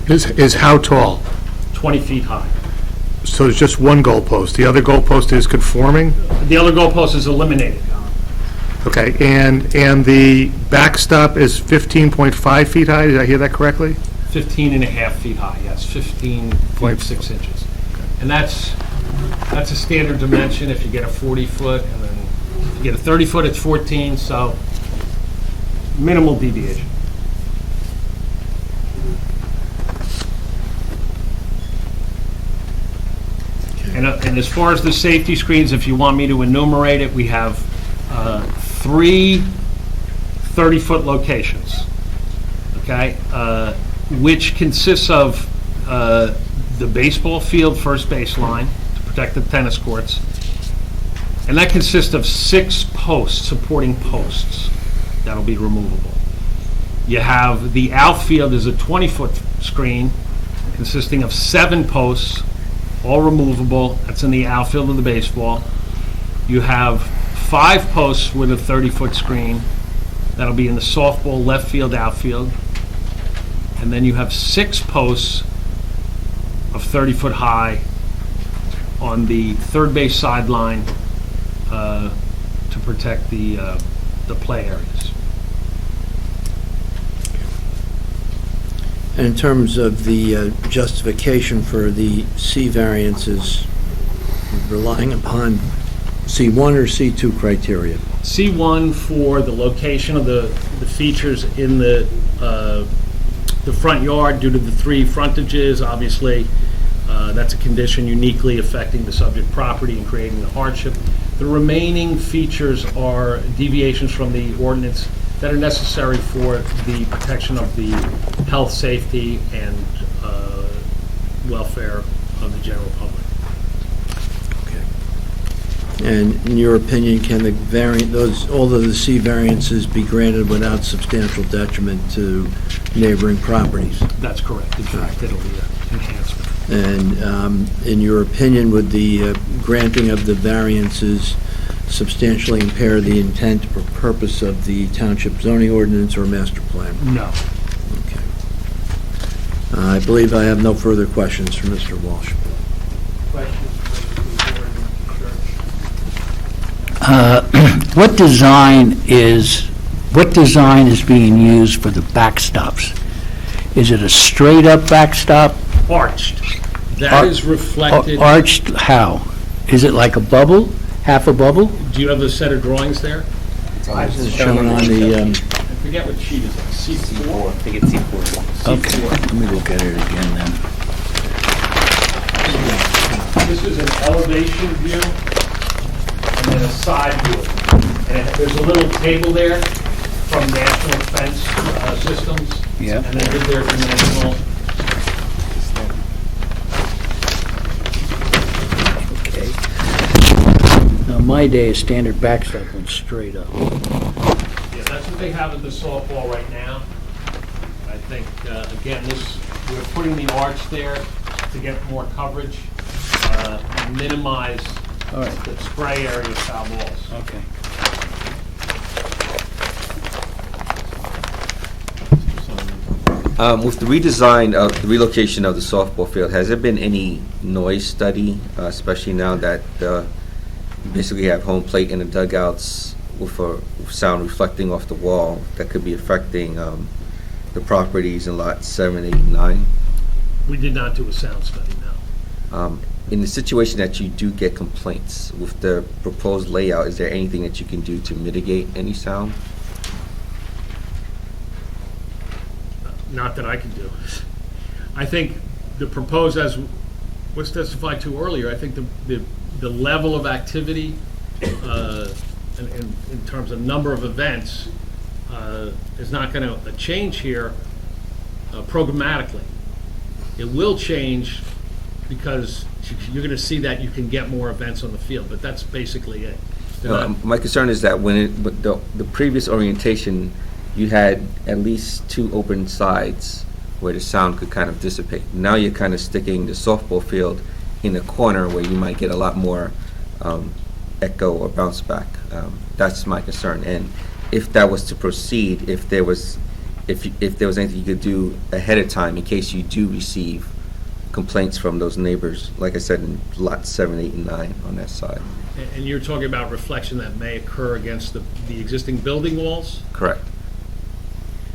Is how tall? 20 feet high. So there's just one goalpost. The other goalpost is conforming? The other goalpost is eliminated. Okay, and the backstop is 15.5 feet high, did I hear that correctly? 15 and a half feet high, yes, 15.6 inches. And that's a standard dimension if you get a 40-foot, and then if you get a 30-foot, it's 14, so minimal deviation. And as far as the safety screens, if you want me to enumerate it, we have 3 30-foot locations, okay, which consists of the baseball field first baseline to protect the tennis courts, and that consists of 6 posts, supporting posts, that'll be removable. You have the outfield is a 20-foot screen consisting of 7 posts, all removable. That's in the outfield of the baseball. You have 5 posts with a 30-foot screen. That'll be in the softball left field, outfield. And then you have 6 posts of 30-foot high on the third base sideline to protect the play areas. And in terms of the justification for the C variances, relying upon C1 or C2 criteria? C1 for the location of the features in the front yard due to the 3 frontages, obviously. That's a condition uniquely affecting the subject property and creating a hardship. The remaining features are deviations from the ordinance that are necessary for the protection of the health, safety, and welfare of the general public. And in your opinion, can the all of the C variances be granted without substantial detriment to neighboring properties? That's correct. In fact, it'll be an enhancement. And in your opinion, would the granting of the variances substantially impair the intent or purpose of the township zoning ordinance or master plan? No. Okay. I believe I have no further questions for Mr. Walsh. What design is being used for the backstops? Is it a straight-up backstop? Arched. That is reflected. Arched how? Is it like a bubble, half a bubble? Do you have a set of drawings there? It's shown on the... I forget what sheet is it, C4? I think it's C4. Okay, let me look at it again then. This is an elevation view and then a side view. And there's a little table there from National Fence Systems. Yeah. And then there's dimensional. Okay. Now, my day, a standard backstop went straight up. Yeah, that's what they have at the softball right now. I think, again, we're putting the arch there to get more coverage, minimize the spray area of foul balls. Okay. With the redesign of the relocation of the softball field, has there been any noise study, especially now that you basically have home plate in the dugouts with sound reflecting off the wall that could be affecting the properties in lots 7, 8, and 9? We did not do a sound study, no. In the situation that you do get complaints with the proposed layout, is there anything that you can do to mitigate any sound? Not that I can do. I think the proposed, as was testified to earlier, I think the level of activity in terms of number of events is not going to change here programmatically. It will change because you're going to see that you can get more events on the field, but that's basically it. My concern is that when the previous orientation, you had at least 2 open sides where the sound could kind of dissipate. Now you're kind of sticking the softball field in a corner where you might get a lot more echo or bounce back. That's my concern. And if that was to proceed, if there was anything you could do ahead of time in case you do receive complaints from those neighbors, like I said, in lots 7, 8, and 9 on that side. And you're talking about reflection that may occur against the existing building walls? Correct.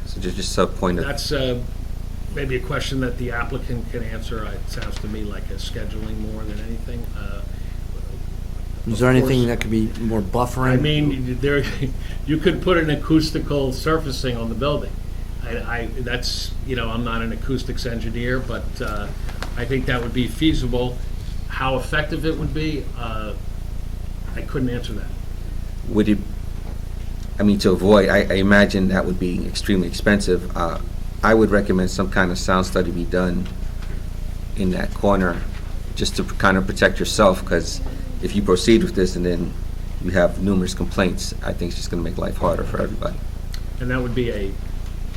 So just a point of... That's maybe a question that the applicant can answer. It sounds to me like a scheduling more than anything. Is there anything that could be more buffering? I mean, you could put an acoustical surfacing on the building. That's, I'm not an acoustics engineer, but I think that would be feasible. How effective it would be, I couldn't answer that. Would it, to avoid, I imagine that would be extremely expensive. I would recommend some kind of sound study be done in that corner just to kind of protect yourself, because if you proceed with this and then you have numerous complaints, I think it's just going to make life harder for everybody. And that would be a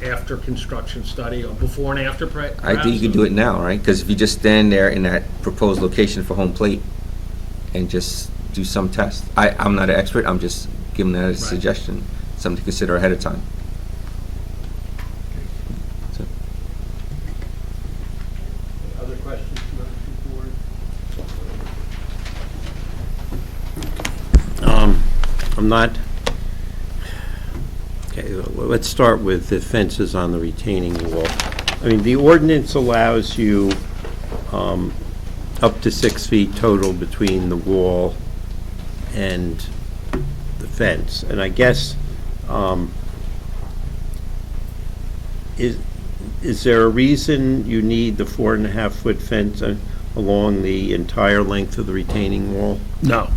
after construction study or before and after, perhaps? I think you can do it now, right? Because if you just stand there in that proposed location for home plate and just do some test. I'm not an expert, I'm just giving that as a suggestion, something to consider ahead of time. So. Other questions from the board? I'm not, okay, let's start with the fences on the retaining wall. I mean, the ordinance allows you up to 6 feet total between the wall and the fence. And I guess, is there a reason you need the 4.5-foot fence along the entire length of the retaining wall? No.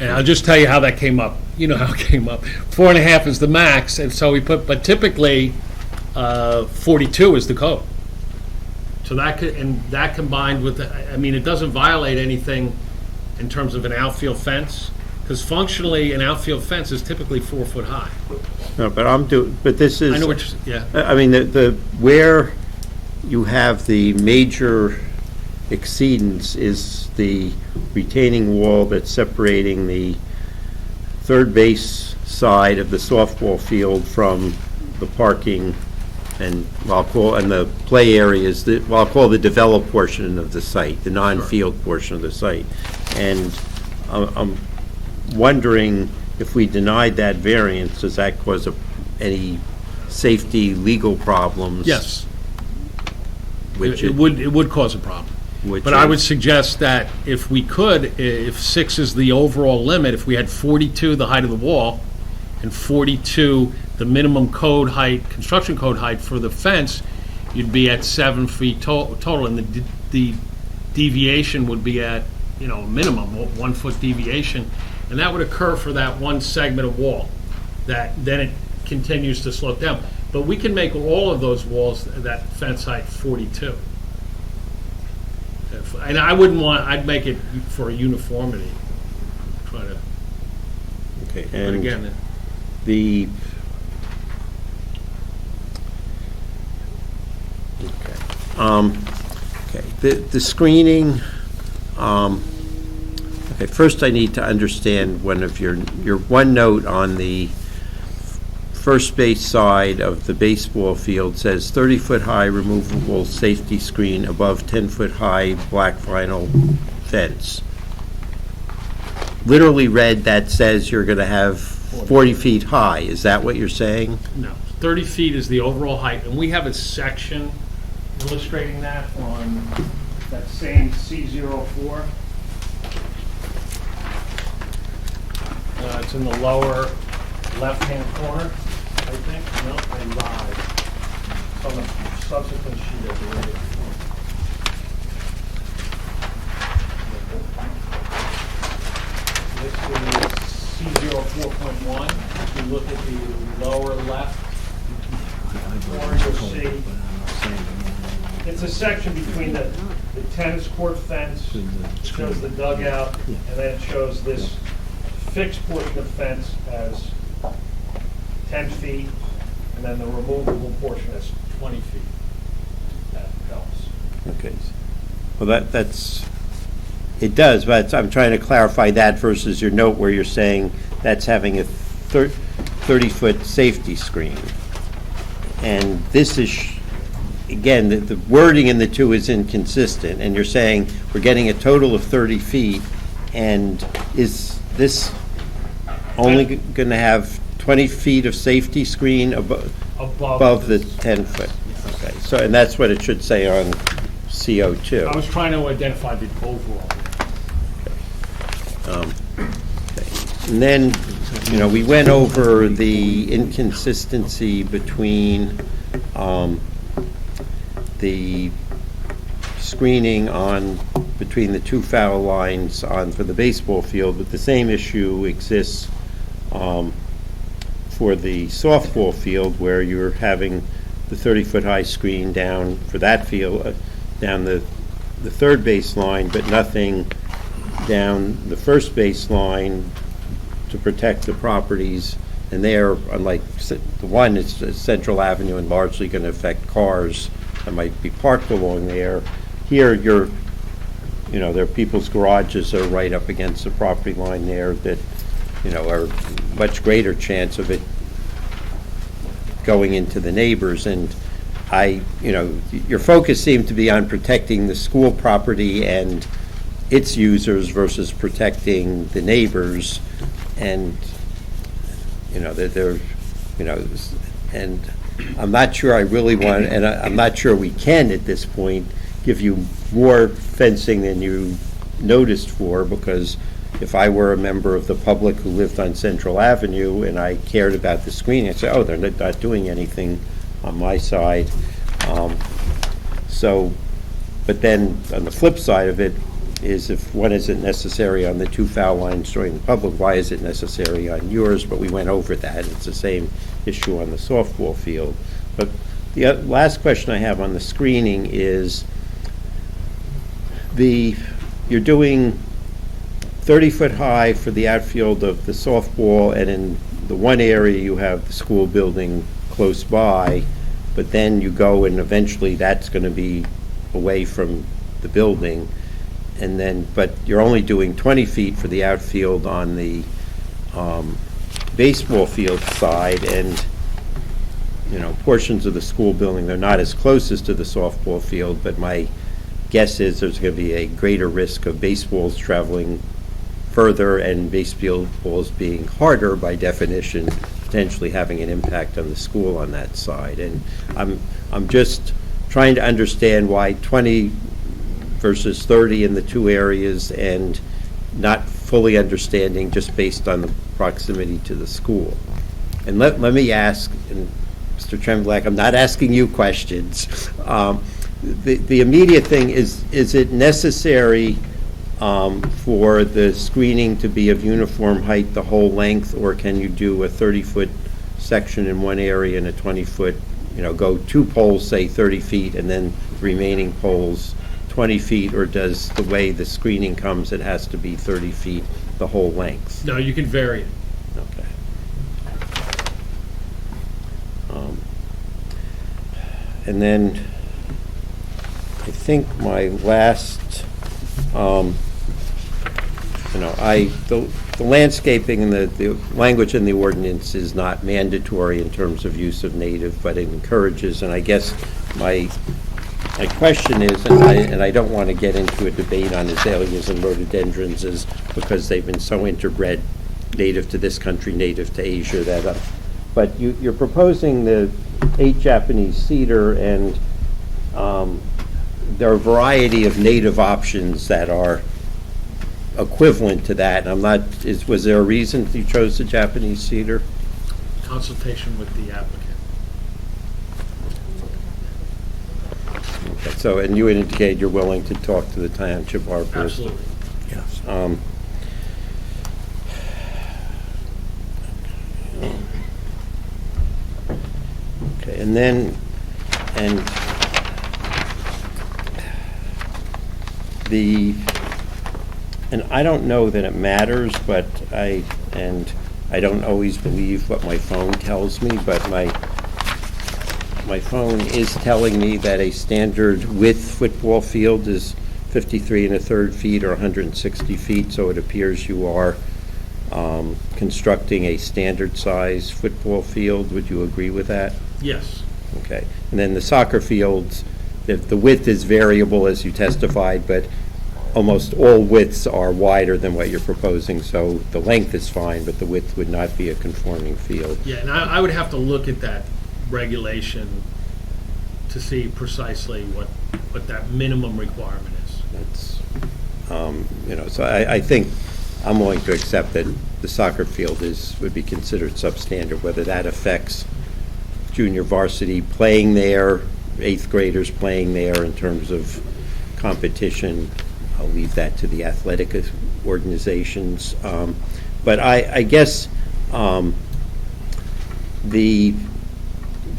And I'll just tell you how that came up. You know how it came up. 4.5 is the max, and so we put, but typically, 42 is the code. So that could, and that combined with, I mean, it doesn't violate anything in terms of an outfield fence, because functionally, an outfield fence is typically 4 foot high. No, but this is. I know what you're, yeah. I mean, where you have the major exceedance is the retaining wall that's separating the third base side of the softball field from the parking and the play areas, I'll call the developed portion of the site, the non-field portion of the site. And I'm wondering if we denied that variance, does that cause any safety legal problems? Yes. Which It would cause a problem. But I would suggest that if we could, if 6 is the overall limit, if we had 42 the height of the wall and 42 the minimum code height, construction code height for the fence, you'd be at 7 feet total, and the deviation would be at, you know, minimum 1 foot deviation, and that would occur for that one segment of wall. That then it continues to slope down. But we can make all of those walls, that fence height, 42. And I wouldn't want, I'd make it for uniformity. Try to. Okay, But and again, the. Okay, the screening, okay, first I need to understand one of your one note on the first base side of the baseball field says 30-foot high removable safety screen above 10-foot high black vinyl fence. Literally read, that says you're going to have 40 feet high. Is that what you're saying? no, 30 feet is the overall height, and we have a section illustrating that on that same C04. It's in the lower left-hand corner, I think. No, I lied. It's on the subsequent sheet of the radio. This is C04.1. If you look at the lower left corner, you'll see it's a section between the tennis court fence, shows the dugout, and then it shows this fixed portion of fence as 10 feet, and then the removable portion as 20 feet. That helps. Okay. Well, it does, but I'm trying to clarify that versus your note where you're saying that's having a 30-foot safety screen. And this is, again, the wording in the two is inconsistent, and you're saying we're getting a total of 30 feet, and is this only going to have 20 feet of safety screen above the 10-foot? Okay, so, and that's what it should say on CO2. I was trying to identify the overall. And then, you know, we went over the inconsistency between the screening between the two foul lines for the baseball field, but the same issue exists for the softball field, where you're having the 30-foot high screen down for that field, down the third base line, but nothing down the first base line to protect the properties. And there, unlike the one, it's Central Avenue and largely going to affect cars that might be parked along there. Here, there are people's garages are right up against the property line there that, are much greater chance of it going into the neighbors. And your focus seemed to be on protecting the school property and its users versus protecting the neighbors. And, and I'm not sure I really want, and I'm not sure we can at this point give you more fencing than you noticed for, because if I were a member of the public who lived on Central Avenue and I cared about the screening, I'd say, oh, they're not doing anything on my side. But then on the flip side of it is, if one isn't necessary on the 2 foul lines during the public, why is it necessary on yours? But we went over that. It's the same issue on the softball field. But the last question I have on the screening is, you're doing 30-foot high for the outfield of the softball, and in the one area you have the school building close by, but then you go and eventually that's going to be away from the building, and then, but you're only doing 20 feet for the outfield on the baseball field side, and portions of the school building, they're not as close as to the softball field, but my guess is there's going to be a greater risk of baseballs traveling further and baseballs being harder by definition, potentially having an impact on the school on that side. And I'm just trying to understand why 20 versus 30 in the two areas, and not fully understanding just based on the proximity to the school. And let me ask, and Mr. Tremblay, I'm not asking you questions. The immediate thing is it necessary for the screening to be of uniform height the whole length, or can you do a 30-foot section in one area and a 20-foot, go 2 poles, say 30 feet, and then remaining poles 20 feet, or does the way the screening comes, it has to be 30 feet the whole length? No, you can vary it. Okay. And then I think my last, the landscaping and the language in the ordinance is not mandatory in terms of use of native, but it encourages, and I guess my question is, and I don't want to get into a debate on azaleas and rhododendrons, is because they've been so interbred, native to this country, native to Asia, that but you're proposing the 8 Japanese cedar, and there are a variety of native options that are equivalent to that. I'm not, was there a reason you chose the Japanese cedar? Consultation with the applicant. Okay, so, and you indicated you're willing to talk to the township arborist? Absolutely. Yes. Okay, and then, and I don't know that it matters, but I don't always believe what my phone tells me, but my phone is telling me that a standard width football field is 53 1/3 feet or 160 feet, so it appears you are constructing a standard size football field. Would you agree with that? Yes. Okay. And then the soccer fields, the width is variable as you testified, but almost all widths are wider than what you're proposing, so the length is fine, but the width would not be a conforming field. Yeah, and I would have to look at that regulation to see precisely what that minimum requirement is. That's, so I think I'm willing to accept that the soccer field would be considered substandard. Whether that affects junior varsity playing there, 8th graders playing there in terms of competition, I'll leave that to the athletic organizations. But I guess the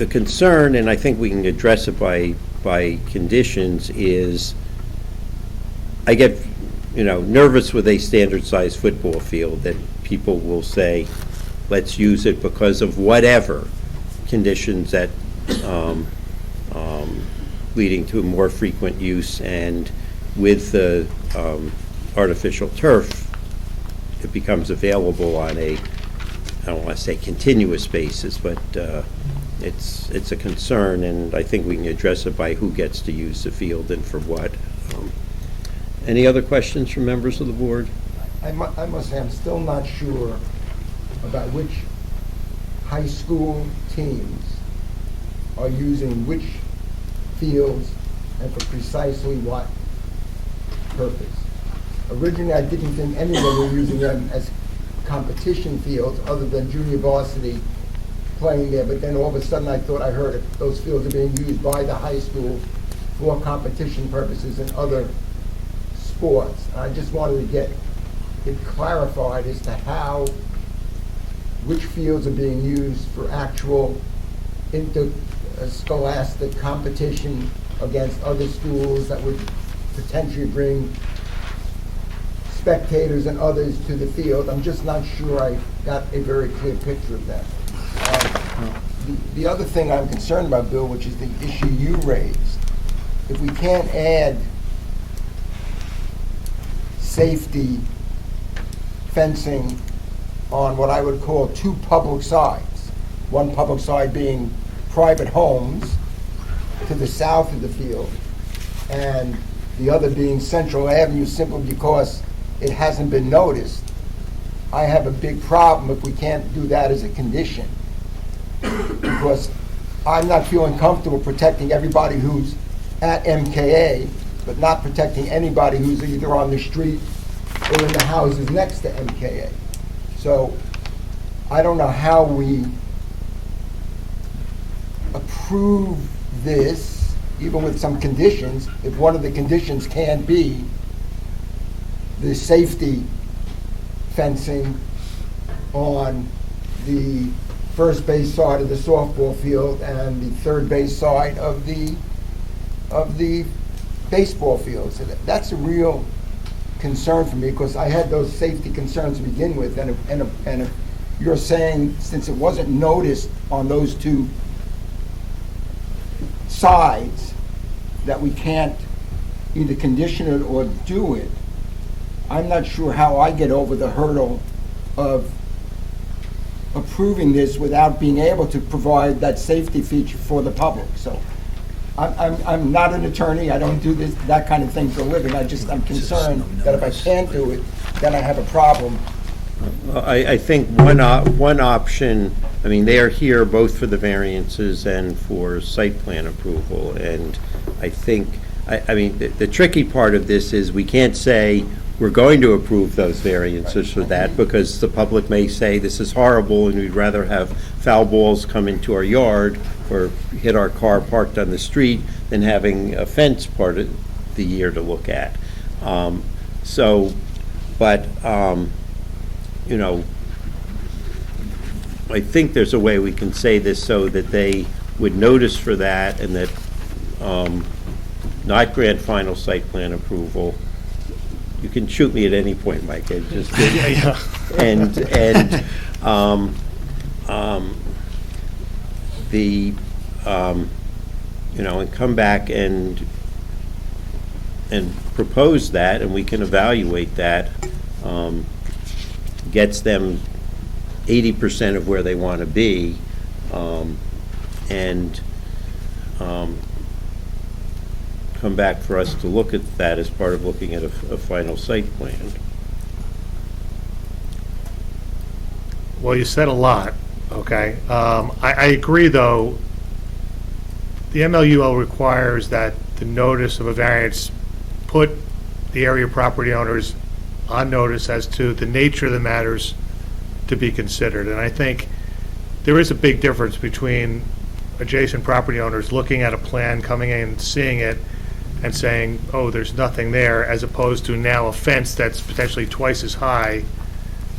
concern, and I think we can address it by conditions, is I get nervous with a standard size football field that people will say, let's use it because of whatever conditions that leading to a more frequent use, and with the artificial turf, it becomes available on a, I don't want to say continuous basis, but it's a concern, and I think we can address it by who gets to use the field and for what. Any other questions from members of the board? I must say, I'm still not sure about which high school teams are using which fields and for precisely what purpose. Originally, I didn't think anyone were using them as competition fields other than junior varsity playing there, but then all of a sudden I thought I heard it. Those fields are being used by the high school for competition purposes and other sports. And I just wanted to get it clarified as to how, which fields are being used for actual interscholastic competition against other schools that would potentially bring spectators and others to the field. I'm just not sure I got a very clear picture of that. The other thing I'm concerned about, Bill, which is the issue you raised, if we can't add safety fencing on what I would call two public sides, one public side being private homes to the south of the field, and the other being Central Avenue simply because it hasn't been noticed, I have a big problem if we can't do that as a condition. Because I'm not feeling comfortable protecting everybody who's at MKA, but not protecting anybody who's either on the street or in the houses next to MKA. So I don't know how we approve this, even with some conditions, if one of the conditions can't be the safety fencing on the first base side of the softball field and the third base side of the baseball field. So that's a real concern for me, because I had those safety concerns to begin with, and if you're saying, since it wasn't noticed on those two sides, that we can't either condition it or do it, I'm not sure how I get over the hurdle of approving this without being able to provide that safety feature for the public. So I'm not an attorney. I don't do that kind of thing for a living. I'm concerned that if I can't do it, then I have a problem. I think one option, I mean, they are here both for the variances and for site plan approval, and I think, I mean, the tricky part of this is we can't say we're going to approve those variances for that, because the public may say this is horrible and we'd rather have foul balls come into our yard or hit our car parked on the street than having a fence part of the year to look at. You know, I think there's a way we can say this so that they would notice for that and that not grant final site plan approval. You can shoot me at any point, Mike. And come back and propose that, and we can evaluate that. Gets them 80% of where they want to be, and come back for us to look at that as part of looking at a final site plan. Well, you said a lot, okay? I agree, though. The MLUL requires that the notice of a variance put the area property owners on notice as to the nature of the matters to be considered. And I think there is a big difference between adjacent property owners looking at a plan, coming in, seeing it, and saying, oh, there's nothing there, as opposed to now a fence that's potentially twice as high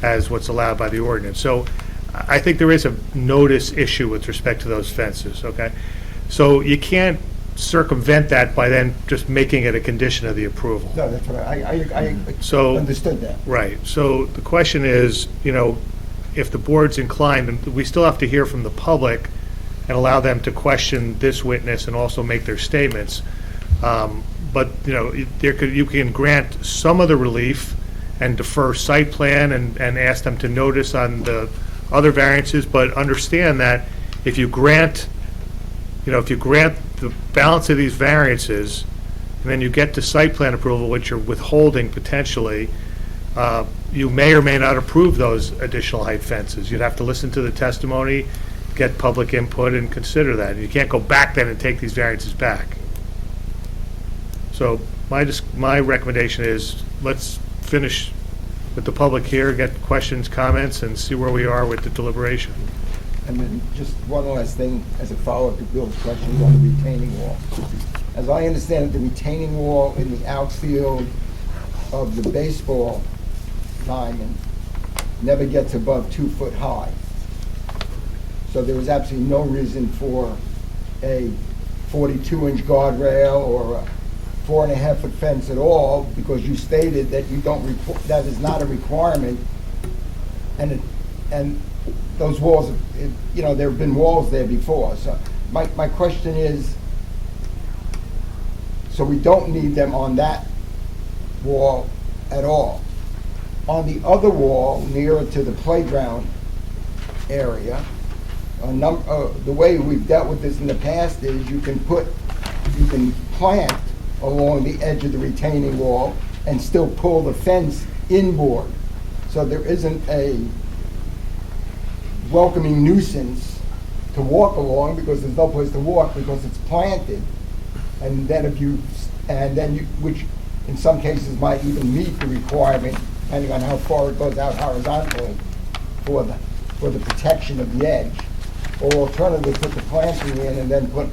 as what's allowed by the ordinance. So I think there is a notice issue with respect to those fences, okay? So you can't circumvent that by then just making it a condition of the approval. No, that's what I So, understood that. Right. So the question is, you know, if the board's inclined, and we still have to hear from the public and allow them to question this witness and also make their statements. But, you know, you can grant some of the relief and defer site plan and ask them to notice on the other variances, but understand that if you grant the balance of these variances, and then you get to site plan approval, which you're withholding potentially, you may or may not approve those additional height fences. You'd have to listen to the testimony get public input and consider that. You can't go back then and take these variances back. So my recommendation is, let's finish with the public here, get questions, comments, and see where we are with the deliberation. And then just one last thing as a follow-up to Bill's questions on the retaining wall. As I understand it, the retaining wall in the outfield of the baseball diamond never gets above 2 foot high. So there is absolutely no reason for a 42-inch guardrail or a 4.5-foot fence at all, because you stated that you don't that is not a requirement. And those walls, there have been walls there before. So my question is, so we don't need them on that wall at all. On the other wall, nearer to the playground area, the way we've dealt with this in the past is you can plant along the edge of the retaining wall and still pull the fence inboard. So there isn't a welcoming nuisance to walk along, because there's no place to walk because it's planted. And then which in some cases might even meet the requirement, depending on how far it goes out horizontally for the protection of the edge. Or alternatively, put the planting in and then put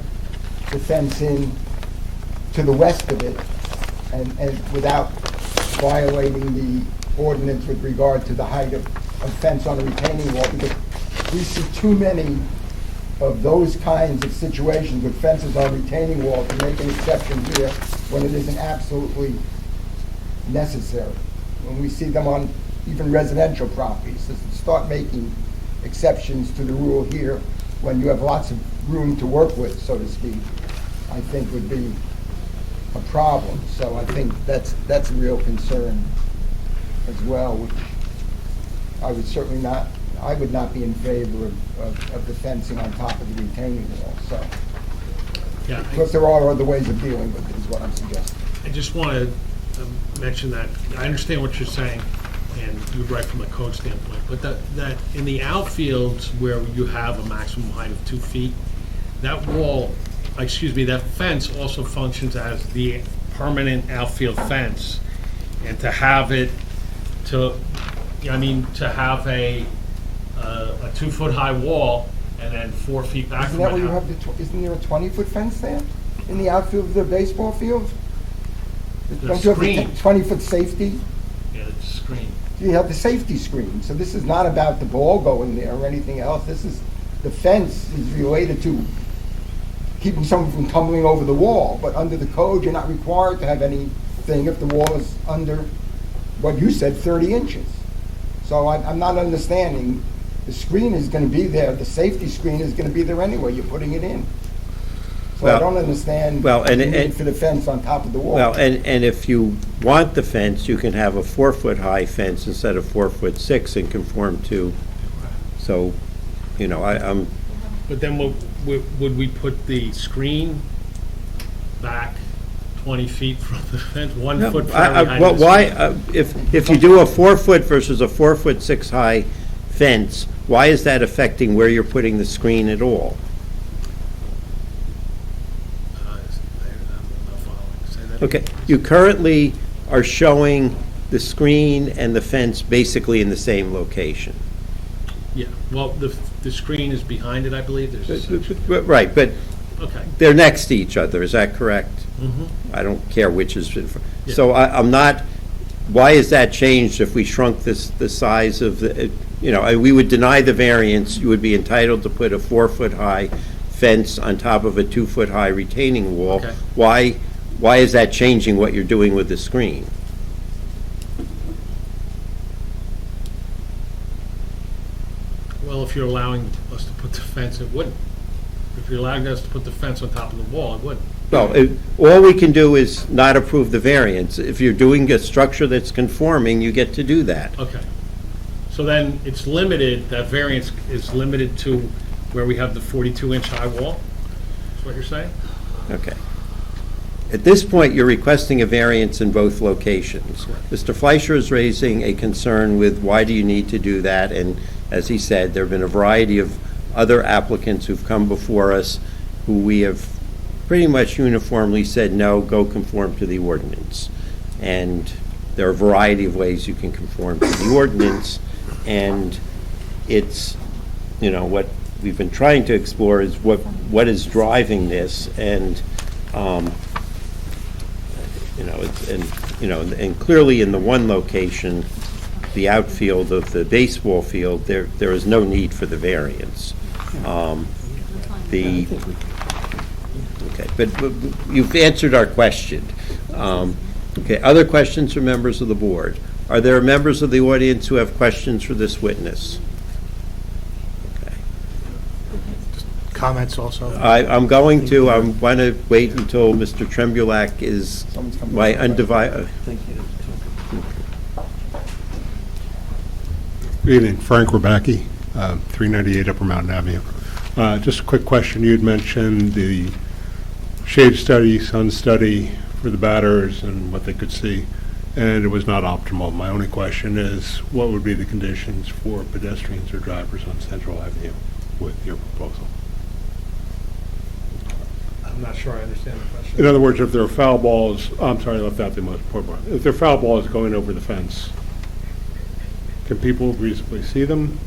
the fence in to the west of it, and without violating the ordinance with regard to the height of fence on a retaining wall, because we see too many of those kinds of situations with fences on retaining walls to make an exception here when it isn't absolutely necessary. When we see them on even residential properties, to start making exceptions to the rule here when you have lots of room to work with, so to speak, I think would be a problem. So I think that's a real concern as well, which I would not be in favor of the fencing on top of the retaining wall. So, Yeah, because there are other ways of dealing with it, is what I'm suggesting. I just want to mention that I understand what you're saying, and you're right from a code standpoint, but that in the outfields where you have a maximum height of 2 feet, that that fence also functions as the permanent outfield fence. And to have it to have a 2 foot high wall and then 4 feet back Isn't from that it. where you have isn't there a 20-foot fence there in the outfield of the baseball field? Don't you have the 20-foot safety? Yeah, it's a screen. You have the safety screen. So this is not about the ball going there or anything else. The fence is related to keeping someone from tumbling over the wall. But under the code, you're not required to have anything if the wall is under what you said, 30 inches. So I'm not understanding. The screen is going to be there. The safety screen is going to be there anyway. You're putting it in. So I don't understand the need for the fence on top of the wall. Well, and if you want the fence, you can have a 4-foot-high fence instead of 4'6" and conform to, so, I'm... But then would we put the screen back 20 feet from the fence, 1 foot behind the well, screen? why, if you do a 4-foot versus a 4'6" high fence, why is that affecting where you're putting the screen at all? Okay, you currently are showing the screen and the fence basically in the same location. Yeah, well, the screen is behind it, I believe. Right, but Okay. they're next to each other, is that correct? Mhm. I don't care which is, Yeah. so I'm not, why is that changed if we shrunk the size of the, we would deny the variance, you would be entitled to put a 4-foot-high fence on top of a 2-foot-high retaining wall. Okay. Why is that changing what you're doing with the screen? Well, if you're allowing us to put the fence, it wouldn't. If you're allowing us to put the fence on top of the wall, it wouldn't. Well, all we can do is not approve the variance. If you're doing a structure that's conforming, you get to do that. Okay. So then it's limited, that variance is limited to where we have the 42-inch high wall? Is what you're saying? Okay. At this point, you're requesting a variance in both locations. Mr. Fleischer is raising a concern with why do you need to do that, and as he said, there have been a variety of other applicants who've come before us who we have pretty much uniformly said, no, go conform to the ordinance. And there are a variety of ways you can conform to the ordinance, and it's, what we've been trying to explore is what is driving this, and and clearly in the one location, the outfield of the baseball field, there is no need for the variance. Okay, but you've answered our question. Okay, other questions from members of the board? Are there members of the audience who have questions for this witness? Okay. Comments also? I want to wait until Mr. Trembulac is my undivided. Good evening, Frank Rabacki, 398 Upper Mountain Avenue. Just a quick question. You had mentioned the shade study, sun study for the batters and what they could see, and it was not optimal. My only question is, what would be the conditions for pedestrians or drivers on Central Avenue with your proposal? I'm not sure I understand the question. In other words, if there are foul balls, I'm sorry, I left out the most important part. If there are foul balls going over the fence, can people reasonably see them?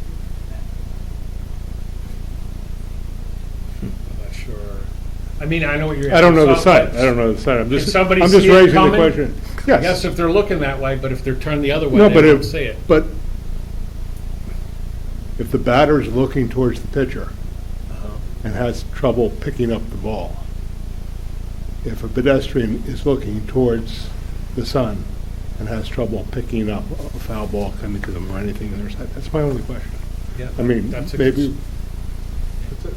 I'm not sure. I mean, I know what you're. I don't know the site. I'm just somebody raising the question. Yes. Yes, if they're looking that way, but if they're turned the other way, No, they but don't see it. But if the batter is looking towards the pitcher and has trouble picking up the ball, if a pedestrian is looking towards the sun and has trouble picking up a foul ball coming to them or anything on their side, that's my only question. Yeah, I mean, that's a maybe. good- That's it.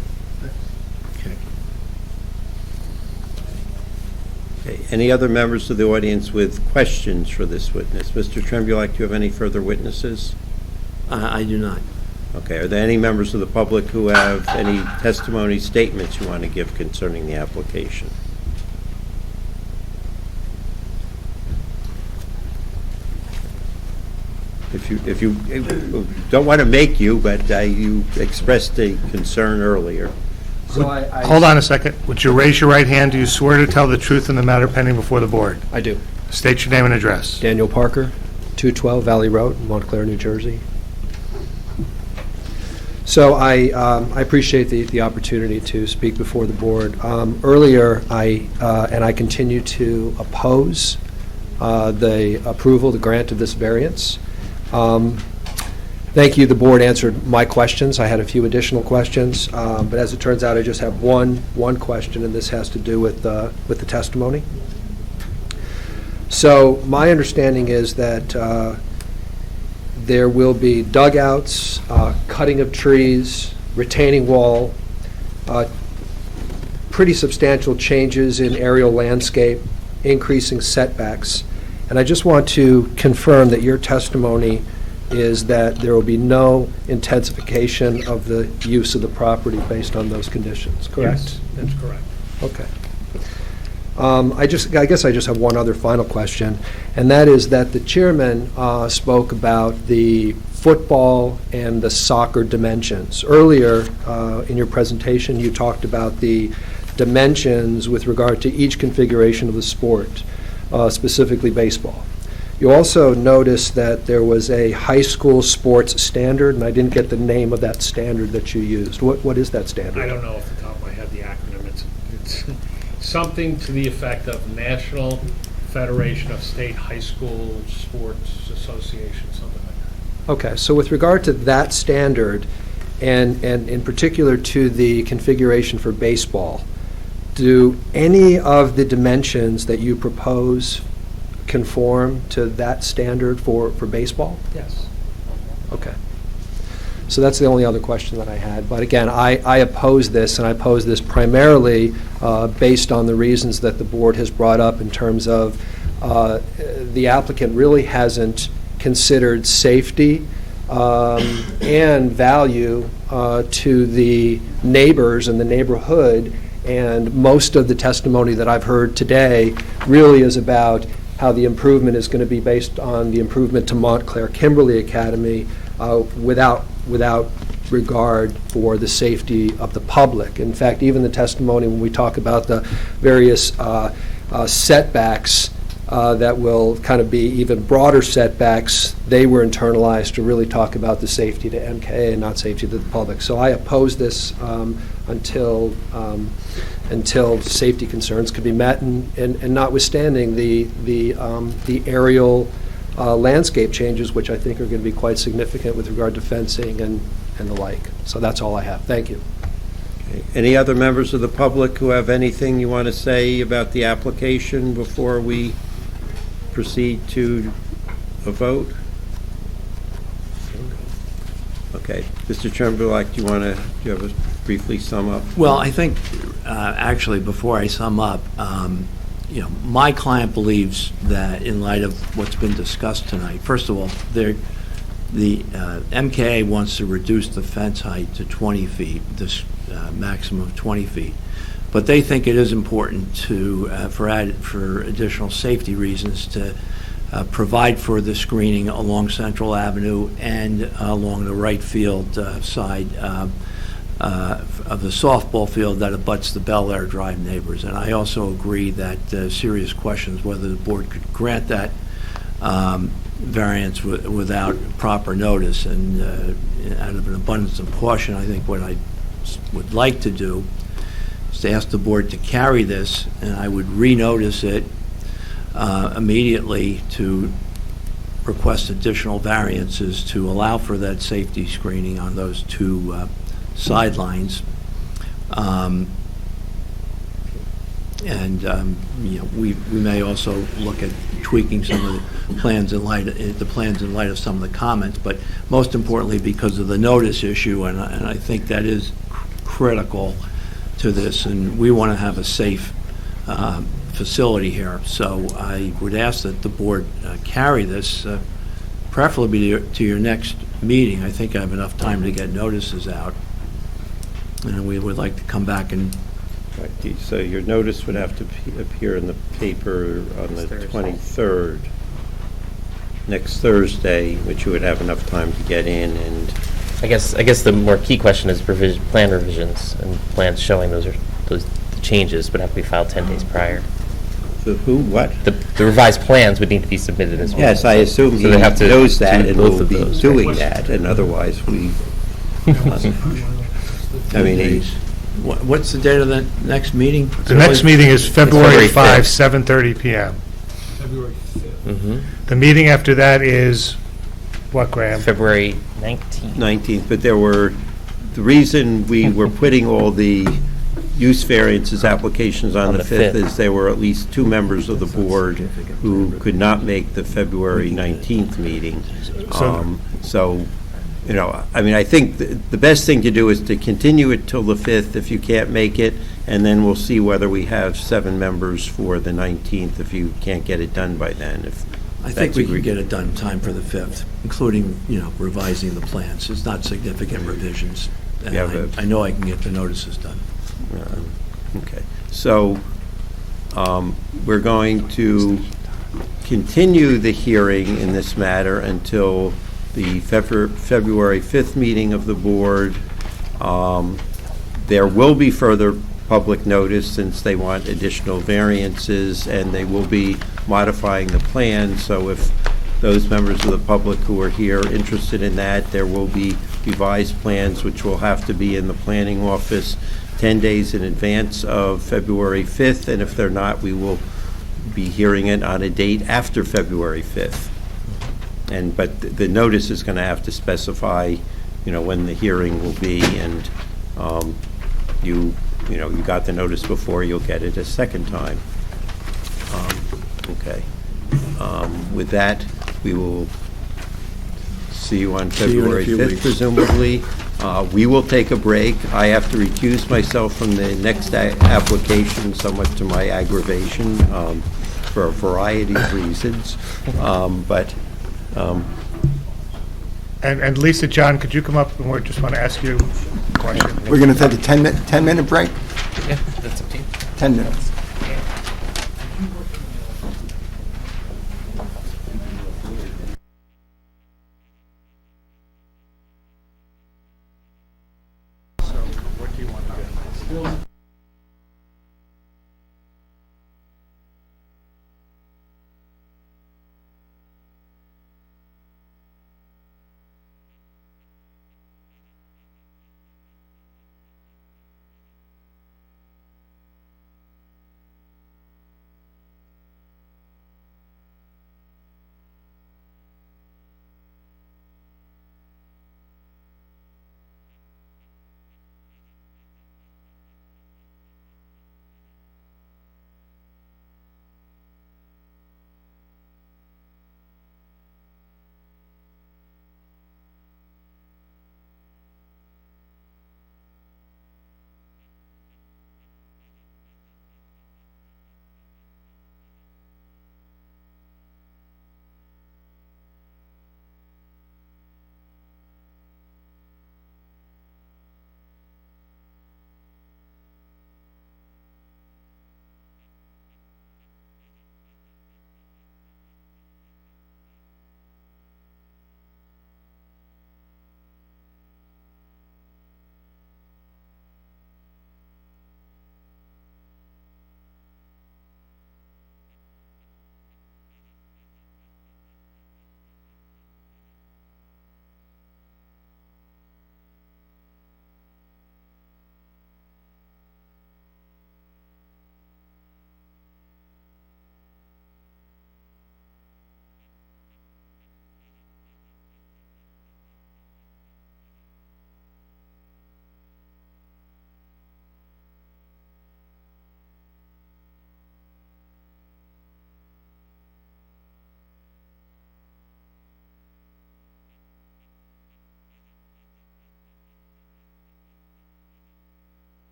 Okay, any other members of the audience with questions for this witness? Mr. Trembulac, do you have any further witnesses? I do not. Okay, are there any members of the public who have any testimony, statements you want to give concerning the application? If you don't want to make you, but you expressed a concern earlier. Hold on a second. Would you raise your right hand? Do you swear to tell the truth in the matter pending before the board? I do. State your name and address. Daniel Parker, 212 Valley Road, Montclair, New Jersey. So I appreciate the opportunity to speak before the board. Earlier, I continue to oppose the approval, the grant of this variance. Thank you, the board answered my questions. I had a few additional questions, but as it turns out, I just have one question, and this has to do with the testimony. So my understanding is that there will be dugouts, cutting of trees, retaining wall, pretty substantial changes in aerial landscape, increasing setbacks. And I just want to confirm that your testimony is that there will be no intensification of the use of the property based on those conditions, correct? Yes, that's correct. Okay. I guess I just have one other final question, and that is that the chairman spoke about the football and the soccer dimensions. Earlier in your presentation, you talked about the dimensions with regard to each configuration of the sport, specifically baseball. You also noticed that there was a high school sports standard, and I didn't get the name of that standard that you used. What is that standard? I don't know off the top of my head the acronym. It's something to the effect of National Federation of State High School Sports Association, something like that. Okay, so with regard to that standard, and in particular to the configuration for baseball, do any of the dimensions that you propose conform to that standard for baseball? Yes. Okay. So that's the only other question that I had. But again, I oppose this, and I oppose this primarily based on the reasons that the board has brought up in terms of the applicant really hasn't considered safety and value to the neighbors and the neighborhood. And most of the testimony that I've heard today really is about how the improvement is going to be based on the improvement to Montclair Kimberley Academy without regard for the safety of the public. In fact, even the testimony when we talk about the various setbacks that will kind of be even broader setbacks, they were internalized to really talk about the safety to MKA and not safety to the public. So I oppose this until safety concerns could be met, and notwithstanding the aerial landscape changes, which I think are going to be quite significant with regard to fencing and the like. So that's all I have. Thank you. Okay. Any other members of the public who have anything you want to say about the application before we proceed to a vote? Okay. Mr. Tremblay, do you have a briefly sum up? Well, I think, actually, before I sum up, my client believes that in light of what's been discussed tonight, first of all, the MKA wants to reduce the fence height to 20 feet, this maximum of 20 feet. But they think it is important to, for additional safety reasons, to provide for the screening along Central Avenue and along the right field side of the softball field that abuts the Bel Air Drive neighbors. And I also agree that serious questions whether the board could grant that variance without proper notice. And out of an abundance of caution, I think what I would like to do is to ask the board to carry this, and I would renotice it immediately to request additional variances to allow for that safety screening on those two sidelines. We may also look at tweaking some of the plans in light of some of the comments, but most importantly because of the notice issue, and I think that is critical to this, and we want to have a safe facility here. So I would ask that the board carry this, preferably to your next meeting. I think I have enough time to get notices out, and we would like to come back and... Right, so your notice would have to appear in the paper on the 23rd, next Thursday, which you would have enough time to get in. And I guess the more key question is plan revisions, and plans showing those changes would have to be filed 10 days prior. The who, what? The revised plans would need to be submitted as well. Yes, I assume he knows that and will be doing that, and otherwise we... I mean, what's the date of the next meeting? The next meeting is February 5, 5th. 7:30 p.m. February 5th. Mm-hmm. The meeting after that is what, Graham? February 19th. 19th, but the reason we were putting all the use variances applications on the 5th is there were at least two members of the board who could not make the February 19th meeting. I think the best thing to do is to continue it till the 5th if you can't make it, and then we'll see whether we have 7 members for the 19th if you can't get it done by then. I think we could get it done in time for the 5th, including, revising the plans. It's not significant revisions. And I know I can get the notices done. Okay. So we're going to continue the hearing in this matter until the February 5th meeting of the board. There will be further public notice since they want additional variances, and they will be modifying the plan. So if those members of the public who are here interested in that, there will be revised plans which will have to be in the planning office 10 days in advance of February 5th, and if they're not, we will be hearing it on a date after February 5th. But the notice is going to have to specify, when the hearing will be, and you got the notice before, you'll get it a second time. Okay. With that, we will see you on February 5th, presumably. We will take a break. I have to recuse myself from the next application, somewhat to my aggravation, for a variety of reasons. And Lisa, John, could you come up, and we just want to ask you a question. We're going to take a 10-minute break? Yeah, that's up to you. 10 minutes.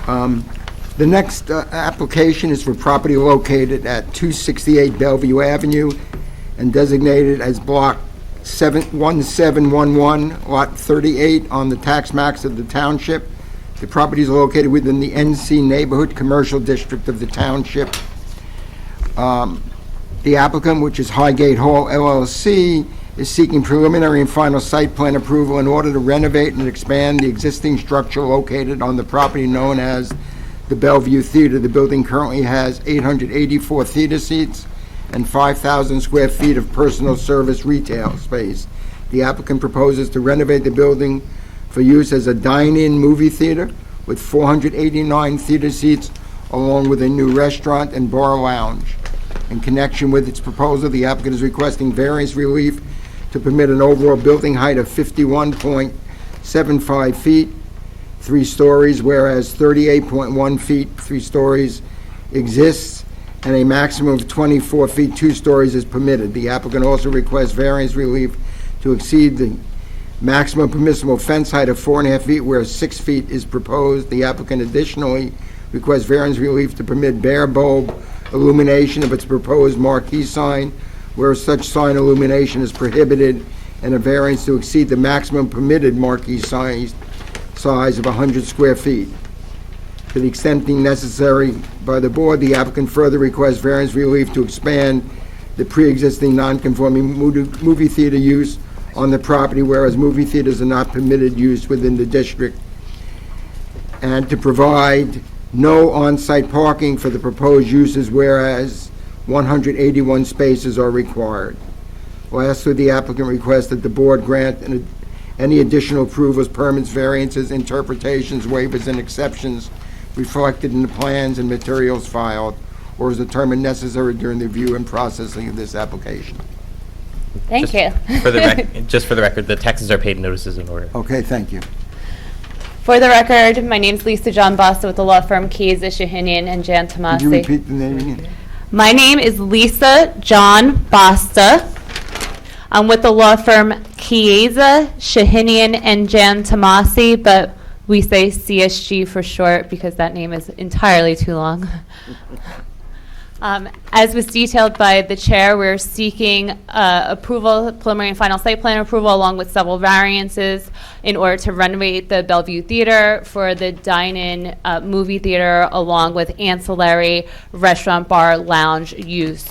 The next application is for property located at 268 Bellevue Avenue and designated as Block 1711, Lot 38, on the tax maps of the township. The property is located within the NC Neighborhood Commercial District of the township. The applicant, which is Highgate Hall LLC, is seeking preliminary and final site plan approval in order to renovate and expand the existing structure located on the property known as the Bellvue Theater. The building currently has 884 theater seats and 5,000 square feet of personal service retail space. The applicant proposes to renovate the building for use as a dine-in movie theater with 489 theater seats, along with a new restaurant and bar lounge. In connection with its proposal, the applicant is requesting variance relief to permit an overall building height of 51.75 feet, 3 stories, whereas 38.1 feet, 3 stories exists, and a maximum of 24 feet, 2 stories is permitted. The applicant also requests variance relief to exceed the maximum permissible fence height of 4.5 feet, where 6 feet is proposed. The applicant additionally requests variance relief to permit bare bulb illumination of its proposed marquee sign, where such sign illumination is prohibited, and a variance to exceed the maximum permitted marquee size of 100 square feet. To the extent deemed necessary by the board, the applicant further requests variance relief to expand the pre-existing non-conforming movie theater use on the property, whereas movie theaters are not permitted use within the district, and to provide no on-site parking for the proposed uses, whereas 181 spaces are required. Lastly, the applicant requests that the board grant any additional approvals, permits, variances, interpretations, waivers, and exceptions reflected in the plans and materials filed, or is determined necessary during the review and processing of this application. Thank you. Just for the record, the taxes are paid and notices in order. Okay, thank you. For the record, my name is Lisa John Basta with the law firm Chiesa, Shahinian, and Jan Tomasi. Could you repeat the name again? My name is Lisa John Basta. I'm with the law firm Chiesa, Shahinian, and Jan Tomasi, but we say CSG for short because that name is entirely too long. As was detailed by the chair, we're seeking approval, preliminary and final site plan approval, along with several variances in order to renovate the Bellevue Theater for the dine-in movie theater, along with ancillary restaurant, bar, lounge use.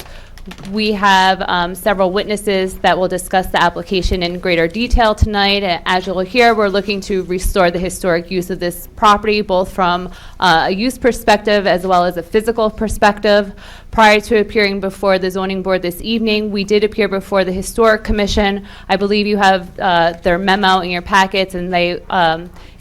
We have several witnesses that will discuss the application in greater detail tonight. As you'll hear, we're looking to restore the historic use of this property, both from a use perspective as well as a physical perspective. Prior to appearing before the zoning board this evening, we did appear before the Historic Commission. I believe you have their memo in your packets, and they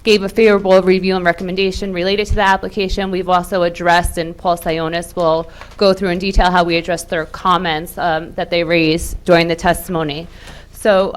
gave a favorable review and recommendation related to the application. We've also addressed, and Paul Sionis will go through in detail how we addressed their comments that they raised during the testimony. So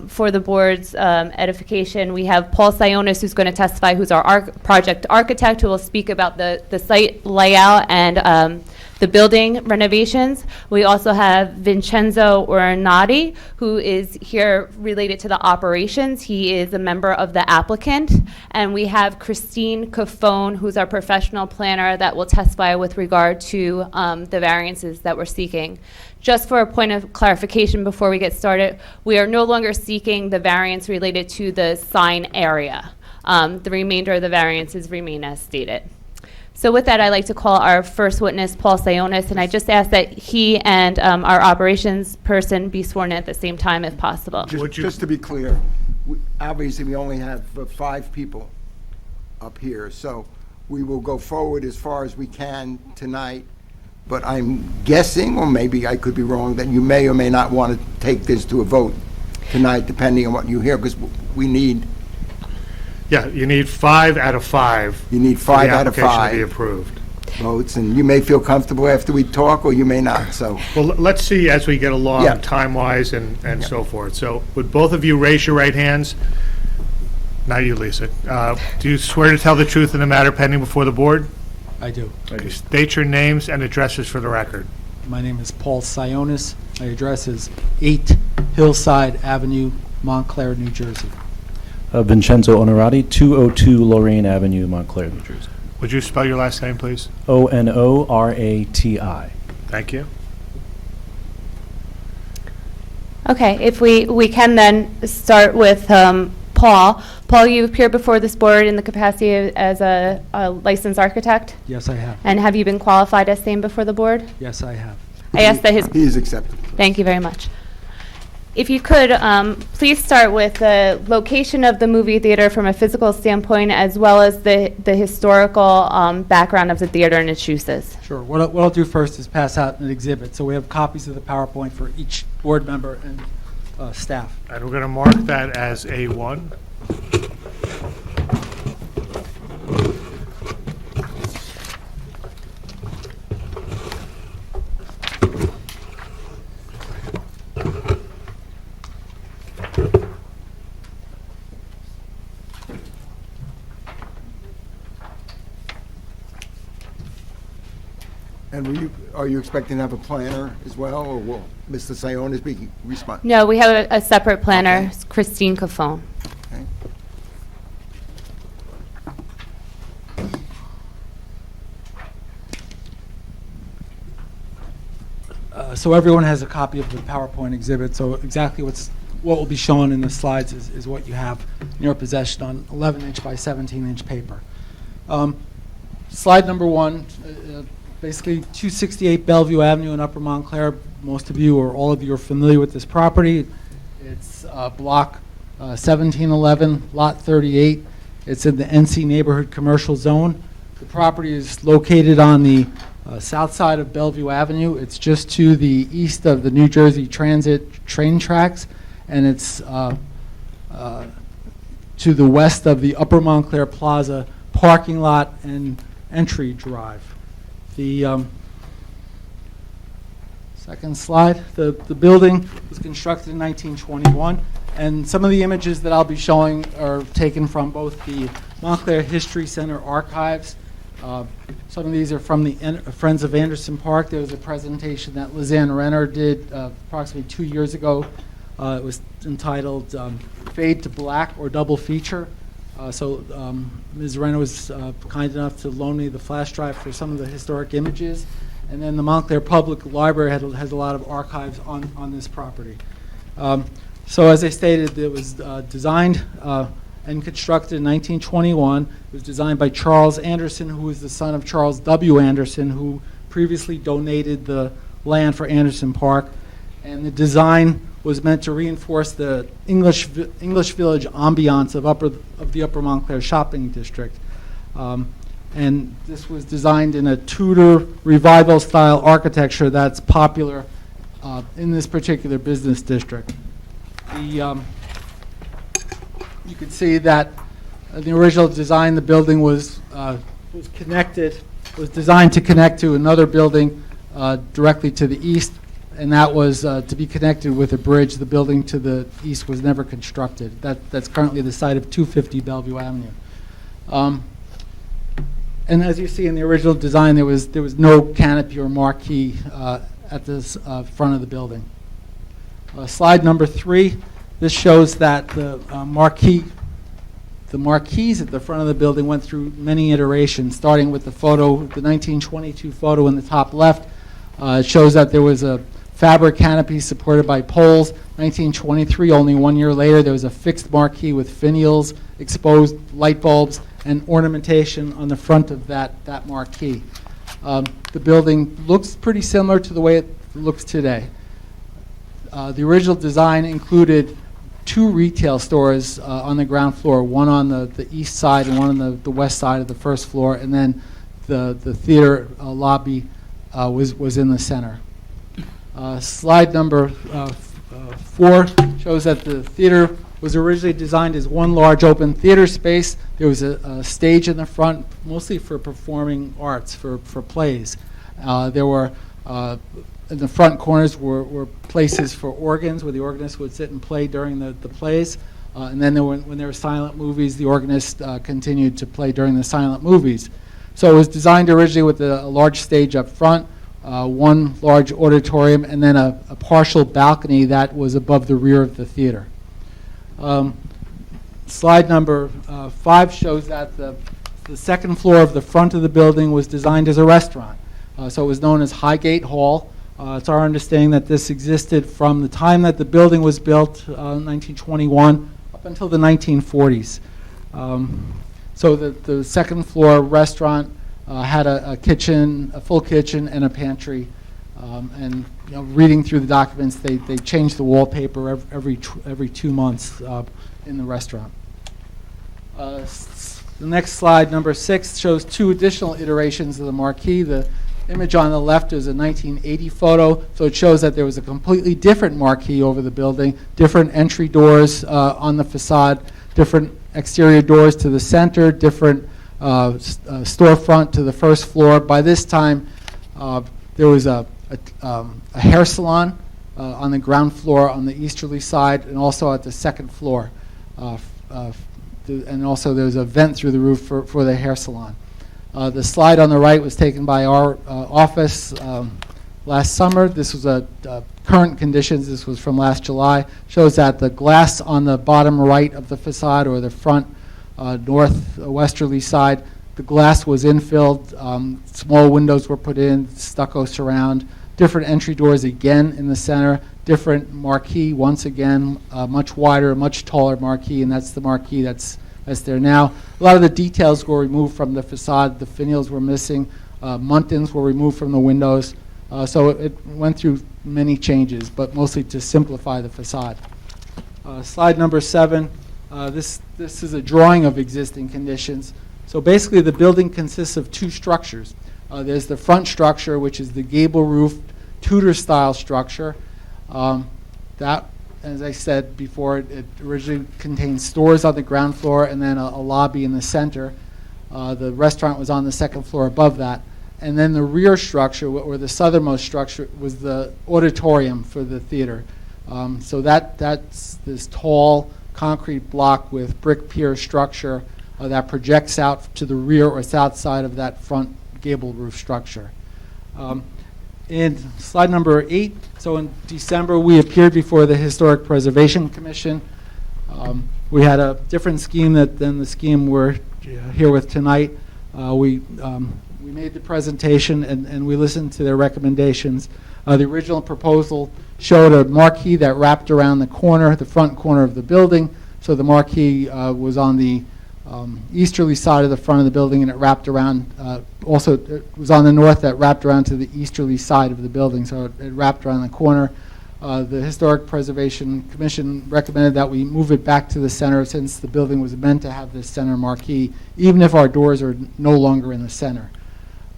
for the board's edification, we have Paul Sionis, who's going to testify, who's our project architect, who will speak about the site layout and the building renovations. We also have Vincenzo Ornati, who is here related to the operations. He is a member of the applicant. And we have Christine Cofone, who's our professional planner, that will testify with regard to the variances that we're seeking. Just for a point of clarification before we get started, we are no longer seeking the variance related to the sign area. The remainder of the variances remain as stated. So with that, I'd like to call our first witness, Paul Sionis, and I just ask that he and our operations person be sworn in at the same time if possible. Just to be clear, obviously we only have 5 people up here, so we will go forward as far as we can tonight, but I'm guessing, or maybe I could be wrong, that you may or may not want to take this to a vote tonight, depending on what you hear, because we need... Yeah, you need 5 out of 5. You need 5 out of 5. For the application to be approved. Votes, and you may feel comfortable after we talk, or you may not, so. Well, let's see as we get along, Yeah. time-wise and so forth. So would both of you raise your right hands? Not you, Lisa. Do you swear to tell the truth in the matter pending before the board? I do. Okay, state your names and addresses for the record. My name is Paul Sionis. My address is 8 Hillside Avenue, Montclair, New Jersey. Vincenzo Onorati, 202 Lorraine Avenue, Montclair, New Jersey. Would you spell your last name, please? Onorati. Thank you. Okay, if we can then start with Paul. Paul, you appeared before this board in the capacity as a licensed architect? Yes, I have. And have you been qualified as same before the board? Yes, I have. I asked that his... He is accepted. Thank you very much. If you could, please start with the location of the movie theater from a physical standpoint, as well as the historical background of the theater and its uses. Sure. What I'll do first is pass out an exhibit. So we have copies of the PowerPoint for each board member and staff. And we're going to mark that as A1. And are you expecting to have a planner as well, or will Mr. Sionis be responsible? No, we have a separate planner, It's Christine Caffone. Okay. So everyone has a copy of the PowerPoint exhibit, so exactly what will be shown in the slides is what you have in your possession on 11-inch by 17-inch paper. Slide number 1, basically 268 Bellevue Avenue in Upper Montclair. Most of you or all of you are familiar with this property. It's block 1711, lot 38. It's in the NC Neighborhood Commercial Zone. The property is located on the south side of Bellevue Avenue. It's just to the east of the New Jersey Transit train tracks, and it's to the west of the Upper Montclair Plaza parking lot and entry drive. The second slide, the building was constructed in 1921, and some of the images that I'll be showing are taken from both the Montclair History Center archives. Some of these are from the Friends of Anderson Park. There was a presentation that Lizanne Renner did approximately 2 years ago. It was entitled Fade to Black or Double Feature. Ms. Renner was kind enough to loan me the flash drive for some of the historic images. And then the Montclair Public Library has a lot of archives on this property. So as I stated, it was designed and constructed in 1921. It was designed by Charles Anderson, who was the son of Charles W. Anderson, who previously donated the land for Anderson Park. And the design was meant to reinforce the English Village ambiance of the Upper Montclair shopping district. And this was designed in a Tudor revival style architecture that's popular in this particular business district. You can see that the original design, the building was designed to connect to another building directly to the east, and that was to be connected with a bridge. The building to the east was never constructed. That's currently the site of 250 Bellevue Avenue. And as you see in the original design, there was no canopy or marquee at this front of the building. Slide number 3. This shows that the marquees at the front of the building went through many iterations, starting with the 1922 photo in the top left. It shows that there was a fabric canopy supported by poles. 1923, only 1 year later, there was a fixed marquee with finials, exposed light bulbs, and ornamentation on the front of that marquee. The building looks pretty similar to the way it looks today. The original design included 2 retail stores on the ground floor, one on the east side and one on the west side of the first floor, and then the theater lobby was in the center. Slide number 4 shows that the theater was originally designed as one large open theater space. There was a stage in the front, mostly for performing arts, for plays. There were in the front corners were places for organs where the organist would sit and play during the plays. And then when there were silent movies, the organist continued to play during the silent movies. So it was designed originally with a large stage up front, one large auditorium, and then a partial balcony that was above the rear of the theater. Slide number 5 shows that the The second floor of the front of the building was designed as a restaurant. So it was known as Highgate Hall. It's our understanding that this existed from the time that the building was built, 1921, up until the 1940s. So the second floor restaurant had a kitchen, a full kitchen, and a pantry. And reading through the documents, they changed the wallpaper every 2 months in the restaurant. The next slide, number 6, shows 2 additional iterations of the marquee. The image on the left is a 1980 photo, so it shows that there was a completely different marquee over the building, different entry doors on the facade, different exterior doors to the center, different storefront to the first floor. By this time, there was a hair salon on the ground floor on the easterly side, and also at the second floor. And also there's a vent through the roof for the hair salon. The slide on the right was taken by our office last summer. This was current conditions. This was from last July. Shows that the glass on the bottom right of the facade, or the front northwesterly side, the glass was infilled. Small windows were put in, stucco surround, different entry doors again in the center, different marquee once again, much wider, much taller marquee, and that's the marquee that's there now. A lot of the details were removed from the facade. The finials were missing. Muntins were removed from the windows. So it went through many changes, but mostly to simplify the facade. Slide number 7. This is a drawing of existing conditions. So basically the building consists of 2 structures. There's the front structure, which is the gable roof Tudor-style structure. That, as I said before, it originally contained stores on the ground floor and then a lobby in the center. The restaurant was on the second floor above that. And then the rear structure, or the southernmost structure, was the auditorium for the theater. So that's this tall concrete block with brick pier structure that projects out to the rear or south side of that front gable roof structure. In slide number 8, so in December we appeared before the Historic Preservation Commission. We had a different scheme than the scheme we're here with tonight. We made the presentation and we listened to their recommendations. The original proposal showed a marquee that wrapped around the corner, the front corner of the building. So the marquee was on the easterly side of the front of the building, and it wrapped around, also it was on the north, that wrapped around to the easterly side of the building, so it wrapped around the corner. The Historic Preservation Commission recommended that we move it back to the center, since the building was meant to have this center marquee, even if our doors are no longer in the center.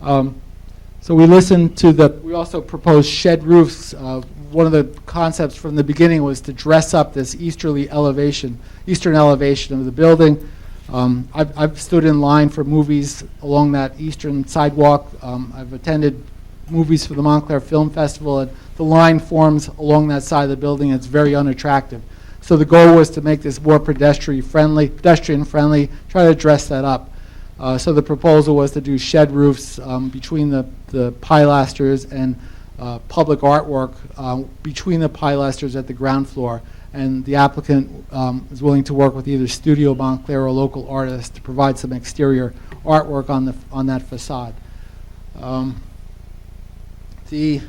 So we listened to we also proposed shed roofs. One of the concepts from the beginning was to dress up this eastern elevation of the building. I've stood in line for movies along that eastern sidewalk. I've attended movies for the Montclair Film Festival, and the line forms along that side of the building. It's very unattractive. So the goal was to make this more pedestrian friendly, try to dress that up. So the proposal was to do shed roofs between the pilasters and public artwork between the pilasters at the ground floor. And the applicant is willing to work with either Studio Montclair or local artists to provide some exterior artwork on that facade. The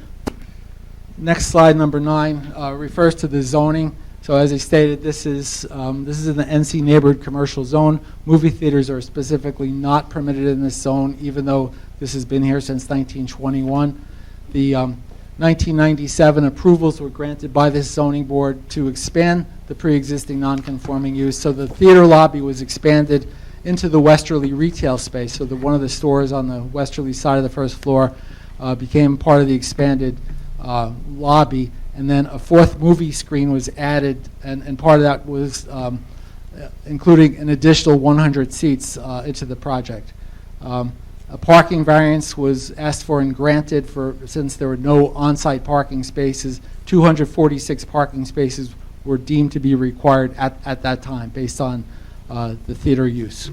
next slide, number 9, refers to the zoning. So as I stated, this is in the NC neighborhood commercial zone. Movie theaters are specifically not permitted in this zone, even though this has been here since 1921. The 1997 approvals were granted by this zoning board to expand the pre-existing non-conforming use. So the theater lobby was expanded into the westerly retail space. So one of the stores on the westerly side of the first floor became part of the expanded lobby. And then a 4th movie screen was added, and part of that was including an additional 100 seats into the project. A parking variance was asked for and granted since there were no on-site parking spaces. 246 parking spaces were deemed to be required at that time based on the theater use.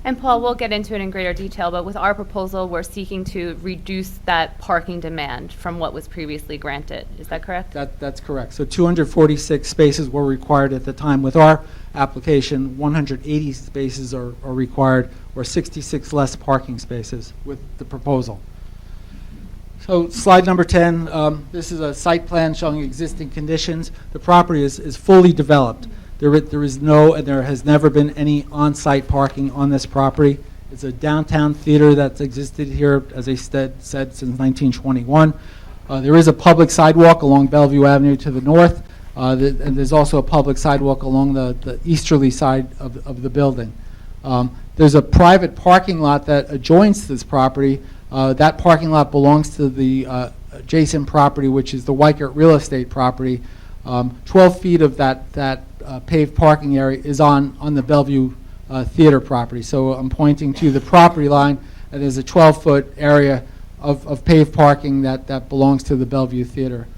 And Paul, we'll get into it in greater detail, but with our proposal, we're seeking to reduce that parking demand from what was previously granted. Is that correct? That's correct. So 246 spaces were required at the time. With our application, 180 spaces are required, or 66 less parking spaces with the proposal. So slide number 10, this is a site plan showing existing conditions. The property is fully developed. There is no, and there has never been any on-site parking on this property. It's a downtown theater that's existed here, as I said, since 1921. There is a public sidewalk along Bellevue Avenue to the north, and there's also a public sidewalk along the easterly side of the building. There's a private parking lot that adjoins this property. That parking lot belongs to the adjacent property, which is the Weikert Real Estate property. 12 feet of that paved parking area is on the Bellevue theater property. So I'm pointing to the property line, and there's a 12-foot area of paved parking that belongs to the Bellevue theater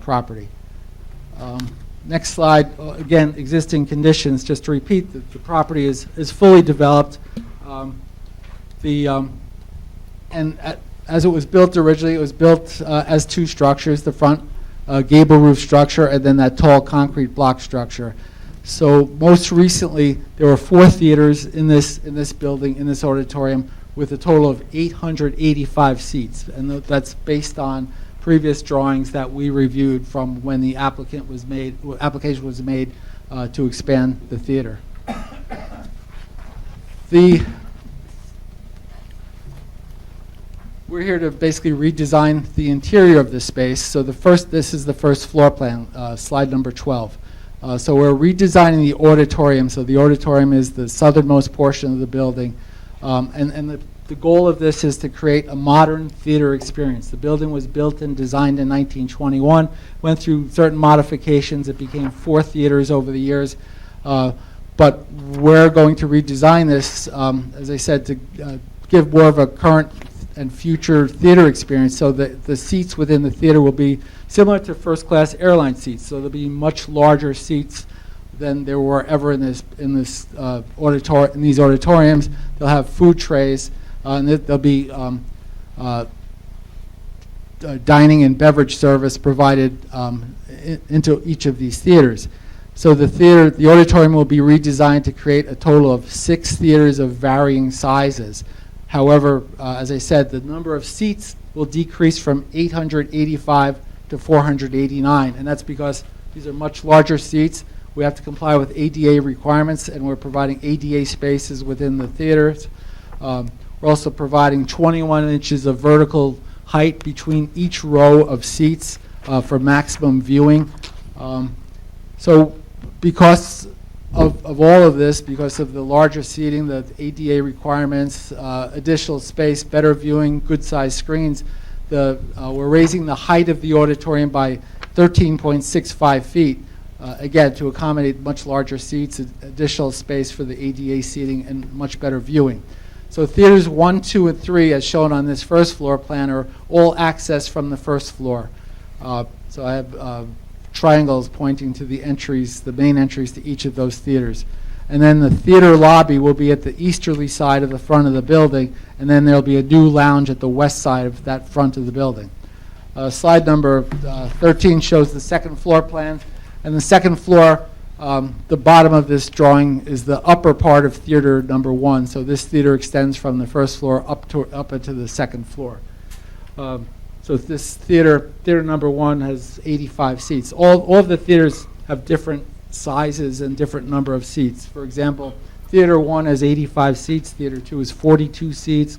property. Next slide, again, existing conditions. Just to repeat, the property is fully developed. As it was built originally, it was built as two structures, the front gable roof structure and then that tall concrete block structure. So most recently, there were 4 theaters in this building, in this auditorium, with a total of 885 seats. And that's based on previous drawings that we reviewed from when the application was made to expand the theater. We're here to basically redesign the interior of the space. So this is the first floor plan, slide number 12. So we're redesigning the auditorium. So the auditorium is the southernmost portion of the building. And the goal of this is to create a modern theater experience. The building was built and designed in 1921, went through certain modifications. It became 4 theaters over the years. But we're going to redesign this, as I said, to give more of a current and future theater experience, so that the seats within the theater will be similar to first-class airline seats. So there'll be much larger seats than there were ever in these auditoriums. They'll have food trays, and there'll be dining and beverage service provided into each of these theaters. So the auditorium will be redesigned to create a total of 6 theaters of varying sizes. However, as I said, the number of seats will decrease from 885 to 489, and that's because these are much larger seats. We have to comply with ADA requirements, and we're providing ADA spaces within the theaters. We're also providing 21 inches of vertical height between each row of seats for maximum viewing. So because of all of this, because of the larger seating, the ADA requirements, additional space, better viewing, good-sized screens, we're raising the height of the auditorium by 13.65 feet, again, to accommodate much larger seats, additional space for the ADA seating, and much better viewing. So theaters 1, 2, and 3, as shown on this first floor plan, are all accessed from the first floor. So I have triangles pointing to the entries, the main entries to each of those theaters. And then the theater lobby will be at the easterly side of the front of the building, and then there'll be a new lounge at the west side of that front of the building. Slide number 13 shows the second floor plan. And the second floor, the bottom of this drawing is the upper part of theater number 1. So this theater extends from the first floor up into the second floor. So this theater number 1 has 85 seats. All of the theaters have different sizes and different number of seats. For example, theater 1 has 85 seats, theater 2 is 42 seats,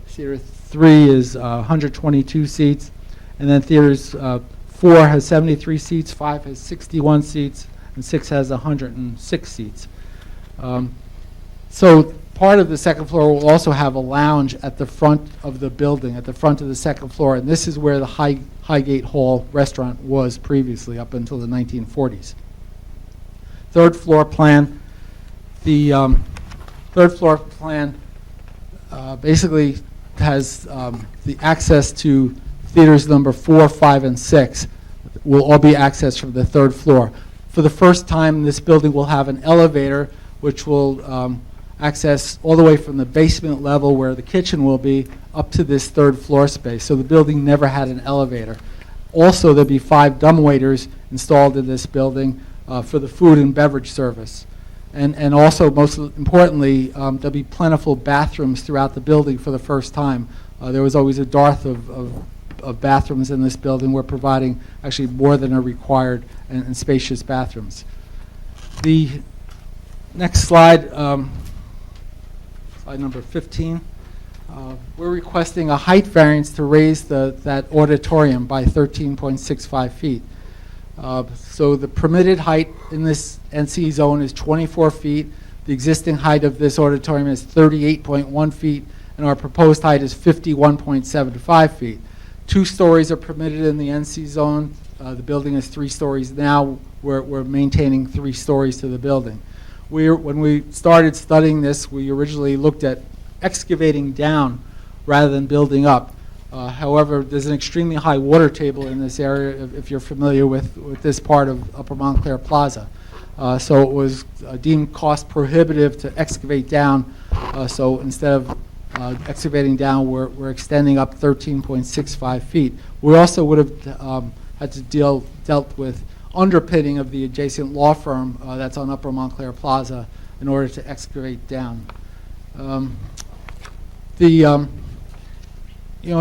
theater 3 is 122 seats, and then theaters 4 has 73 seats, 5 has 61 seats, and 6 has 106 seats. So part of the second floor will also have a lounge at the front of the building, at the front of the second floor, and this is where the Highgate Hall restaurant was previously up until the 1940s. Third floor plan. The third floor plan basically has the access to theaters number 4, 5, and 6 will all be accessed from the third floor. For the first time, this building will have an elevator which will access all the way from the basement level where the kitchen will be up to this third floor space. So the building never had an elevator. Also, there'll be 5 dumbwaiters installed in this building for the food and beverage service. And also, most importantly, there'll be plentiful bathrooms throughout the building for the first time. There was always a dearth of bathrooms in this building. We're providing actually more than are required and spacious bathrooms. The next slide, slide number 15. We're requesting a height variance to raise that auditorium by 13.65 feet. So the permitted height in this NC zone is 24 feet. The existing height of this auditorium is 38.1 feet, and our proposed height is 51.75 feet. 2 stories are permitted in the NC zone. The building is 3 stories now. We're maintaining 3 stories to the building. When we started studying this, we originally looked at excavating down rather than building up. However, there's an extremely high water table in this area, if you're familiar with this part of Upper Montclair Plaza. So it was deemed cost prohibitive to excavate down. So instead of excavating down, we're extending up 13.65 feet. We also would have had to dealt with underpinning of the adjacent law firm that's on Upper Montclair Plaza in order to excavate down. And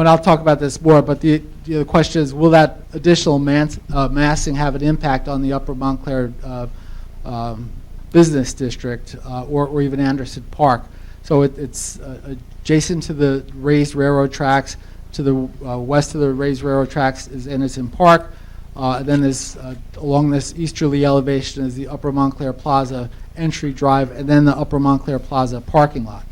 I'll talk about this more, but the question is, will that additional massing have an impact on the Upper Montclair business district or even Anderson Park? So it's adjacent to the raised railroad tracks. To the west of the raised railroad tracks is Anderson Park. Then there's, along this easterly elevation is the Upper Montclair Plaza entry drive, and then the Upper Montclair Plaza parking lot.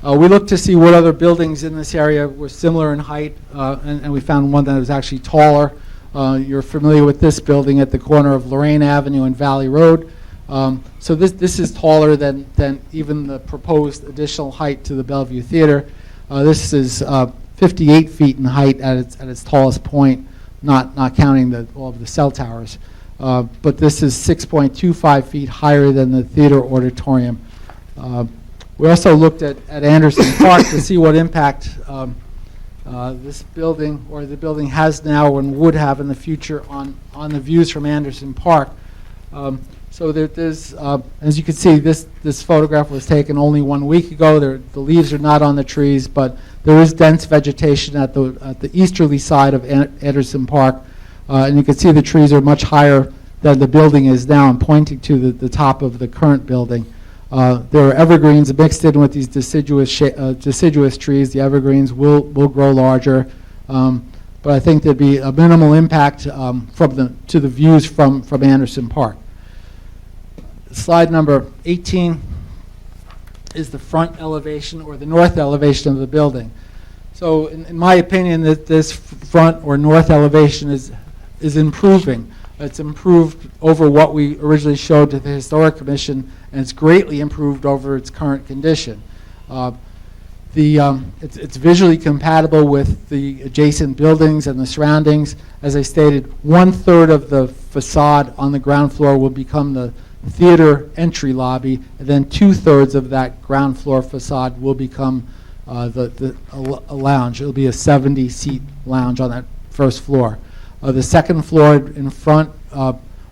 We looked to see what other buildings in this area were similar in height, and we found one that was actually taller. You're familiar with this building at the corner of Lorraine Avenue and Valley Road. So this is taller than even the proposed additional height to the Bellvue Theater. This is 58 feet in height at its tallest point, not counting all of the cell towers. But this is 6.25 feet higher than the theater auditorium. We also looked at Anderson Park to see what impact this building or the building has now and would have in the future on the views from Anderson Park. So there's, as you can see, this photograph was taken only 1 week ago. The leaves are not on the trees, but there is dense vegetation at the easterly side of Anderson Park, and you can see the trees are much higher than the building is now. I'm pointing to the top of the current building. There are evergreens mixed in with these deciduous trees. The evergreens will grow larger, but I think there'd be a minimal impact to the views from Anderson Park. Slide number 18 is the front elevation or the north elevation of the building. So in my opinion, that this front or north elevation is improving. It's improved over what we originally showed to the Historic Commission, and it's greatly improved over its current condition. It's visually compatible with the adjacent buildings and the surroundings. As I stated, 1/3 of the facade on the ground floor will become the theater entry lobby, and then 2/3 of that ground floor facade will become a lounge. It'll be a 70-seat lounge on that first floor. The second floor in front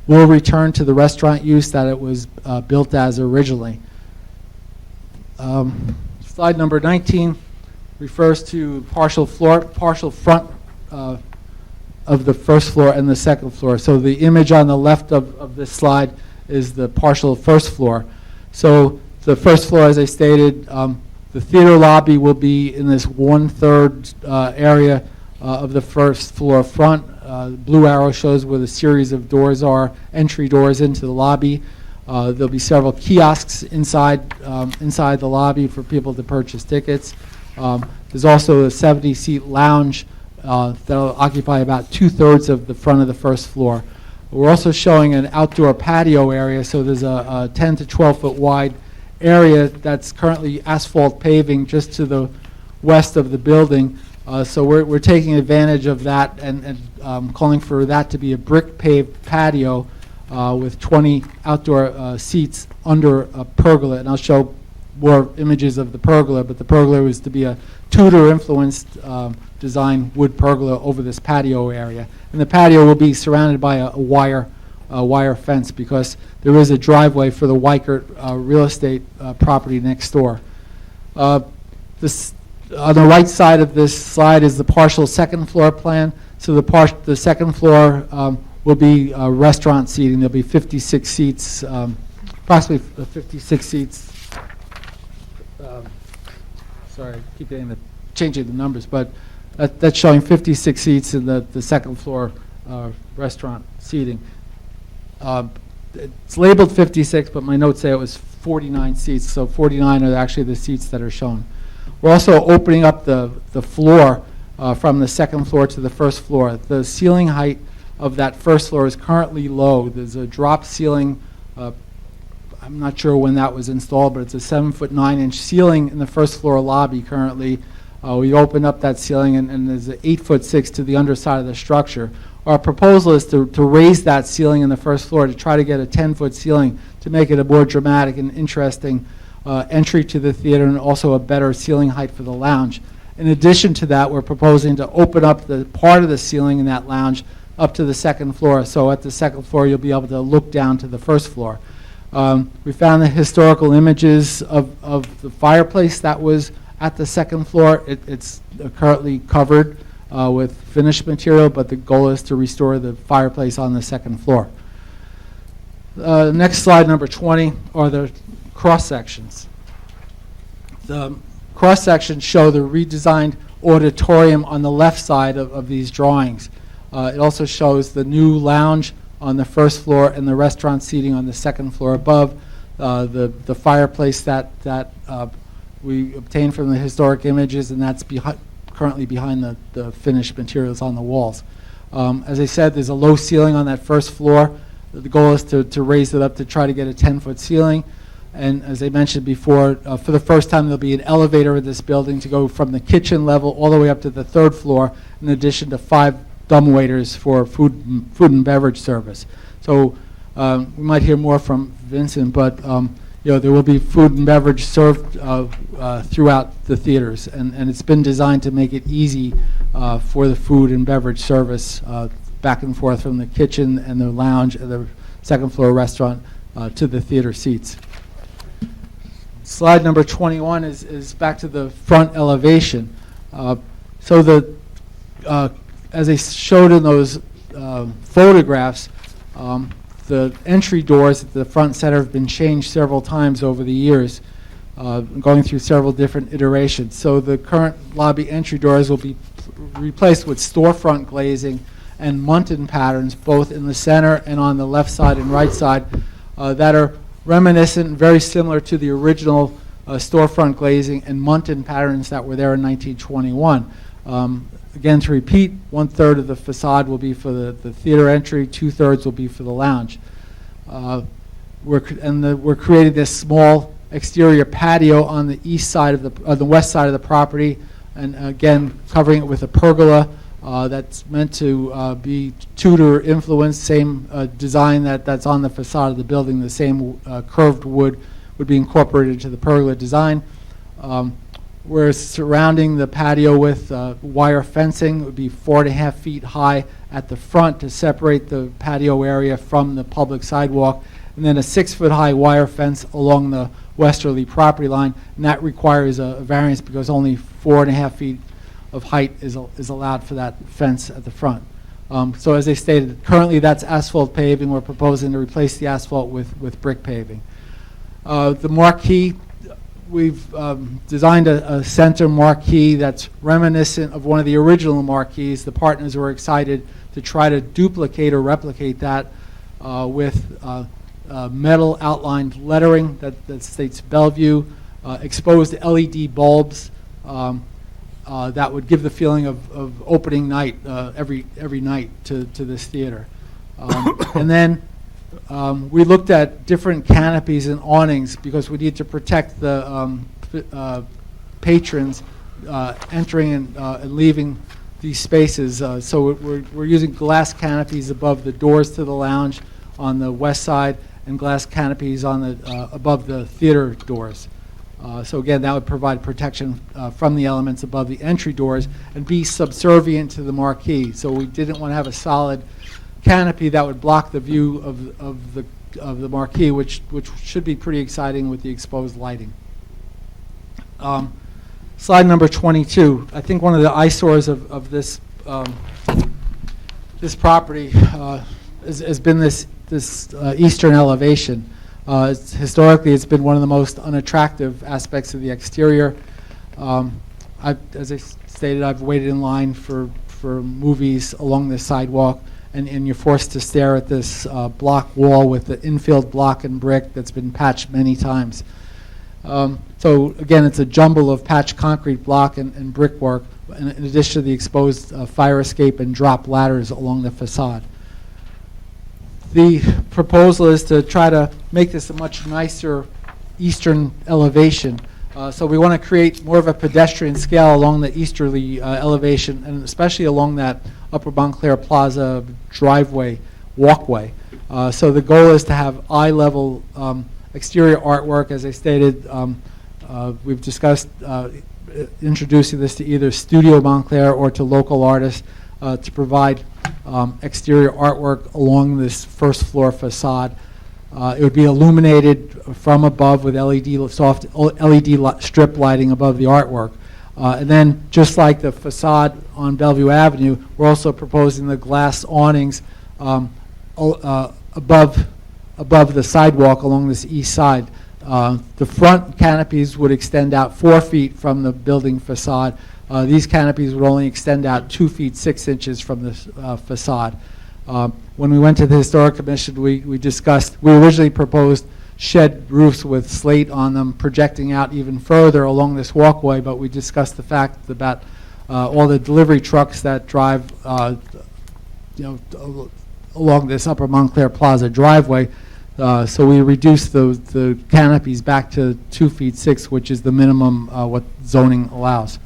will return to the restaurant use that it was built as originally. Slide number 19 refers to partial front of the first floor and the second floor. So the image on the left of this slide is the partial first floor. So the first floor, as I stated, the theater lobby will be in this 1/3 area of the first floor front. Blue arrow shows where the series of doors are, entry doors into the lobby. There'll be several kiosks inside the lobby for people to purchase tickets. There's also a 70-seat lounge that'll occupy about 2/3 of the front of the first floor. We're also showing an outdoor patio area, so there's a 10 to 12 foot wide area that's currently asphalt paving just to the west of the building. So we're taking advantage of that and calling for that to be a brick paved patio with 20 outdoor seats under a pergola, and I'll show more images of the pergola, but the pergola was to be a Tudor-influenced design wood pergola over this patio area. And the patio will be surrounded by a wire fence because there is a driveway for the Weikert real estate property next door. On the right side of this slide is the partial second floor plan. So the second floor will be restaurant seating. There'll be 56 seats, approximately 56 seats. Sorry, I keep changing the numbers, but that's showing 56 seats in the second floor restaurant seating. It's labeled 56, but my notes say it was 49 seats, so 49 are actually the seats that are shown. We're also opening up the floor from the second floor to the first floor. The ceiling height of that first floor is currently low. There's a drop ceiling. I'm not sure when that was installed, but it's a 7'9" ceiling in the first floor lobby currently. We opened up that ceiling, and there's an 8'6" to the underside of the structure. Our proposal is to raise that ceiling in the first floor to try to get a 10-foot ceiling to make it a more dramatic and interesting entry to the theater, and also a better ceiling height for the lounge. In addition to that, we're proposing to open up the part of the ceiling in that lounge up to the second floor. So at the second floor, you'll be able to look down to the first floor. We found the historical images of the fireplace that was at the second floor. It's currently covered with finished material, but the goal is to restore the fireplace on the second floor. Next slide, number 20, are the cross-sections. The cross-sections show the redesigned auditorium on the left side of these drawings. It also shows the new lounge on the first floor and the restaurant seating on the second floor above, the fireplace that we obtained from the historic images, and that's currently behind the finished materials on the walls. As I said, there's a low ceiling on that first floor. The goal is to raise it up to try to get a 10-foot ceiling. And as I mentioned before, for the first time, there'll be an elevator in this building to go from the kitchen level all the way up to the third floor, in addition to 5 dumbwaiters for food and beverage service. So we might hear more from Vincent, but there will be food and beverage served throughout the theaters, and it's been designed to make it easy for the food and beverage service back and forth from the kitchen and the lounge and the second floor restaurant to the theater seats. Slide number 21 is back to the front elevation. So as I showed in those photographs, the entry doors at the front center have been changed several times over the years, going through several different iterations. So the current lobby entry doors will be replaced with storefront glazing and muntin patterns, both in the center and on the left side and right side, that are reminiscent and very similar to the original storefront glazing and muntin patterns that were there in 1921. Again, to repeat, 1/3 of the facade will be for the theater entry, 2/3 will be for the lounge. We're creating this small exterior patio on the east side of the west side of the property, and again covering it with a pergola that's meant to be Tudor influenced, same design that's on the facade of the building. The same curved wood would be incorporated into the pergola design. We're surrounding the patio with wire fencing. It would be 4.5 feet high at the front to separate the patio area from the public sidewalk, and then a 6-foot high wire fence along the westerly property line, and that requires a variance because only 4.5 feet of height is allowed for that fence at the front. So as I stated, currently that's asphalt paving. We're proposing to replace the asphalt with brick paving. The marquee, we've designed a center marquee that's reminiscent of one of the original marquees. The partners were excited to try to duplicate or replicate that with metal outlined lettering that states Bellvue, exposed LED bulbs that would give the feeling of opening night every night to this theater. And then we looked at different canopies and awnings because we need to protect the patrons entering and leaving these spaces. So we're using glass canopies above the doors to the lounge on the west side and glass canopies on the above the theater doors. So again, that would provide protection from the elements above the entry doors and be subservient to the marquee. So we didn't want to have a solid canopy that would block the view of the marquee, which should be pretty exciting with the exposed lighting. Slide number 22. I think one of the eyesores of this this property has been this eastern elevation. Historically, it's been one of the most unattractive aspects of the exterior. As I stated, I've waited in line for movies along this sidewalk, and you're forced to stare at this block wall with the infilled block and brick that's been patched many times. So again, it's a jumble of patched concrete block and brickwork, in addition to the exposed fire escape and drop ladders along the facade. The proposal is to try to make this a much nicer eastern elevation. So we want to create more of a pedestrian scale along the easterly elevation, and especially along that Upper Montclair Plaza driveway, walkway. So the goal is to have eye-level exterior artwork. As I stated, we've discussed introducing this to either Studio Montclair or to local artists to provide exterior artwork along this first floor facade. It would be illuminated from above with soft LED strip lighting above the artwork. And then, just like the facade on Bellevue Avenue, we're also proposing the glass awnings above the sidewalk along this east side. The front canopies would extend out 4 feet from the building facade. These canopies would only extend out 2 feet 6 inches from the facade. When we went to the Historic Commission, we originally proposed shed roofs with slate on them projecting out even further along this walkway, but we discussed the fact about all the delivery trucks that drive along this Upper Montclair Plaza driveway. So we reduced the canopies back to 2 feet 6, which is the minimum what zoning allows.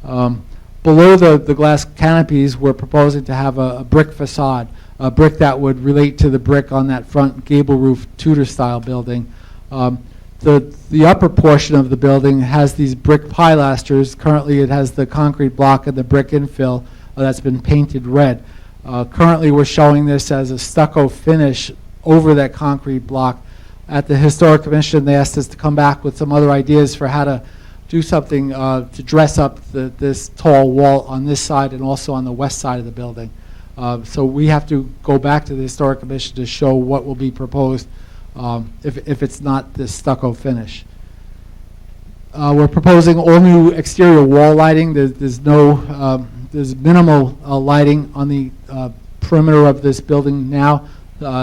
Below the glass canopies, we're proposing to have a brick facade, a brick that would relate to the brick on that front gable roof Tudor-style building. The upper portion of the building has these brick pilasters. Currently, it has the concrete block and the brick infill that's been painted red. Currently, we're showing this as a stucco finish over that concrete block. At the Historic Commission, they asked us to come back with some other ideas for how to do something to dress up this tall wall on this side and also on the west side of the building. So we have to go back to the Historic Commission to show what will be proposed if it's not this stucco finish. We're proposing all new exterior wall lighting. There's minimal lighting on the perimeter of this building now.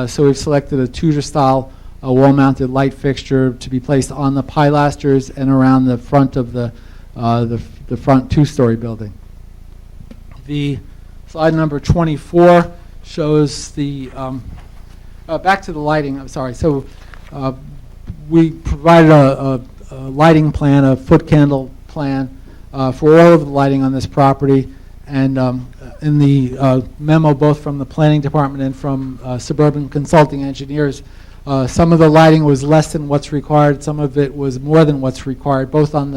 So we've selected a Tudor-style wall-mounted light fixture to be placed on the pilasters and around the front of the front two-story building. The slide number 24 shows the back to the lighting. I'm sorry. So we provided a lighting plan, a foot candle plan for all of the lighting on this property, and in the memo, both from the planning department and from Suburban Consulting Engineers, some of the lighting was less than what's required. Some of it was more than what's required, both on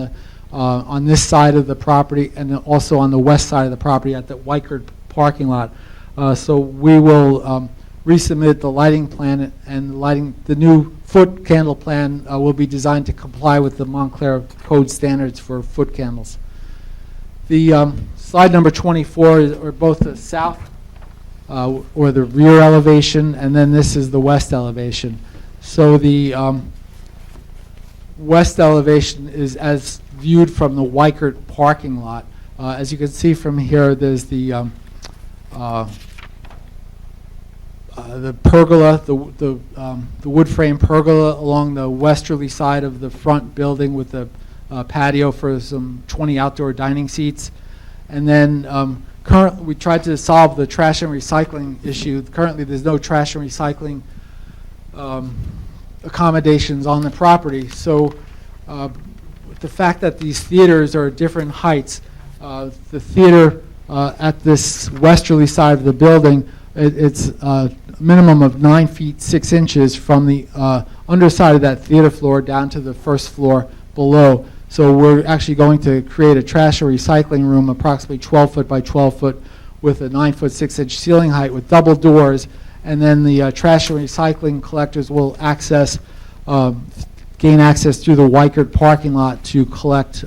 this side of the property and also on the west side of the property at the Weichert parking lot. So we will resubmit the lighting plan, and the new foot candle plan will be designed to comply with the Montclair Code standards for foot candles. The slide number 24 are both the south or the rear elevation, and then this is the west elevation. So the west elevation is as viewed from the Weichert parking lot. As you can see from here, there's the pergola, the wood frame pergola along the westerly side of the front building with the patio for some 20 outdoor dining seats. And then currently we tried to solve the trash and recycling issue. Currently there's no trash and recycling accommodations on the property. So the fact that these theaters are at different heights, the theater at this westerly side of the building, it's a minimum of 9 feet 6 inches from the underside of that theater floor down to the first floor below. So we're actually going to create a trash and recycling room approximately 12 foot by 12 foot with a 9 foot 6 inch ceiling height with double doors. And then the trash and recycling collectors will gain access through the Weichert parking lot to collect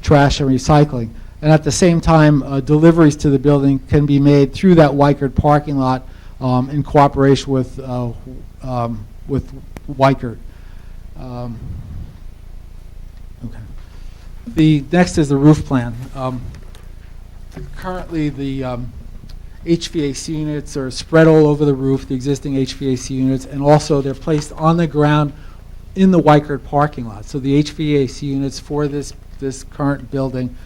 trash and recycling. And at the same time, deliveries to the building can be made through that Weichert parking lot in cooperation with Weichert. Okay. The next is the roof plan. Currently, the HVAC units are spread all over the roof, the existing HVAC units, and also they're placed on the ground in the Weichert parking lot. So the HVAC units for this current building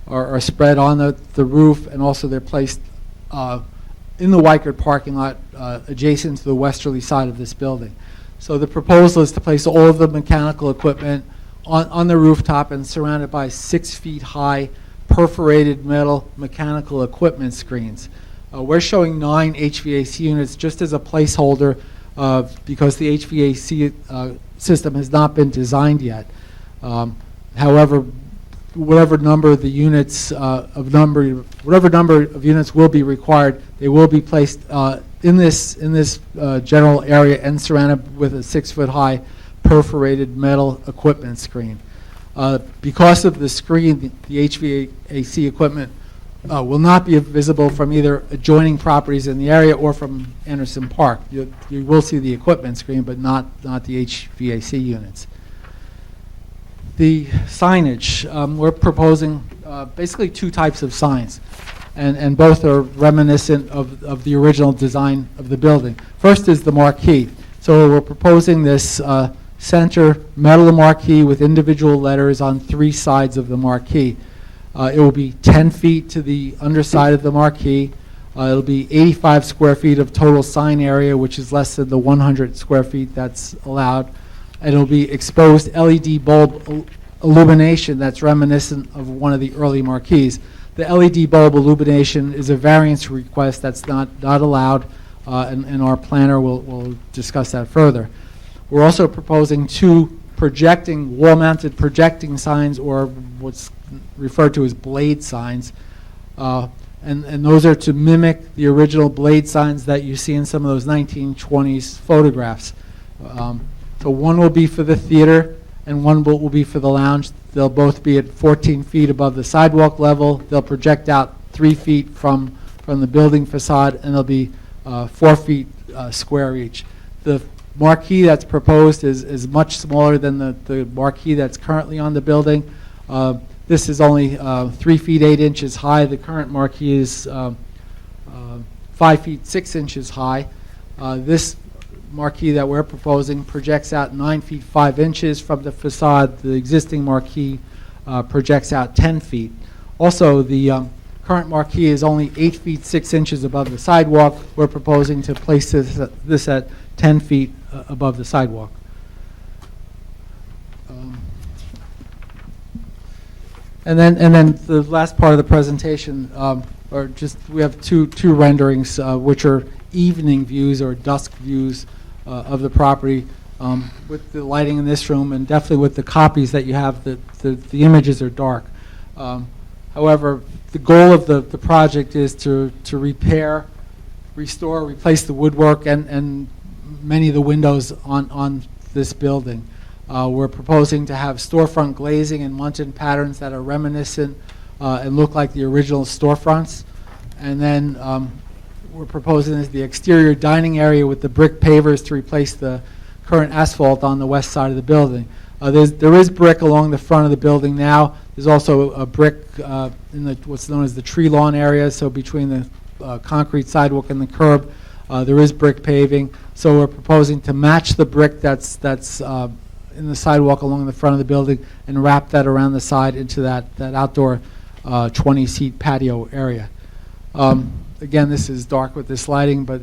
are spread on the roof, and also they're placed in the Weichert parking lot adjacent to the westerly side of this building. So the proposal is to place all of the mechanical equipment on the rooftop and surrounded by 6 feet high perforated metal mechanical equipment screens. We're showing 9 HVAC units just as a placeholder because the HVAC system has not been designed yet. However, whatever number of units will be required, they will be placed in this general area and surrounded with a 6 foot high perforated metal equipment screen. Because of the screen, the HVAC equipment will not be visible from either adjoining properties in the area or from Anderson Park. You will see the equipment screen, but not the HVAC units. The signage, we're proposing basically 2 types of signs, and both are reminiscent of the original design of the building. First is the marquee. So we're proposing this center metal marquee with individual letters on 3 sides of the marquee. It will be 10 feet to the underside of the marquee. It'll be 85 square feet of total sign area, which is less than the 100 square feet that's allowed. And it'll be exposed LED bulb illumination that's reminiscent of one of the early marquees. The LED bulb illumination is a variance request that's not allowed, and our planner will discuss that further. We're also proposing 2 wall-mounted projecting signs, or what's referred to as blade signs. And those are to mimic the original blade signs that you see in some of those 1920s photographs. So one will be for the theater and one will be for the lounge. They'll both be at 14 feet above the sidewalk level. They'll project out 3 feet from the building facade, and they'll be 4 feet square each. The marquee that's proposed is much smaller than the marquee that's currently on the building. This is only 3 feet 8 inches high. The current marquee is 5 feet 6 inches high. This marquee that we're proposing projects out 9 feet 5 inches from the facade. The existing marquee projects out 10 feet. Also, the current marquee is only 8 feet 6 inches above the sidewalk. We're proposing to place this at 10 feet above the sidewalk. And then the last part of the presentation, we have two renderings, which are evening views or dusk views of the property, with the lighting in this room, and definitely with the copies that you have, the images are dark. However, the goal of the project is to repair, restore, replace the woodwork and many of the windows on this building. We're proposing to have storefront glazing and muntin patterns that are reminiscent and look like the original storefronts. And then we're proposing the exterior dining area with the brick pavers to replace the current asphalt on the west side of the building. There is brick along the front of the building now. There's also a brick in what's known as the tree lawn area, so between the concrete sidewalk and the curb, there is brick paving. So we're proposing to match the brick that's in the sidewalk along the front of the building and wrap that around the side into that outdoor 20-seat patio area. Again, this is dark with this lighting, but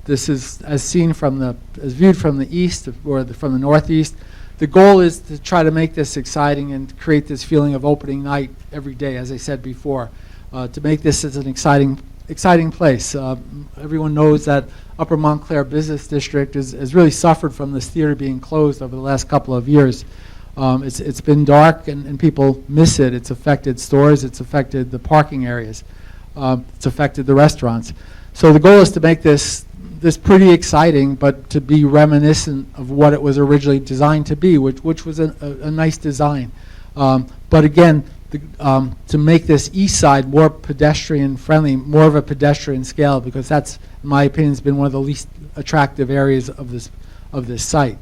this is as viewed from the east or from the northeast. The goal is to try to make this exciting and create this feeling of opening night every day, as I said before, to make this as an exciting place. Everyone knows that Upper Montclair Business District has really suffered from this theater being closed over the last couple of years. It's been dark, and people miss it. It's affected stores. It's affected the parking areas. It's affected the restaurants. So the goal is to make this pretty exciting, but to be reminiscent of what it was originally designed to be, which was a nice design. But again, to make this east side more pedestrian friendly, more of a pedestrian scale, because that's, in my opinion, has been one of the least attractive areas of this site.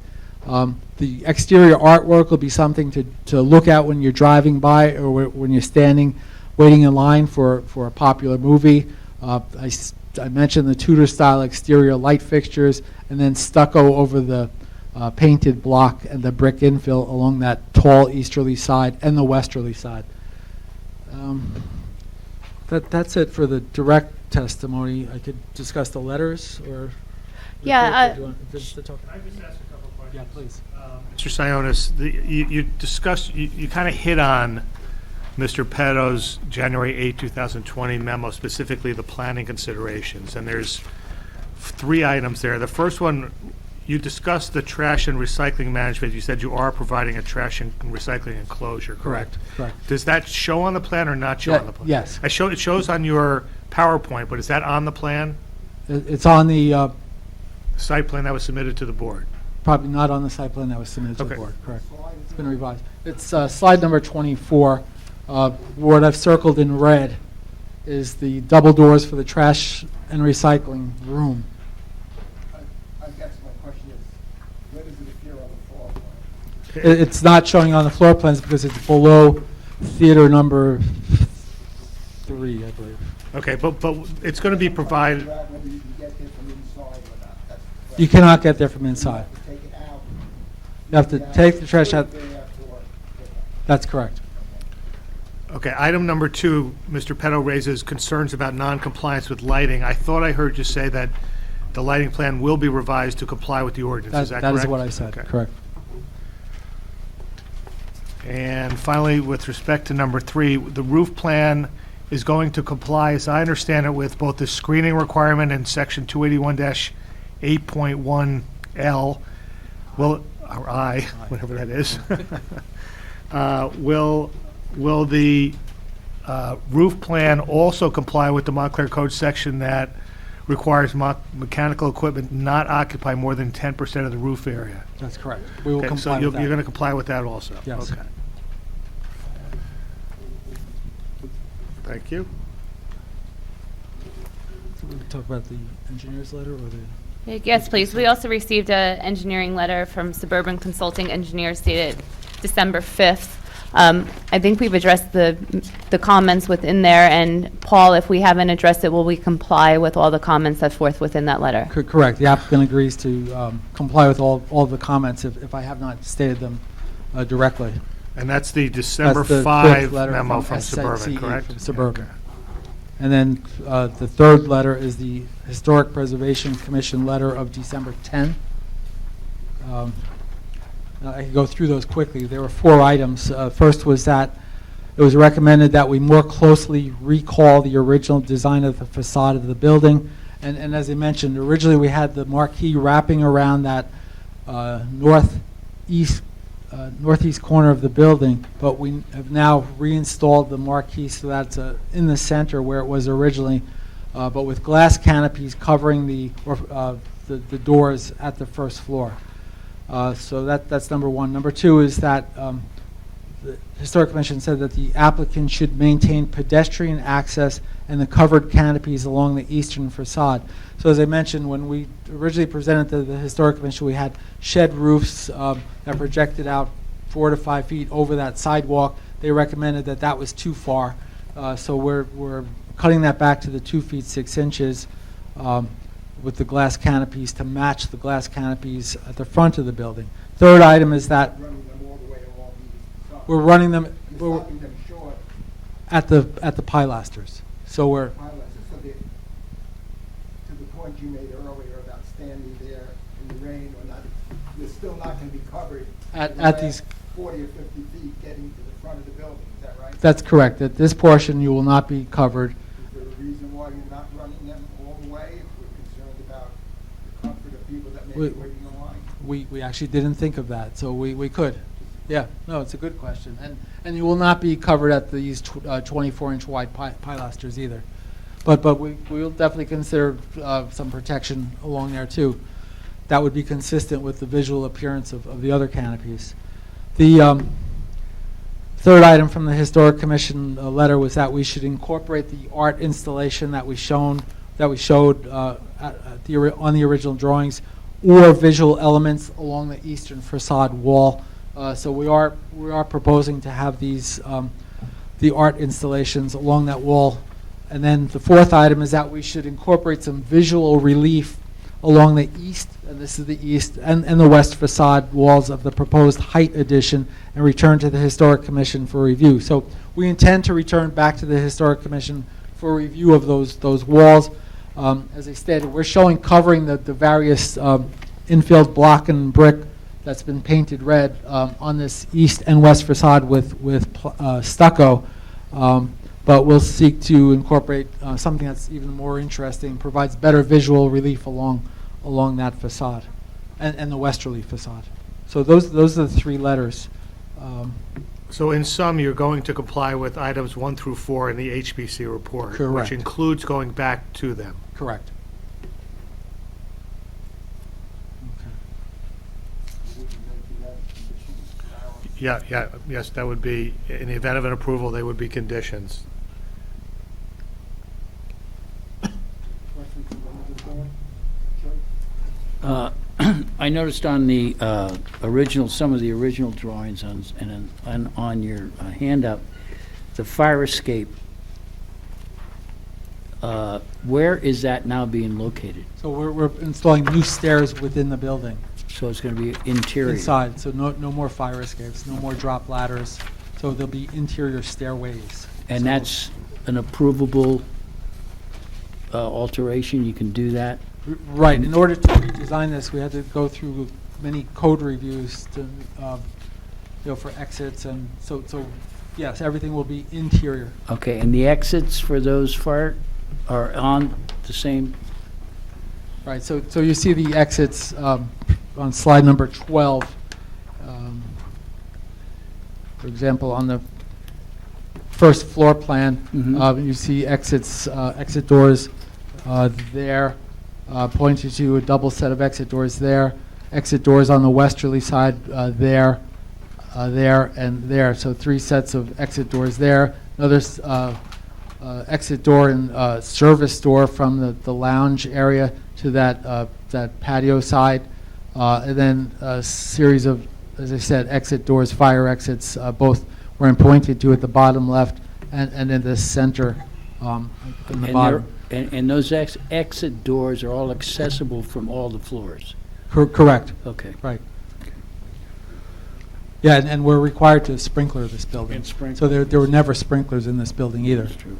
The exterior artwork will be something to look at when you're driving by or when you're standing, waiting in line for a popular movie. I mentioned the Tudor-style exterior light fixtures, and then stucco over the painted block and the brick infill along that tall easterly side and the westerly side. That's it for the direct testimony. I could discuss the letters, or... Yeah. Can I just ask a couple questions? Yeah, please. Mr. Sionis, you discussed, you kind of hit on Mr. Peto's January 8, 2020 memo, specifically the planning considerations, and there's 3 items there. The first one, you discussed the trash and recycling management. You said you are providing a trash and recycling enclosure, correct? Correct. Does that show on the plan or not show on the plan? Yes. It shows on your PowerPoint, but is that on the plan? It's on the... site plan that was submitted to the board? Probably not on the site plan that was submitted to the Okay. board, correct. It's been revised. It's slide number 24. What I've circled in red is the double doors for the trash and recycling room. I guess my question is, where does it appear on the floor plan? It's not showing on the floor plans because it's below theater number 3, I believe. Okay, but it's going to be provided... Whether you can get there from inside or not. That's the question. You cannot get there from inside. Take it out. You have to take the trash out. There for- That's correct. Okay, item number 2, Mr. Peto raises concerns about non-compliance with lighting. I thought I heard you say that the lighting plan will be revised to comply with the ordinance. Is that correct? That is what I said, Okay. correct. And finally, with respect to number 3, the roof plan is going to comply, as I understand it, with both the screening requirement and section 281-8.1L, or I, whatever that is. Will the roof plan also comply with the Montclair Code section that requires mechanical equipment not occupy more than 10% of the roof area? That's correct. We will Okay, comply so with that. you're going to comply with that also? Yes. Okay. Thank you. So we'll talk about the engineer's letter or the... Yes, please. We also received an engineering letter from Suburban Consulting Engineers dated December 5th. I think we've addressed the comments within there, and Paul, if we haven't addressed it, will we comply with all the comments set forth within that letter? Correct. The applicant agrees to comply with all of the comments if I have not stated them directly. And that's the December That's the 5 fifth letter memo from SCE Suburban, correct? From Suburban. And then the third letter is the Historic Preservation Commission letter of December 10. I can go through those quickly. There were 4 items. First was that it was recommended that we more closely recall the original design of the facade of the building. And as I mentioned, originally we had the marquee wrapping around that northeast corner of the building, but we have now reinstalled the marquee so that's in the center where it was originally, but with glass canopies covering the doors at the first floor. So that's number 1. Number 2 is that the Historic Commission said that the applicant should maintain pedestrian access and the covered canopies along the eastern facade. So as I mentioned, when we originally presented to the Historic Commission, we had shed roofs that projected out 4 to 5 feet over that sidewalk. They recommended that that was too far. So we're cutting that back to the 2 feet 6 inches with the glass canopies to match the glass canopies at the front of the building. Third item is that we're running them short. at the pilasters. So we're To the point you made earlier about standing there in the rain or not, you're still not going to be covered At in the last these- 40 or 50 feet getting to the front of the building, is that right? That's correct. At this portion, you will not be covered. Is there a reason why you're not running them all the way? If we're concerned about the comfort of people that may be waiting in line? We actually didn't think of that, so we could. Yeah, no, it's a good question. And you will not be covered at these 24-inch wide pilasters either. But we will definitely consider some protection along there too. That would be consistent with the visual appearance of the other canopies. The third item from the Historic Commission letter was that we should incorporate the art installation that we showed on the original drawings, or visual elements along the eastern facade wall. So we are proposing to have these the art installations along that wall. And then the fourth item is that we should incorporate some visual relief along the east, and this is the east, and the west facade walls of the proposed height addition, and return to the Historic Commission for review. So we intend to return back to the Historic Commission for review of those walls. As I stated, we're showing covering the various infilled block and brick that's been painted red on this east and west facade with stucco. But we'll seek to incorporate something that's even more interesting, provides better visual relief along that facade and the westerly facade. So those are the three letters. So in sum, you're going to comply with items 1 through 4 in the HBC report, Correct. which includes going back to them. Correct. Yes, that would be, in the event of an approval, they would be conditions. I noticed on the some of the original drawings on your handout, the fire escape, where is that now being located? So we're installing new stairs within the building. So it's going to be interior? Inside, so no more fire escapes, no more drop ladders. So there'll be interior stairways. And that's an approvable alteration? You can do that? Right. In order to redesign this, we had to go through many code reviews to, for exits, and so yes, everything will be interior. Okay, and the exits for those fire are on the same? Right. So you see the exits on slide number 12. For example, on the first floor plan, you see exit doors there. Pointing to a double set of exit doors there. Exit doors on the westerly side there, and there. So 3 sets of exit doors there. Another exit door and service door from the lounge area to that patio side. And then a series of, as I said, exit doors, fire exits, both were pointed to at the bottom left and in the center in the bottom. And those exit doors are all accessible from all the floors? Correct. Okay. Right. Yeah, and we're required to sprinkler this building. So there were never sprinklers in this building either. That's true.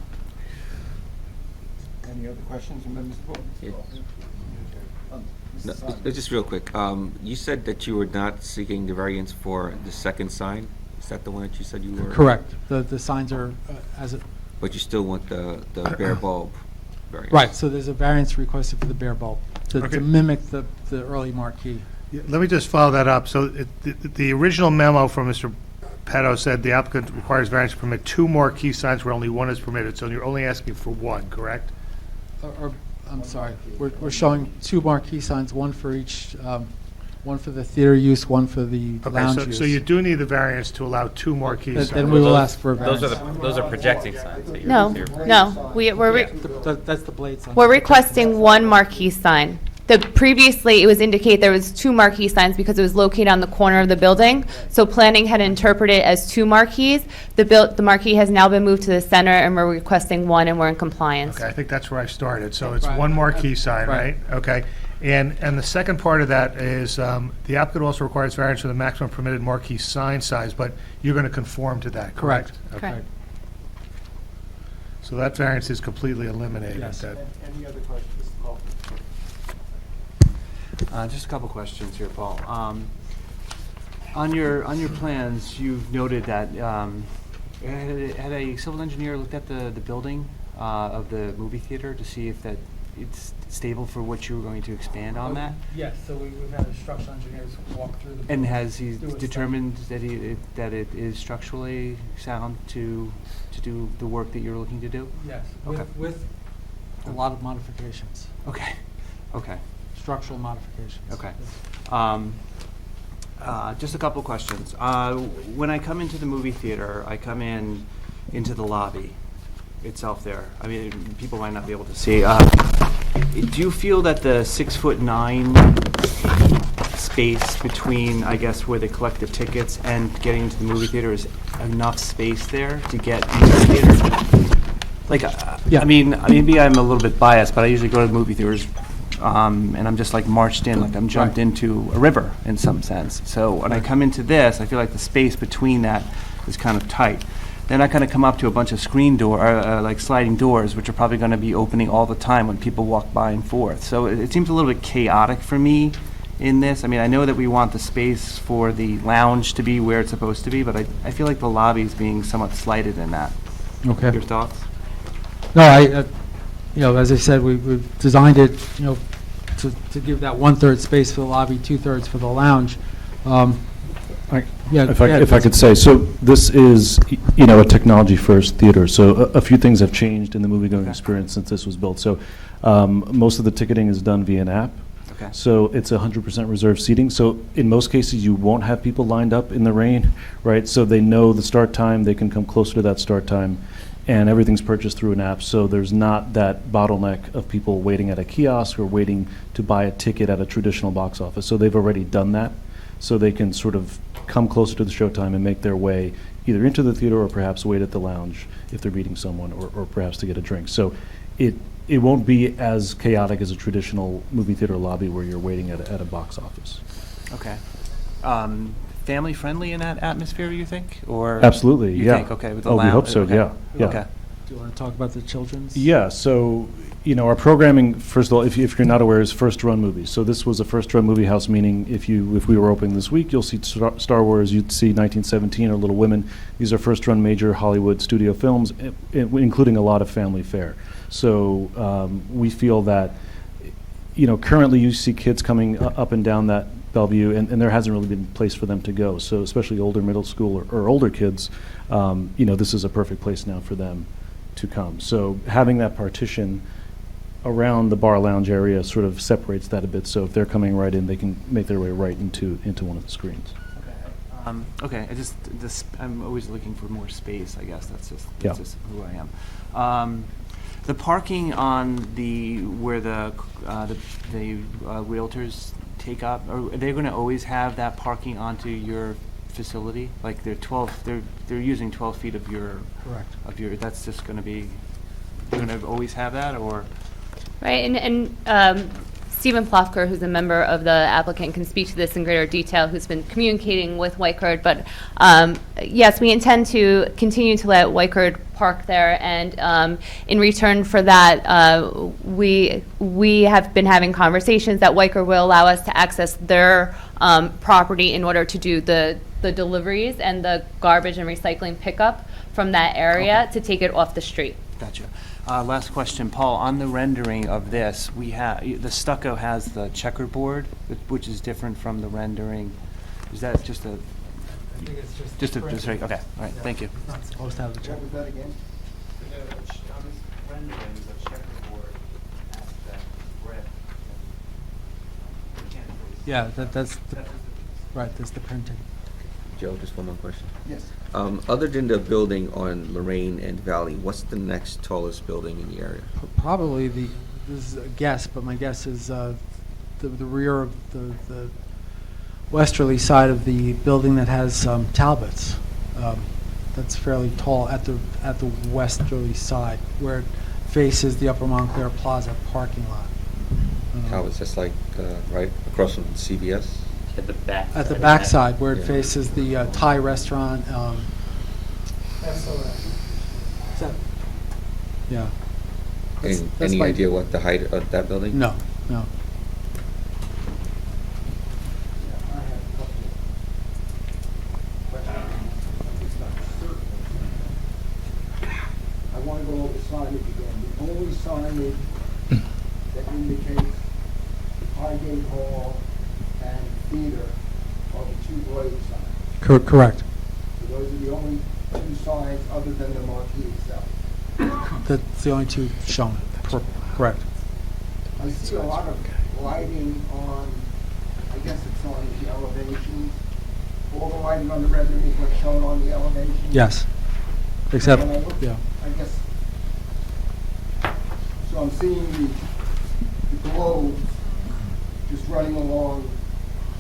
Any other questions, members of the board? No, just real quick, you said that you were not seeking the variance for the second sign? Is that the one that you said you were? Correct. The signs are as it. But you still want the bare bulb variance? Right, so there's a variance requested for the bare bulb to mimic the early marquee. Yeah, let me just follow that up. So the original memo from Mr. Petto said the applicant requires variance to permit 2 more key signs where only 1 is permitted. So you're only asking for 1, correct? I'm sorry, we're showing 2 marquee signs, 1 for each, 1 for the theater use, 1 for the lounge use. So you do need the variance to allow 2 marquee signs. Then we will ask for a variance. Those are projecting signs that you're No, That's the blade sign. we're requesting 1 marquee sign. Previously, it was indicated there was 2 marquee signs because it was located on the corner of the building. So planning had interpreted it as 2 marquees. The marquee has now been moved to the center, and we're requesting 1, and we're in compliance. Okay, I think that's where I started. So it's 1 marquee sign, right? Okay. And the second part of that is the applicant also requires variance for the maximum permitted marquee sign size, but you're going to conform to that, correct? Correct. So that variance is completely eliminated. Yes. Any other questions? Paul? Just a couple questions here, Paul. On your plans, you've noted that had a civil engineer looked at the building of the movie theater to see if it's stable for what you were going to expand on that? Yes, so we've had structural engineers walk through the. And building, has he do a study. determined that it is structurally sound to do the work that you're looking to do? Yes, Okay. with a lot of modifications. Okay, okay, Structural modifications. okay. Yes. Just a couple questions. When I come into the movie theater, I come into the lobby itself there. I mean, people might not be able to see. Do you feel that the 6'9" space between, I guess, where they collect the tickets and getting into the movie theater is enough space there to get into the theater? Like, Yeah. I mean, maybe I'm a little bit biased, but I usually go to movie theaters, and I'm just like marched in, like I'm jumped into a river in some sense. So when I come into this, I feel like the space between that is kind of tight. Then I kind of come up to a bunch of like sliding doors, which are probably going to be opening all the time when people walk by and forth. So it seems a little bit chaotic for me in this. I mean, I know that we want the space for the lounge to be where it's supposed to be, but I feel like the lobby is being somewhat slighted in that. Okay. Your thoughts? No, as I said, we've designed it, to give that 1/3 space for the lobby, 2/3 for the lounge. If I could say, so this is, a technology-first theater, so a few things have changed in the movie-going experience since this was built. So most of the ticketing is done via an app. Okay. So it's 100% reserved seating. So in most cases, you won't have people lined up in the rain, right? So they know the start time, they can come closer to that start time, and everything's purchased through an app. So there's not that bottleneck of people waiting at a kiosk or waiting to buy a ticket at a traditional box office. So they've already done that. So they can sort of come closer to the showtime and make their way either into the theater or perhaps wait at the lounge if they're meeting someone, or perhaps to get a drink. So it won't be as chaotic as a traditional movie theater lobby where you're waiting at a box office. Okay. Family friendly in that atmosphere, you think? Or Absolutely, you yeah. think, okay, with the Oh, we lounge? hope so, Okay. yeah. Okay. Do you want to talk about the children's? Yeah, so, our programming, first of all, if you're not aware, is first-run movies. So this was a first-run movie house, meaning if we were opening this week, you'll see Star Wars, you'd see 1917 or Little Women. These are first-run major Hollywood studio films, including a lot of family fare. So we feel that, currently you see kids coming up and down that Bellevue, and there hasn't really been a place for them to go. So especially older middle school or older kids, this is a perfect place now for them to come. So having that partition around the bar lounge area sort of separates that a bit. So if they're coming right in, they can make their way right into one of the screens. Okay, I'm always looking for more space, I guess. That's Yeah. just who I am. The parking on where the realtors take up, are they going to always have that parking onto your facility? Like they're using 12 feet of your. Correct. That's just going to be, they're going to always have that, or? Right, and Stephen Plofker, who's a member of the applicant, can speak to this in greater detail, who's been communicating with Whitecurd. But yes, we intend to continue to let Whitecurd park there, and in return for that, we have been having conversations that Whitecurd will allow us to access their property in order to do the deliveries and the garbage and recycling pickup from that area to take it off the street. Gotcha. Last question, Paul. On the rendering of this, we have the stucco has the checkerboard, which is different from the rendering. Is that just a? I think it's Just okay. All right. Thank you. It's not supposed to have the check. What was that again? On this rendering, the checkerboard aspect, red. Yeah, that's right. That's the printing. Joe, just one more question. Yes. Other than the building on Lorraine and Valley, what's the next tallest building in the area? Probably this is a guess, but my guess is the rear of the westerly side of the building that has Talbot's. That's fairly tall at the westerly side, where it faces the Upper Montclair Plaza parking lot. Talbot's, that's like right across from CVS? At the back. At the back side, where it Yeah. faces the Thai restaurant. Yeah. That's Any my- idea what the height of that building? No. I want to go over signage again. The only signage Highgate Hall and theater are the two Belleuve signs. Correct. So those are the only two signs other than the marquee itself. That's the only two shown. Correct. I see a lot of lighting on, I guess it's on the elevations. All the lighting on the rendering is what's shown on the elevation. Yes. Except, When I look, yeah. I guess, so I'm seeing the globes just running along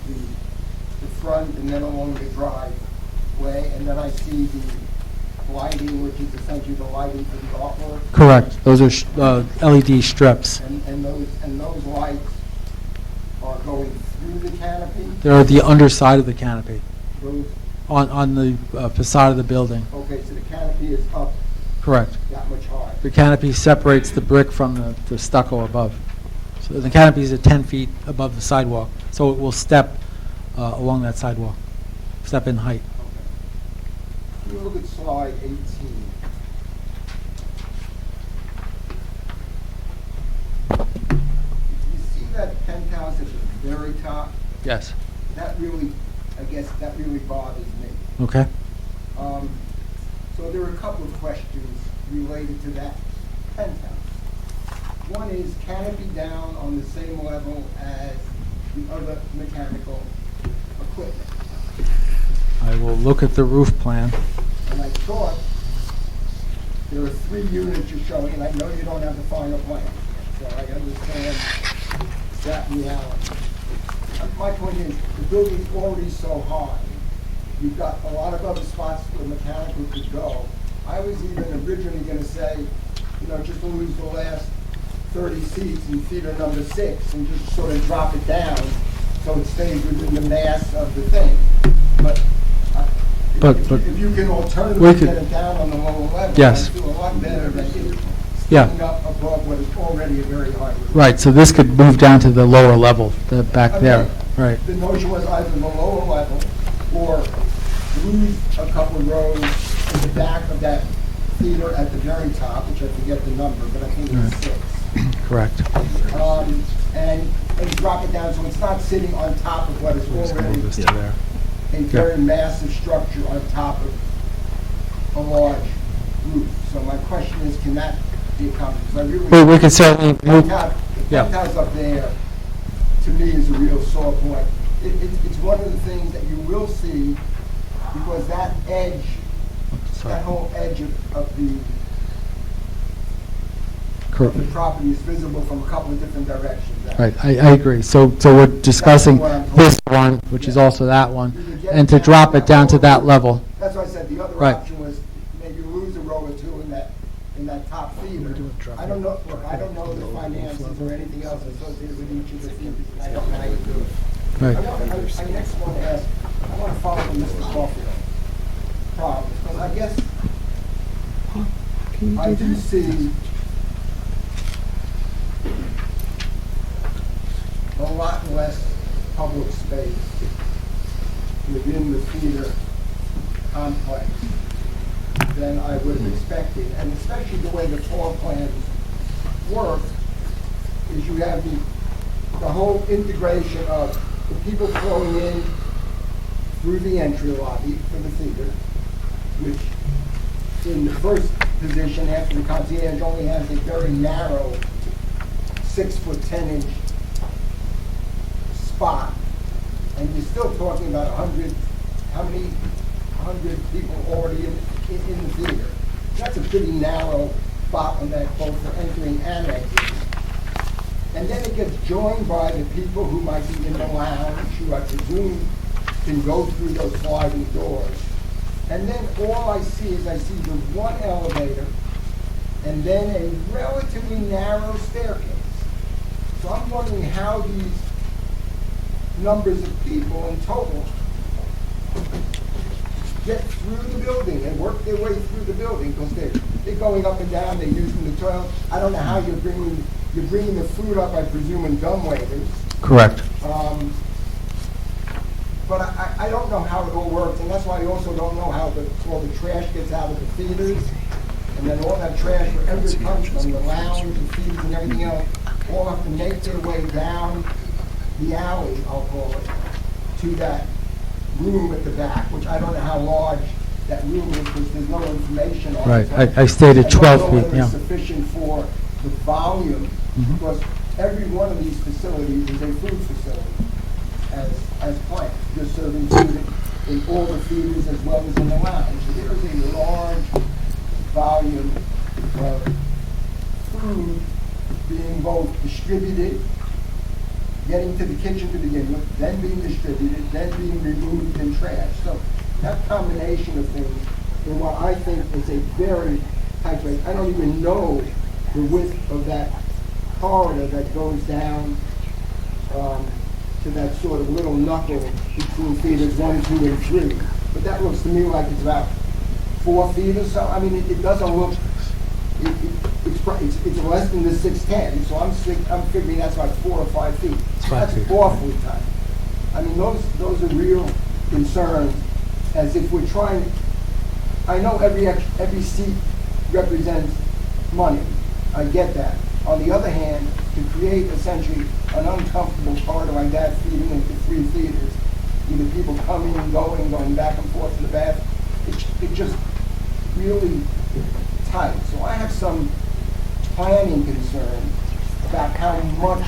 the front and then along the driveway, and then I see the lighting, which is essentially the lighting for the artwork. Correct. Those are LED strips. And those lights are going through the canopy? They're the underside of the canopy, Those, on the facade of the building. okay, so the canopy is up Correct. that much higher. The canopy separates the brick from the stucco above. So the canopy is at 10 feet above the sidewalk, so it will step along that sidewalk, step in height. Can you look at slide 18? You see that penthouse at the very top? Yes. That really, I guess, that really bothers me. Okay. So there are a couple of questions related to that penthouse. One is, can it be down on the same level as the other mechanical equipment? I will look at the roof plan. And I thought there are 3 units you're showing, and I know you don't have the final plan, so I understand that reality. My point is, the building's already so high. You've got a lot of other spots where mechanical could go. I was even originally going to say, just to lose the last 30 seats in theater number 6 and just sort of drop it down so it stays within the mass of the thing. But if you can alternatively get it down on the lower level, Yes. do a lot better than sticking Yeah. up above what is already a very high roof. Right, so this could move down to the lower level, back there. Okay. Right. The notion was either the lower level or lose a couple rows in the back of that theater at the very top, which I forget the number, but I think it's 6. Correct. And drop it down so it's not sitting on top of what is already Move this to there. a very massive structure on top of a large roof. So my question is, can that be accomplished? 'Cause I really We could certainly move. the Yeah. penthouse up there, to me, is a real sore point. It's one of the things that you will see, because that edge, that whole edge of the property is visible from a couple of different directions. Right, I agree. So we're discussing this one, which is also that one, and to drop it down to that level. That's why I said the other Right. option was maybe lose a row or two in that top theater. I don't know, look, I don't know the finances or anything else associated with each of the theaters. I don't know how you do it. Right. I next want to ask, I want to follow Mr. Caulfield problem, because I guess I do see a lot less public space within the theater complex than I would have expected, and especially the way the floor plans work, is you have the whole integration of the people flowing in through the entry lobby for the theater, which in the first position after the concierge only has a very narrow 6-foot 10-inch spot, and you're still talking about 100, how many 100 people already in the theater. That's a pretty narrow bottleneck both for entering and exiting. And then it gets joined by the people who might be in the lounge, who I presume can go through those sliding doors. And then all I see is I see the one elevator and then a relatively narrow staircase. So I'm wondering how these numbers of people in total get through the building and work their way through the building, because they're going up and down, they're using the toilet. I don't know how you're bringing the food up, I presume, in dumb waiters. Correct. But I don't know how it all works, and that's why I also don't know how all the trash gets out of the theaters, and then all that trash, wherever it comes from, the lounge and theaters and everything else, all have to make their way down the alley, I'll call it, to that room at the back, which I don't know how large that room is, because there's no information on it. Right, I stated 12 I don't know feet, whether yeah. it's sufficient for the volume, because every one of these facilities is a food facility as planned. You're serving food in all the theaters as well as in the lounge. So there is a large volume of food being both distributed, getting to the kitchen to begin with, then being distributed, then being removed and trashed. So that combination of things in what I think is a very tight place. I don't even know the width of that corridor that goes down to that sort of little knuckle between theaters 1, 2, and 3. But that looks to me like it's about 4 feet or so. I mean, it doesn't look, it's less than the 610, so I'm figuring that's like 4 or 5 feet. That's awfully tight. I mean, those are real concerns, as if we're trying, I know every seat represents money. I get that. On the other hand, to create essentially an uncomfortable corridor like that feeding into 3 theaters, either people coming and going back and forth to the bath, it's just really tight. So I have some planning concerns about how much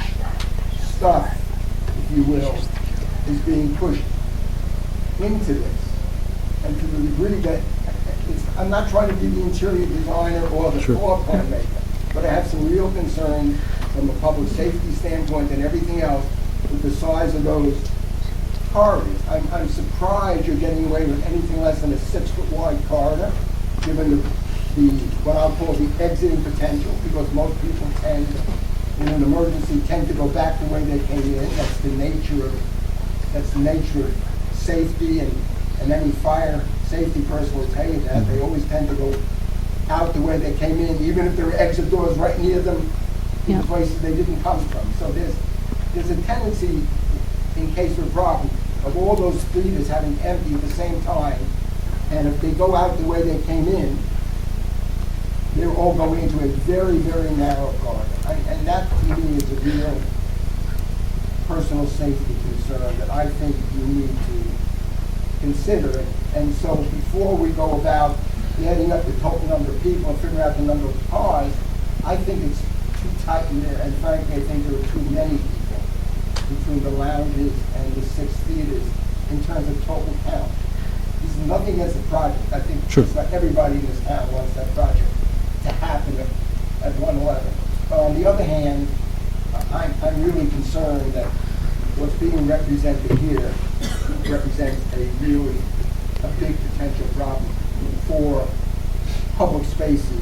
stuff, if you will, is being pushed into this. And to the degree that, I'm not trying to be the interior designer or the floor plan maker, but I have some real concerns from a public safety standpoint and everything else with the size of those corridors. I'm surprised you're getting away with anything less than a 6-foot wide corridor, given the what I'll call the exiting potential, because most people tend, in an emergency, tend to go back the way they came in. That's the nature of safety, and any fire safety person will tell you that. They always tend to go out the way they came in, even if there are exit doors right near them in places they didn't come from. So there's a tendency, in case of a problem, of all those theaters having empty at the same time, and if they go out the way they came in, they're all going into a very, very narrow corridor. And that, to me, is a real personal safety concern that I think you need to consider. And so before we go about adding up the total number of people and figuring out the number of cars, I think it's too tight in there, and frankly, I think there are too many people between the lounges and the 6 theaters in terms of total count. There's nothing against the project. I think just like everybody in this town wants that project to happen at 111. But on the other hand, I'm really concerned that what's being represented here represents a big potential problem for public spaces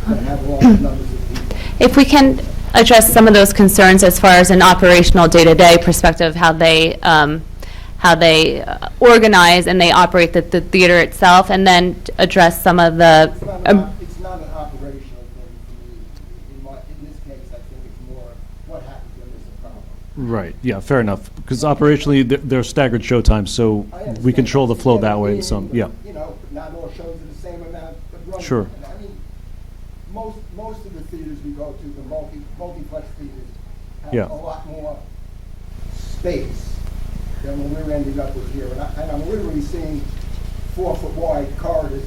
that have large numbers of people. If we can address some of those concerns as far as an operational day-to-day perspective, how they organize and they operate the theater itself, and then address some of the. It's not an operational thing for me. In this case, I think it's more what happens when there's a problem. Right, yeah, fair enough. Because operationally, they're staggered show times, so we control the flow that way in some, yeah. You know, not all shows are the same amount of running. Sure. And I mean, most of the theaters we go to, the multiplex theaters, have a lot more space than when we're ending up with here. And I'm literally seeing 4-foot wide corridors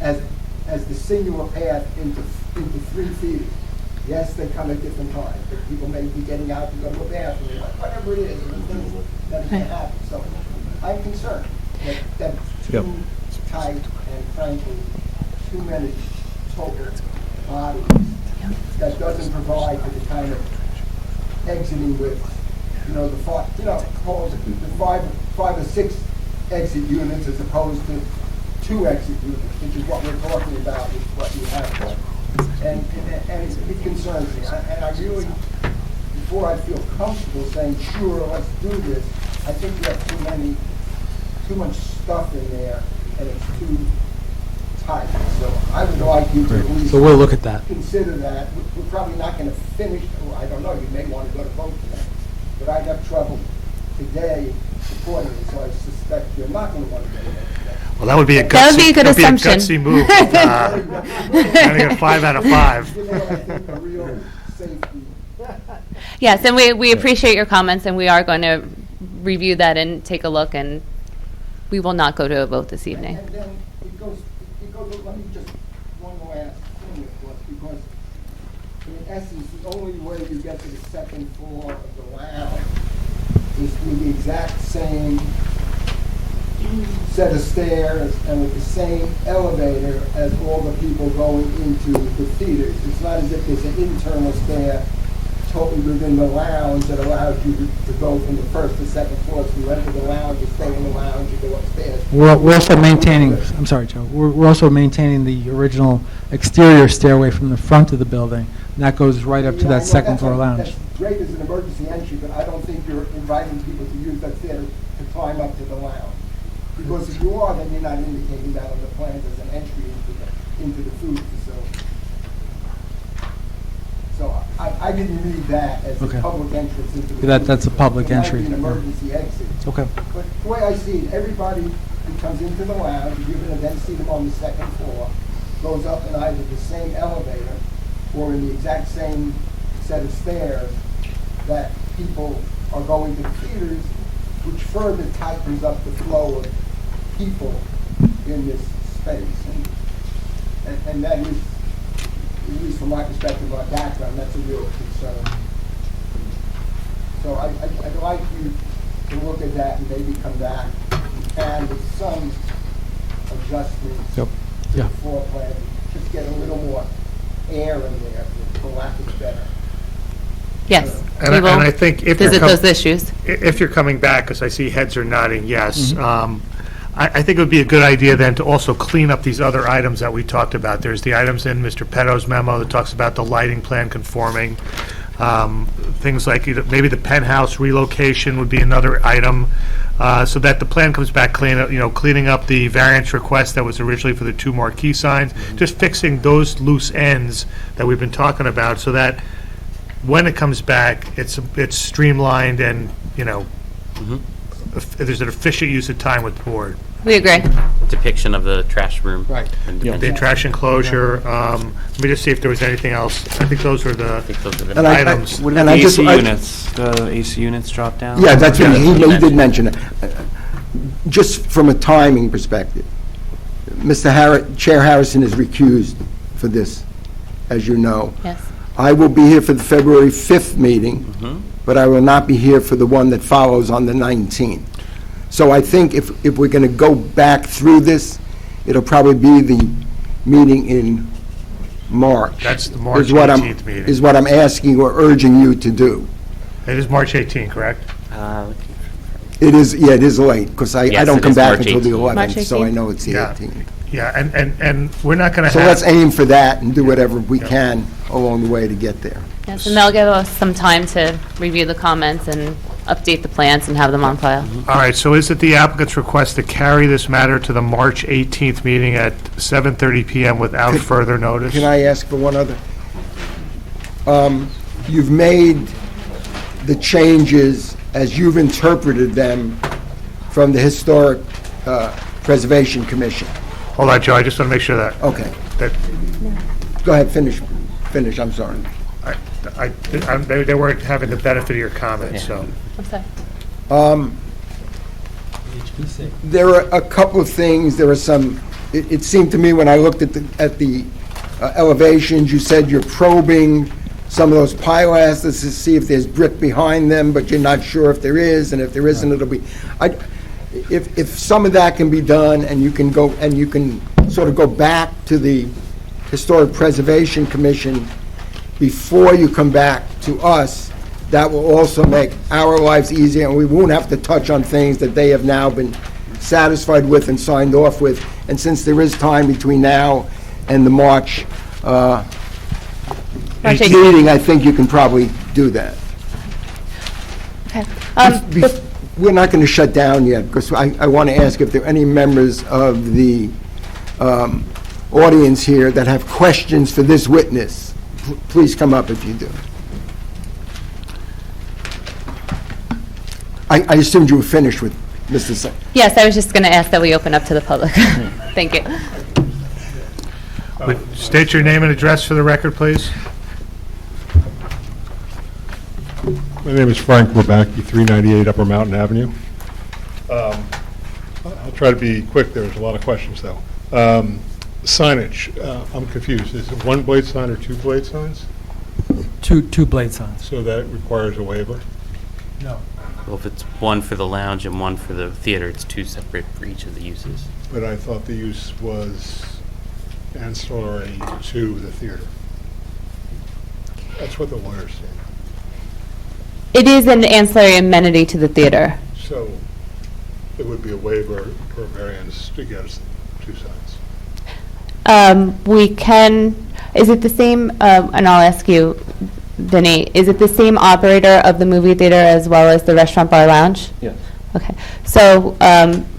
as the singular path into 3 theaters. Yes, they come at different times, but people may be getting out to go to a bathroom, whatever it is, and the things that can happen. So I'm concerned that too tight and frankly, too many total bodies that doesn't provide for the kind of exiting with, the 5 or 6 exit units as opposed to 2 exit units, which is what we're talking about, is what you have. And it concerns me. And I really, before I feel comfortable saying, sure, let's do this, I think we have too much stuff in there, and it's too tight. So I would like you to at least So we'll look at that. consider that. We're probably not going to finish, I don't know, you may want to go to vote today, but I'd have trouble today supporting it, so I suspect you're not going to want to go to vote today. Well, that would be a gutsy, That would be a good assumption. gutsy move. Having a 5 out of 5. Yes, and we appreciate your comments, and we are going to review that and take a look, and we will not go to a vote this evening. And then it goes, let me just, one last thing, of course, because in essence, the only way you get to the second floor of the lounge is through the exact same set of stairs and with the same elevator as all the people going into the theaters. It's not as if there's an internal stair totally within the lounge that allows you to go from the first to second floor. So you enter the lounge, you stay in the lounge, you go upstairs. We're also maintaining, I'm sorry, Joe, we're also maintaining the original exterior stairway from the front of the building, and that goes right up to that second floor lounge. That's great as an emergency entry, but I don't think you're inviting people to use that stair to climb up to the lounge. Because if you are, then you're not indicating that on the plans as an entry into the food facility. So I didn't read that as Okay. a public entrance into the That's a public entry. It might be an emergency exit. Okay. But the way I see it, everybody who comes into the lounge, you're going to then see them on the second floor, goes up in either the same elevator or in the exact same set of stairs that people are going to the theaters, which further tightens up the flow of people in this space. And that is, at least from my perspective, my background, that's a real concern. So I'd like you to look at that and maybe come back and with some adjustments to the floor plan, just get a little more air in there, for lack of better. Yes, And we will I think if visit those issues. If you're coming back, because I see heads are nodding, yes. I think it would be a good idea then to also clean up these other items that we talked about. There's the items in Mr. Petto's memo that talks about the lighting plan conforming. Things like maybe the penthouse relocation would be another item, so that the plan comes back cleaning up the variance request that was originally for the 2 marquee signs, just fixing those loose ends that we've been talking about, so that when it comes back, it's streamlined and, there's an efficient use of time with the board. We agree. Depiction of the trash room. Right. The trash enclosure, let me just see if there was anything else. I think those are the And I- items. What about the AC units? The AC units drop down? Yeah, that's what he did mention it. Just from a timing perspective, Chair Harrison is recused for this, as you know. Yes. I will be here for the February 5th meeting, but I will not be here for the one that follows on the 19th. So I think if we're going to go back through this, it'll probably be the meeting in March. That's the March is what 18th meeting. Is what I'm asking or urging you to do. It is March 18, correct? It is, yeah, it is late, because I Yes, don't it come is back March until the 18th. 11th, so I 18th? know it's the Yeah. 18th. Yeah, and we're not going to So have... let's aim for that and do whatever we can along the way to get there. Yes, and they'll give us some time to review the comments and update the plans and have them on file. All right, so is it the applicant's request to carry this matter to the March 18th meeting at 7:30 PM without further notice? Can I ask for one other? You've made the changes as you've interpreted them from the Historic Preservation Commission. Hold on, Joe, I just want to make sure that... Okay. that Go ahead, finish, I'm sorry. they weren't having the benefit of your comments, so... I'm sorry. There are a couple of things, there are some, it seemed to me when I looked at the elevations, you said you're probing some of those pilasters to see if there's brick behind them, but you're not sure if there is, and if there isn't, it'll be... If some of that can be done, and you can go, and you can sort of go back to the Historic Preservation Commission before you come back to us, that will also make our lives easier, and we won't have to touch on things that they have now been satisfied with and signed off with. And since there is time between now and the March meeting, I think you can probably do that. Okay. We're not going to shut down yet, because I want to ask if there are any members of the audience here that have questions for this witness. Please come up if you do. I assumed you were finished with Mr. Sen. Yes, I was just going to ask that we open up to the public. Thank you. State your name and address for the record, please. My name is Frank Wabacki, 398 Upper Mountain Avenue. I'll try to be quick. There's a lot of questions, though. Signage, I'm confused. Is it one blade sign or two blade signs? Two blade signs. So that requires a waiver? No. Well, if it's one for the lounge and one for the theater, it's two separate for each of the uses. But I thought the use was ancillary to the theater. That's what the lawyers say. It is an ancillary amenity to the theater. So it would be a waiver or variance to get us two signs. We can, is it the same, and I'll ask you, Vinny, is it the same operator of the movie theater as well as the restaurant bar lounge? Yes. Okay, so,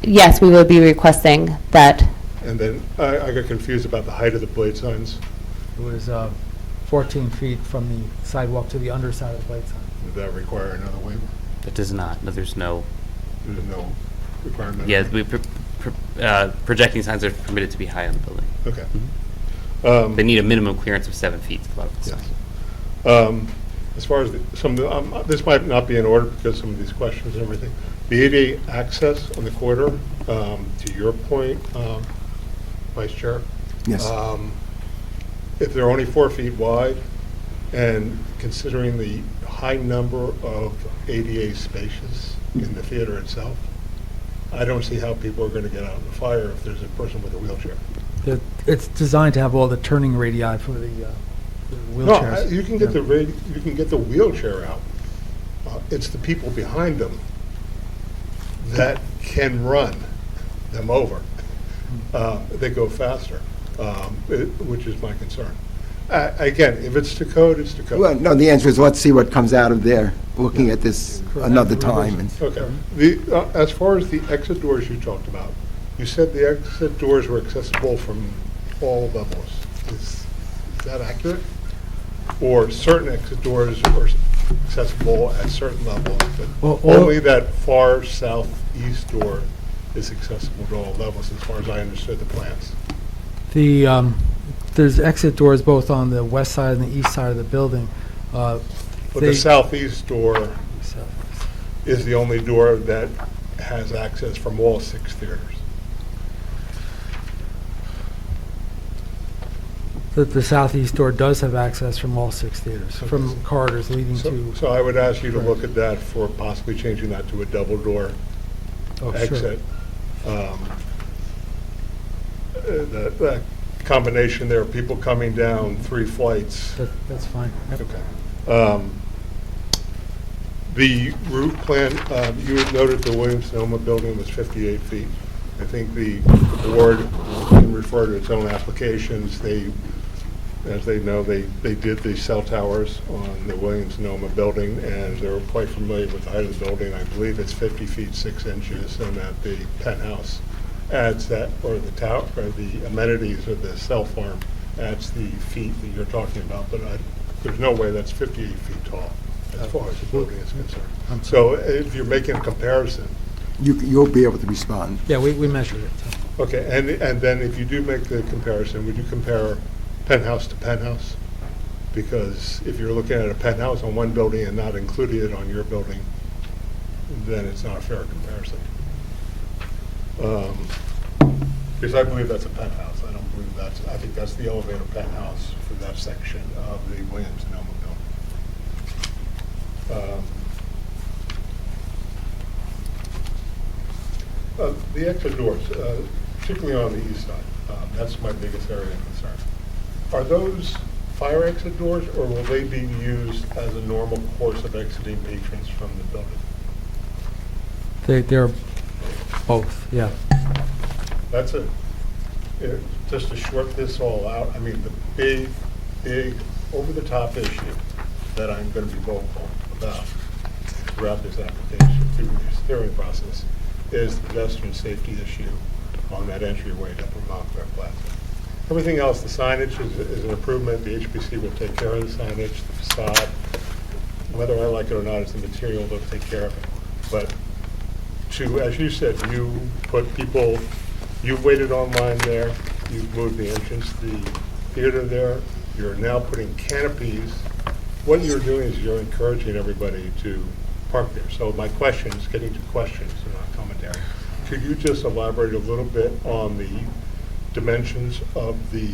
yes, we will be requesting that. And then I got confused about the height of the blade signs. It was 14 feet from the sidewalk to the underside of the blade sign. Would that require another waiver? It does not. No, there's no. There's no requirement? Yeah, projecting signs are permitted to be high on the building. Okay. They need a minimum clearance of 7 feet. A lot of the signs. As far as this might not be in order because some of these questions and everything. The ADA access on the corridor, to your point, Vice Chair. Yes. If they're only 4 feet wide, and considering the high number of ADA spaces in the theater itself, I don't see how people are going to get out of the fire if there's a person with a wheelchair. It's designed to have all the turning radii for the wheelchairs. No, you can get you can get the wheelchair out. It's the people behind them that can run them over. They go faster, which is my concern. Again, if it's to code, it's to code. Well, no, the answer is let's see what comes out of there, looking at this another time. Okay. As far as the exit doors you talked about, you said the exit doors were accessible from all levels. Is that accurate? Or certain exit doors are accessible at certain levels, but only that far southeast door is accessible to all levels, as far as I understood the plans. There's exit doors both on the west side and the east side of the building. But the southeast door is the only door that has access from all 6 theaters. The southeast door does have access from all 6 theaters, from corridors leading to... So I would ask you to look at that for possibly changing that to a double door exit. That combination there, people coming down 3 flights. That's fine. Yep. Okay. The route plan, you had noted the Williams-Sonoma building was 58 feet. I think the board can refer to its own applications. As they know, they did the cell towers on the Williams-Sonoma building, and they're quite familiar with the height of the building. I believe it's 50 feet 6 inches, and that the penthouse adds that, or the tower, or the amenities of the cell farm adds the feet that you're talking about. But there's no way that's 58 feet tall as far as the building is concerned. So if you're making a comparison, You'll be able to respond. Yeah, we measured it. okay, and then if you do make the comparison, would you compare penthouse to penthouse? Because if you're looking at a penthouse on one building and not including it on your building, then it's not a fair comparison. Because I believe that's a penthouse. I don't believe I think that's the elevator penthouse for that section of the Williams-Sonoma building. The exit doors, particularly on the east side, that's my biggest area of concern. Are those fire exit doors, or will they be used as a normal course of exiting patrons from the building? They're both, yeah. That's just to short this all out, I mean, the big, over-the-top issue that I'm going to be vocal about throughout this application, through this hearing process, is the pedestrian safety issue on that entryway to Upper Montclair Plaza. Everything else, the signage is an improvement. The HPC will take care of the signage, the facade. Whether I like it or not, it's the material that will take care of it. But as you said, you put people, you waited online there, you've moved the entrance to the theater there, you're now putting canopies what you're doing is you're encouraging everybody to park there. So my question is getting to questions and not commentary. Could you just elaborate a little bit on the dimensions of the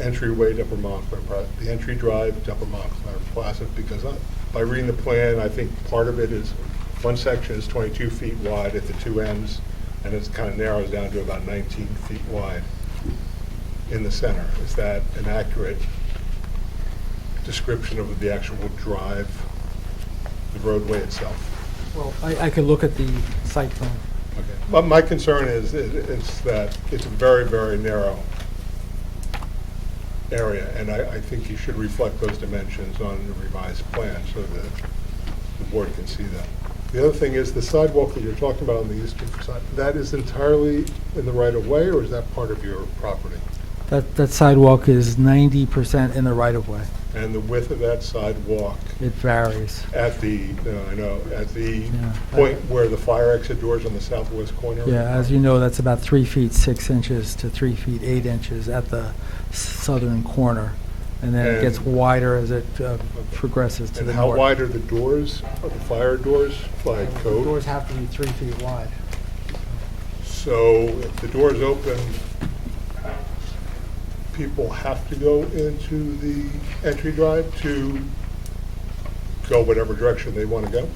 entryway to Upper Montclair, the entry drive to Upper Montclair Plaza? Because by reading the plan, I think part of it is one section is 22 feet wide at the two ends, and it kind of narrows down to about 19 feet wide in the center. Is that an accurate description of the actual drive, the roadway itself? Well, I could look at the site plan. Okay. Well, my concern is it's that it's a very, very narrow area, and I think you should reflect those dimensions on the revised plan so that the board can see that. The other thing is the sidewalk that you're talking about on the eastern side, that is entirely in the right-of-way, or is that part of your property? That sidewalk is 90% in the right-of-way. And the width of that sidewalk It varies. at the, at the point where the fire exit doors on the southwest corner? Yeah, as you know, that's about 3 feet 6 inches to 3 feet 8 inches at the southern corner. And then it gets wider as it progresses to the And north. how wide are the doors, are the fire doors by The code? doors have to be 3 feet wide. So if the doors open, people have to go into the entry drive to go whatever direction they want to go?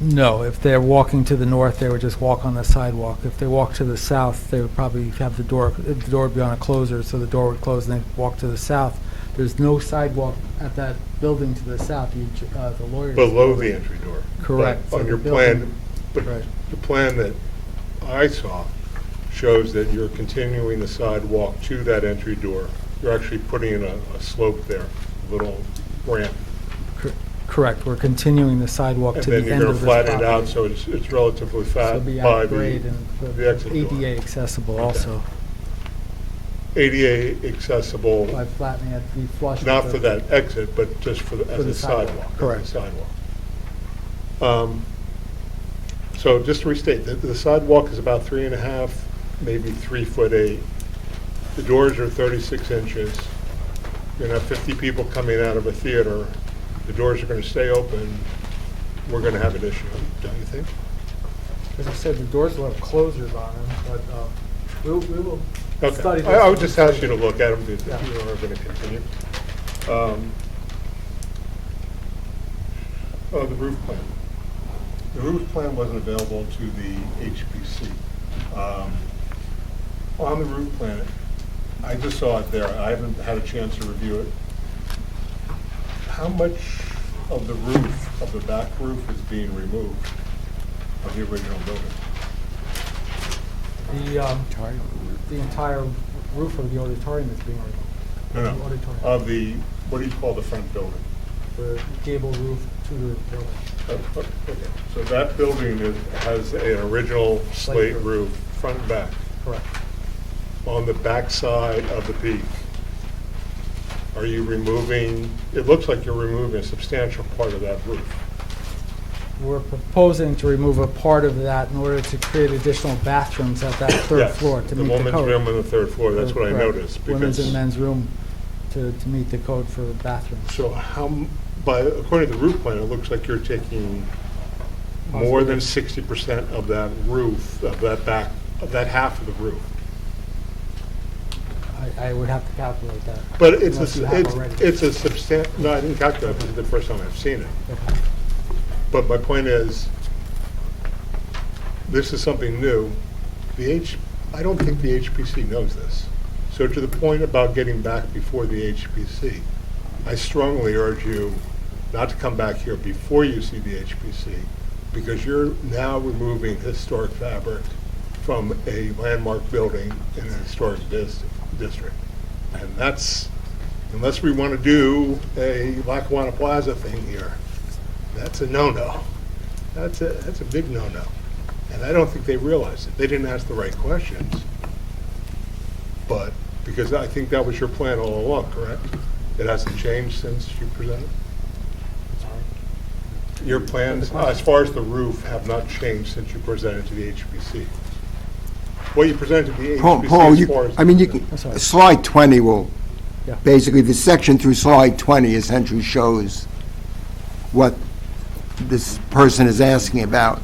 No, if they're walking to the north, they would just walk on the sidewalk. If they walk to the south, they would probably have the door would be on a closer, so the door would close and they'd walk to the south. There's no sidewalk at that building to the south, the lawyer's Below building. the entry door? Correct. But on So your the building- plan, but the plan that I saw shows that you're continuing the sidewalk to that entry door. You're actually putting in a slope there, a little ramp. Correct, we're continuing the sidewalk to the end of this And then you're going to flatten it out property. so it's relatively So fat it'll be by at grade and the exit door. ADA accessible also. ADA accessible, By flattening it, be flush. not with for the- that exit, but just for as the a sidewalk. sidewalk. Correct. As a sidewalk. So just to restate, the sidewalk is about 3.5, maybe 3'8". The doors are 36 inches. You're going to have 50 people coming out of a theater. The doors are going to stay open. We're going to have an issue, don't you think? As I said, the doors will have closers on them, but we will study Okay. this. I would just ask you to look at them if Yeah. you are going to continue. The roof plan. The roof plan wasn't available to the HPC. On the roof plan, I just saw it there. I haven't had a chance to review it. How much of the roof, of the back roof, is being removed of the original building? The entire roof of the auditorium is being removed. No, The no. auditorium. Of the, what do you call the front building? The gable roof to the building. Okay, so that building has an original slate roof, front and back. Correct. On the back side of the peak, are you removing, it looks like you're removing a substantial part of that roof. We're proposing to remove a part of that in order to create additional bathrooms at that third Yes, floor to the meet the code. woman's room on the third floor, that's what I Correct. noticed. Women's because- and men's room to meet the code for bathrooms. So according to the roof plan, it looks like you're taking more than 60% of that roof, of that half of the roof. I would have to calculate that. But it's unless you have already. it's a substantial, no, I didn't calculate, this is the first time I've seen it. Okay. But my point is, this is something new. I don't think the HPC knows this. So to the point about getting back before the HPC, I strongly urge you not to come back here before you see the HPC, because you're now removing historic fabric from a landmark building in a historic district. And that's, unless we want to do a Lackawanna Plaza thing here, that's a no-no. That's a big no-no. And I don't think they realize it. They didn't ask the right questions. But, because I think that was your plan all along, correct? It hasn't changed since you presented? Your plans, as far as the roof, have not changed since you presented to the HPC. What you presented to the HPC Paul, as far as... slide 20 will Yeah. Basically, the section through slide 20 essentially shows what this person is asking about.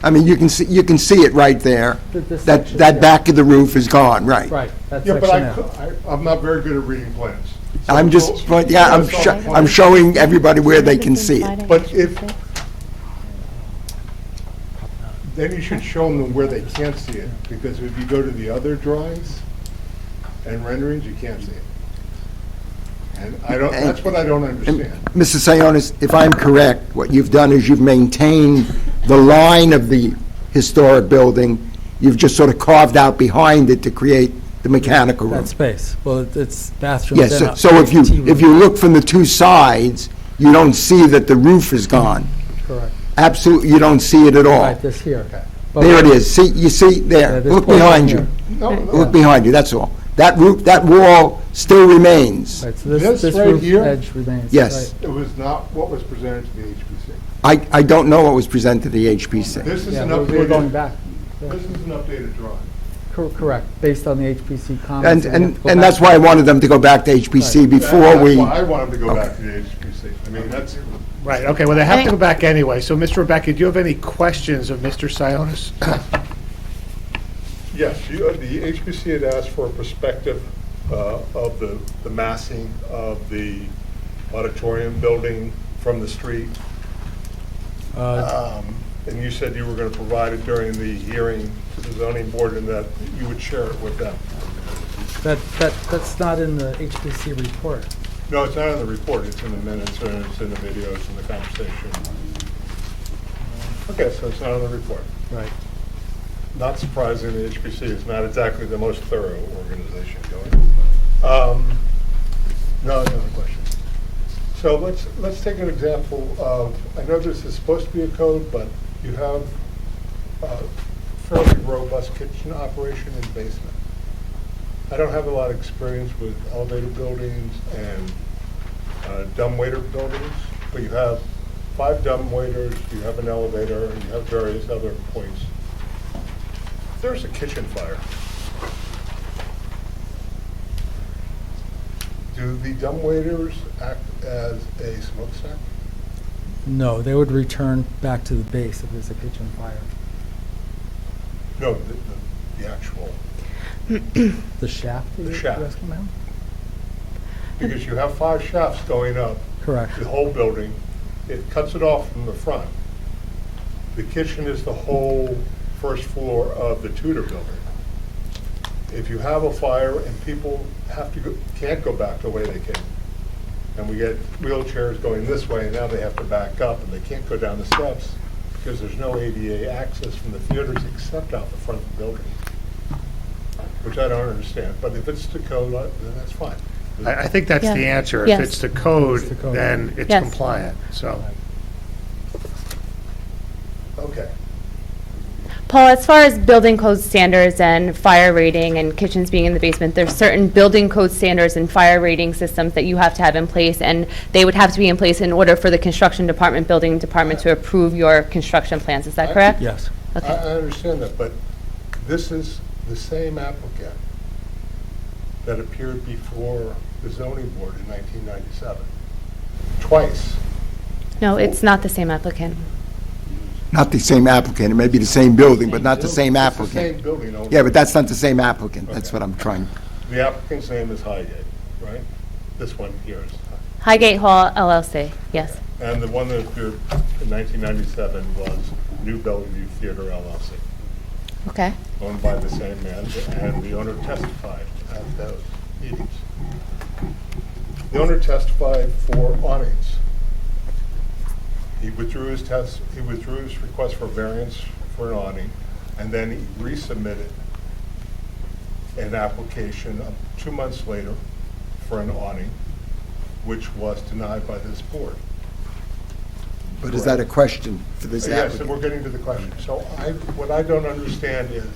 I mean, you can see it right there. The That section, that yeah. back of the roof is gone, right? Right, that Yeah, section but there. I'm not very good at reading plans. So I'm just, but yeah, I'm showing everybody where they can see it. But then you should show them where they can't see it, because if you go to the other drawings and renderings, you can't see it. And that's what I don't understand. Mr. Sionis, if I'm correct, what you've done is you've maintained the line of the historic building. You've just sort of carved out behind it to create the mechanical room. That space. Well, it's bathrooms. Yes, and so a if tea room. you look from the two sides, you don't see that the roof is gone. Correct. Absolutely, you don't see it at all. Right, this here. But There it is. See, you see there. Yeah, this Look portion behind here. you. Look behind you, that's all. That roof, that wall still remains. Right, so This this right roof here? edge remains. Yes. Right. It was not what was presented to the HPC. I don't know what was presented to the HPC. This is Yeah, an we're going updated, back. Yeah. this is an updated drawing. Correct, based on the HPC comments. And that's why I wanted them to go back to HPC before That's we... why I want them to go back to the HPC. I mean, that's, Right, okay, well, they have to go back anyway. So, Mr. Rebecca, do you have any questions of Mr. Sionis? yes, the HPC had asked for a perspective of the massing of the auditorium building from the street. And you said you were going to provide it during the hearing to the zoning board and that you would share it with them. That's not in the HPC report. No, it's not in the report, it's in the minutes, and it's in the videos and the conversation. Okay, so it's not in the report. Right. Not surprising, the HPC is not exactly the most thorough organization going. No other questions. So let's take an example of, I know this is supposed to be a code, but you have a fairly robust kitchen operation in basement. I don't have a lot of experience with elevator buildings and dumbwaiter buildings, but you have 5 dumbwaiters, you have an elevator, and you have various other points. If there's a kitchen fire, do the dumbwaiters act as a smokestack? No, they would return back to the base if there's a kitchen fire. No, the actual, The shaft? The shaft. you're asking about? because you have 5 shafts going up. Correct. The whole building, it cuts it off from the front. The kitchen is the whole first floor of the Tudor building. If you have a fire and people can't go back the way they came, and we get wheelchairs going this way, and now they have to back up, and they can't go down the steps because there's no ADA access from the theaters except out the front of the building, which I don't understand. But if it's the code, then that's fine. I think that's the Yeah. answer. Yes. If it's the code, It's the code. then it's Yes. compliant, so. Okay. Paul, as far as building code standards and fire rating and kitchens being in the basement, there's certain building code standards and fire rating systems that you have to have in place, and they would have to be in place in order for the construction department, building department to approve your construction plans. Is that correct? Yes. I Okay. understand that, but this is the same applicant that appeared before the zoning board in 1997, twice. No, it's not the same applicant. Not the same applicant, it may be the same building, but not the same It's the applicant. same building owner. Yeah, but that's not the same applicant, that's Okay. what I'm trying. The applicant's name is Highgate, right? This one here is. Highgate Hall LLC, yes. And the one that appeared in 1997 was New Bellevue Theater LLC, Okay. owned by the same man, and the owner testified at those meetings. The owner testified for awnings. He withdrew his request for variance for an awning, and then he resubmitted an application 2 months later for an awning, which was denied by this board. But is that a question for this Yes, and applicant? we're getting to the question. So what I don't understand is,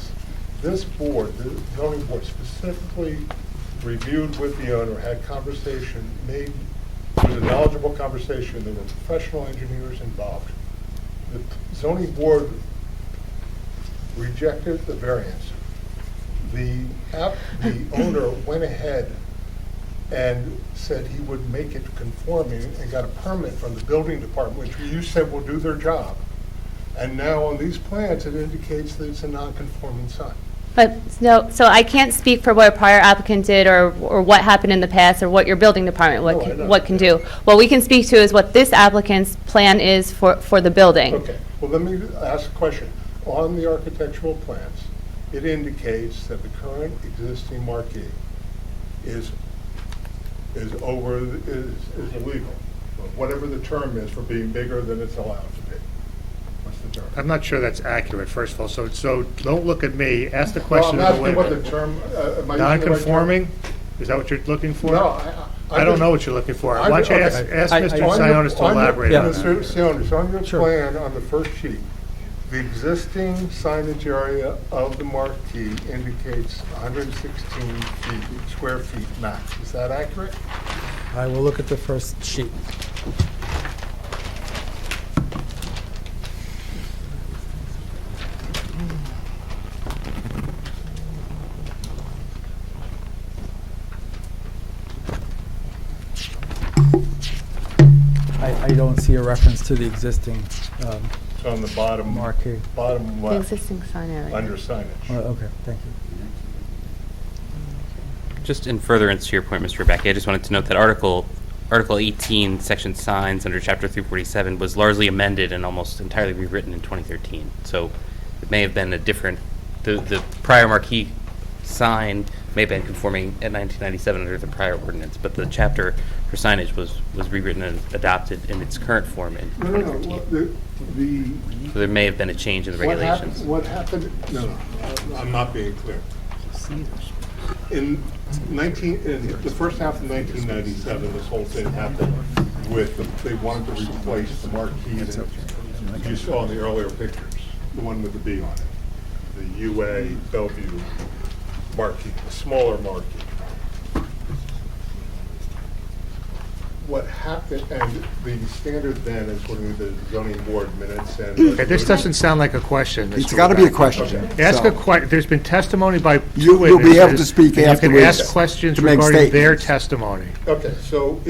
this board, the zoning board specifically reviewed with the owner, had conversation, it was a knowledgeable conversation, there were professional engineers involved. The zoning board rejected the variance. The owner went ahead and said he would make it conforming and got a permit from the building department, which you said will do their job. And now on these plans, it indicates that it's a non-conforming sign. But, no, so I can't speak for what a prior applicant did or what happened in the past or what your building department what can do. What we can speak to is what this applicant's plan is for the building. Okay, well, let me ask a question. On the architectural plans, it indicates that the current existing marquee is illegal, whatever the term is for being bigger than it's allowed to be. What's the term? I'm not sure that's accurate, first of all, so don't look at me, ask the question. Well, I'm of the asking what the witness. term, am I using the right term? Non-conforming? Is that what you're looking for? No, I don't know what you're looking for. Why don't you ask Mr. Sionis to elaborate on that? Mr. Sionis, on your plan on the first sheet, the existing signage area of the marquee indicates 116 square feet max. Is that accurate? I will look at the first sheet. I don't see a reference to the existing It's on the bottom marquee. Bottom The left, existing sign area. under signage. Okay, thank you. Just in furtherance to your point, Mr. Rebecca, I just wanted to note that Article 18, Section Signs, under Chapter 347, was largely amended and almost entirely rewritten in 2013. So it may have been a different, the prior marquee sign may have been conforming in 1997 under the prior ordinance, but the chapter for signage was rewritten and adopted in its current form in 2013. So there may have been a change in the regulations. What happened, no, I'm not being clear. In the first half of 1997, this whole thing happened with, they wanted to replace the marquee that you saw in the earlier pictures, the one with the B on it, the UA Bellvue marquee, the smaller marquee. What happened, and the standard then, according to the zoning board minutes and... Okay, this doesn't sound like a question. It's got to be a question. Ask so. a question. There's been testimony by two You'll witnesses. be able to speak and afterwards. You can ask questions to make regarding their statements. testimony. Okay, so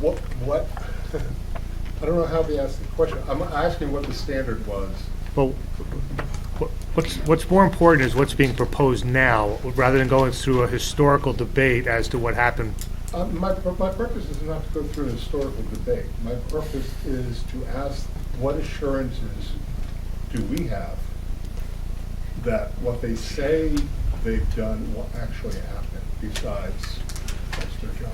what, I don't know how we ask the question. I'm asking what the standard was. Well, what's more important is what's being proposed now, rather than going through a historical debate as to what happened. My purpose is not to go through a historical debate. My purpose is to ask what assurances do we have that what they say they've done will actually happen, besides that's their job.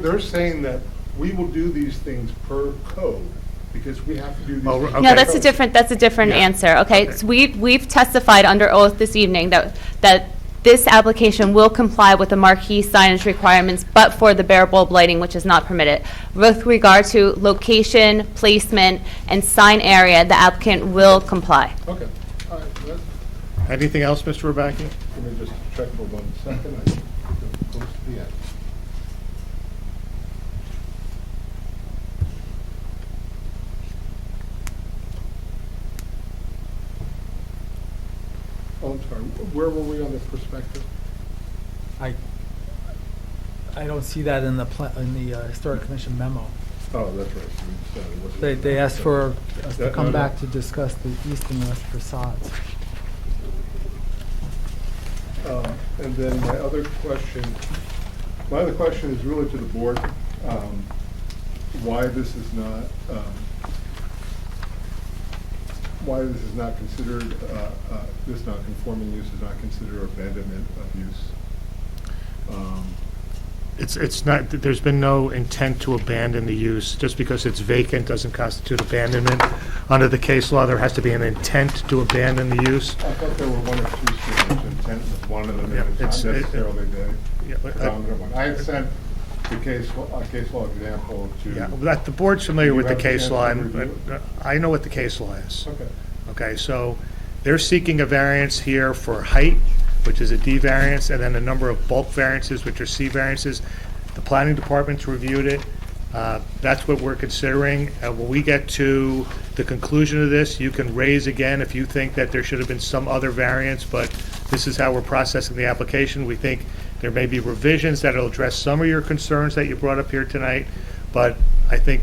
They're saying that we will do these things per code, because we have to do these things. Okay. No, that's a different Yeah. answer. Okay, so we've testified under oath this evening that this application will comply with the marquee signage requirements, but for the bare bulb lighting, which is not permitted. With regard to location, placement, and sign area, the applicant will comply. Okay, all right, that's, Anything else, Mr. Rebecki? let me just check for 1 second. I think we're close to the end. Oh, I'm sorry, where were we on the perspective? I don't see that in the Historic Commission memo. Oh, that's right. So it wasn't- They asked for us to Yeah, come no, back no. to discuss the east and west facades. And then my other question is really to the board, why this is not considered, this non-conforming use is not considered abandonment of use. It's not, there's been no intent to abandon the use. Just because it's vacant doesn't constitute abandonment. Under the case law, there has to be an intent to abandon the use. I thought there were one or two statements, intent was one of them, Yeah, and it's not it's- necessarily the Yeah, but, predominant one. I had sent the case law example to... Yeah, well, the board's familiar You with the have a case chance law, to and review I know what the case law is. Okay. Okay, so they're seeking a variance here for height, which is a D variance, and then a number of bulk variances, which are C variances. The planning department's reviewed it. That's what we're considering. When we get to the conclusion of this, you can raise again if you think that there should have been some other variance, but this is how we're processing the application. We think there may be revisions that will address some of your concerns that you brought up here tonight, but I think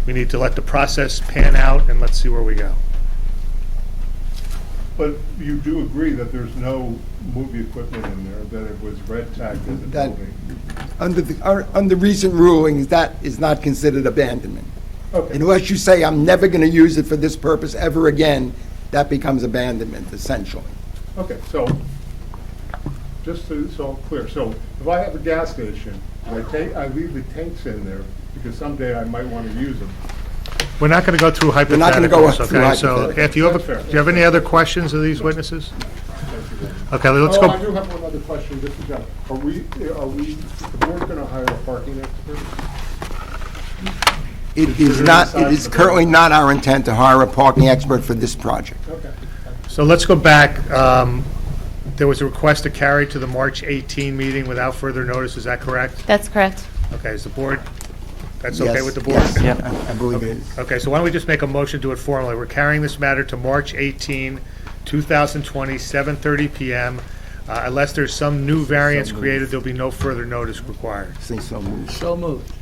we need to let the process pan out and let's see where we go. But you do agree that there's no movie equipment in there, that it was red tagged as a That- building? Under recent rulings, that is not considered abandonment. Okay. Unless you say, I'm never going to use it for this purpose ever again, that becomes abandonment, essentially. Okay, so, so I'm clear, so if I have a gas station, and I leave the tanks in there, because someday I might want to use them. We're not going to go through hypotheticals, We're not gonna go through okay? So hypotheticals. if you have, do you have any other questions of these witnesses? Okay, let's Oh, I go. do have one other question, this is John. Are we, the board going to hire a parking expert? It is not, it is currently not our intent to hire a parking expert for this project. Okay. So let's go back. There was a request to carry to the March 18 meeting without further notice, is that correct? That's correct. Okay, is the board, that's okay Yes, with the board? yes, I believe it is. Okay, so why don't we just make a motion to it formally? We're carrying this matter to March 18, 2020, 7:30 PM. Unless there's some new variance created, there'll be no further notice required. Say so moved. So moved.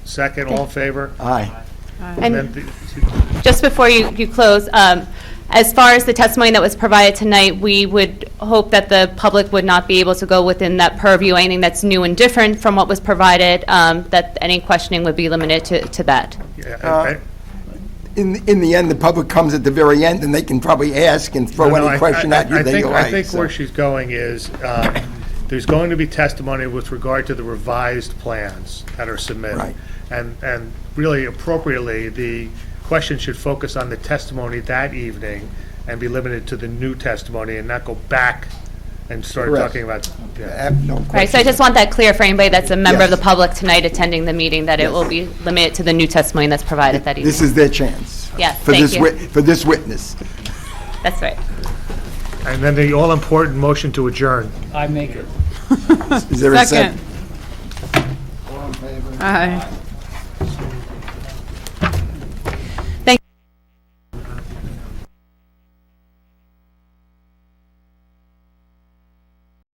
Second, all in favor? Aye. And And then just before you close, as far as the testimony that was provided tonight, we would hope that the public would not be able to go within that purview, anything that's new and different from what was provided, that any questioning would be limited to that. In the end, the public comes at the very end, and they can probably ask and throw any question at you they like. I think so. where she's going is, there's going to be testimony with regard to the revised plans that are submitted. Right. And really appropriately, the question should focus on the testimony that evening and be limited to the new testimony and not go back and start Correct. talking about, No Right, so I question. just want that clear for anybody that's a member of the Yes. public tonight attending the meeting, that it Yes. will be limited to the new testimony that's provided that evening. This is their chance. Yes, For thank this you. For this witness. That's right. and then the all-important motion to adjourn. I make it. Is there a Second. second? Aye.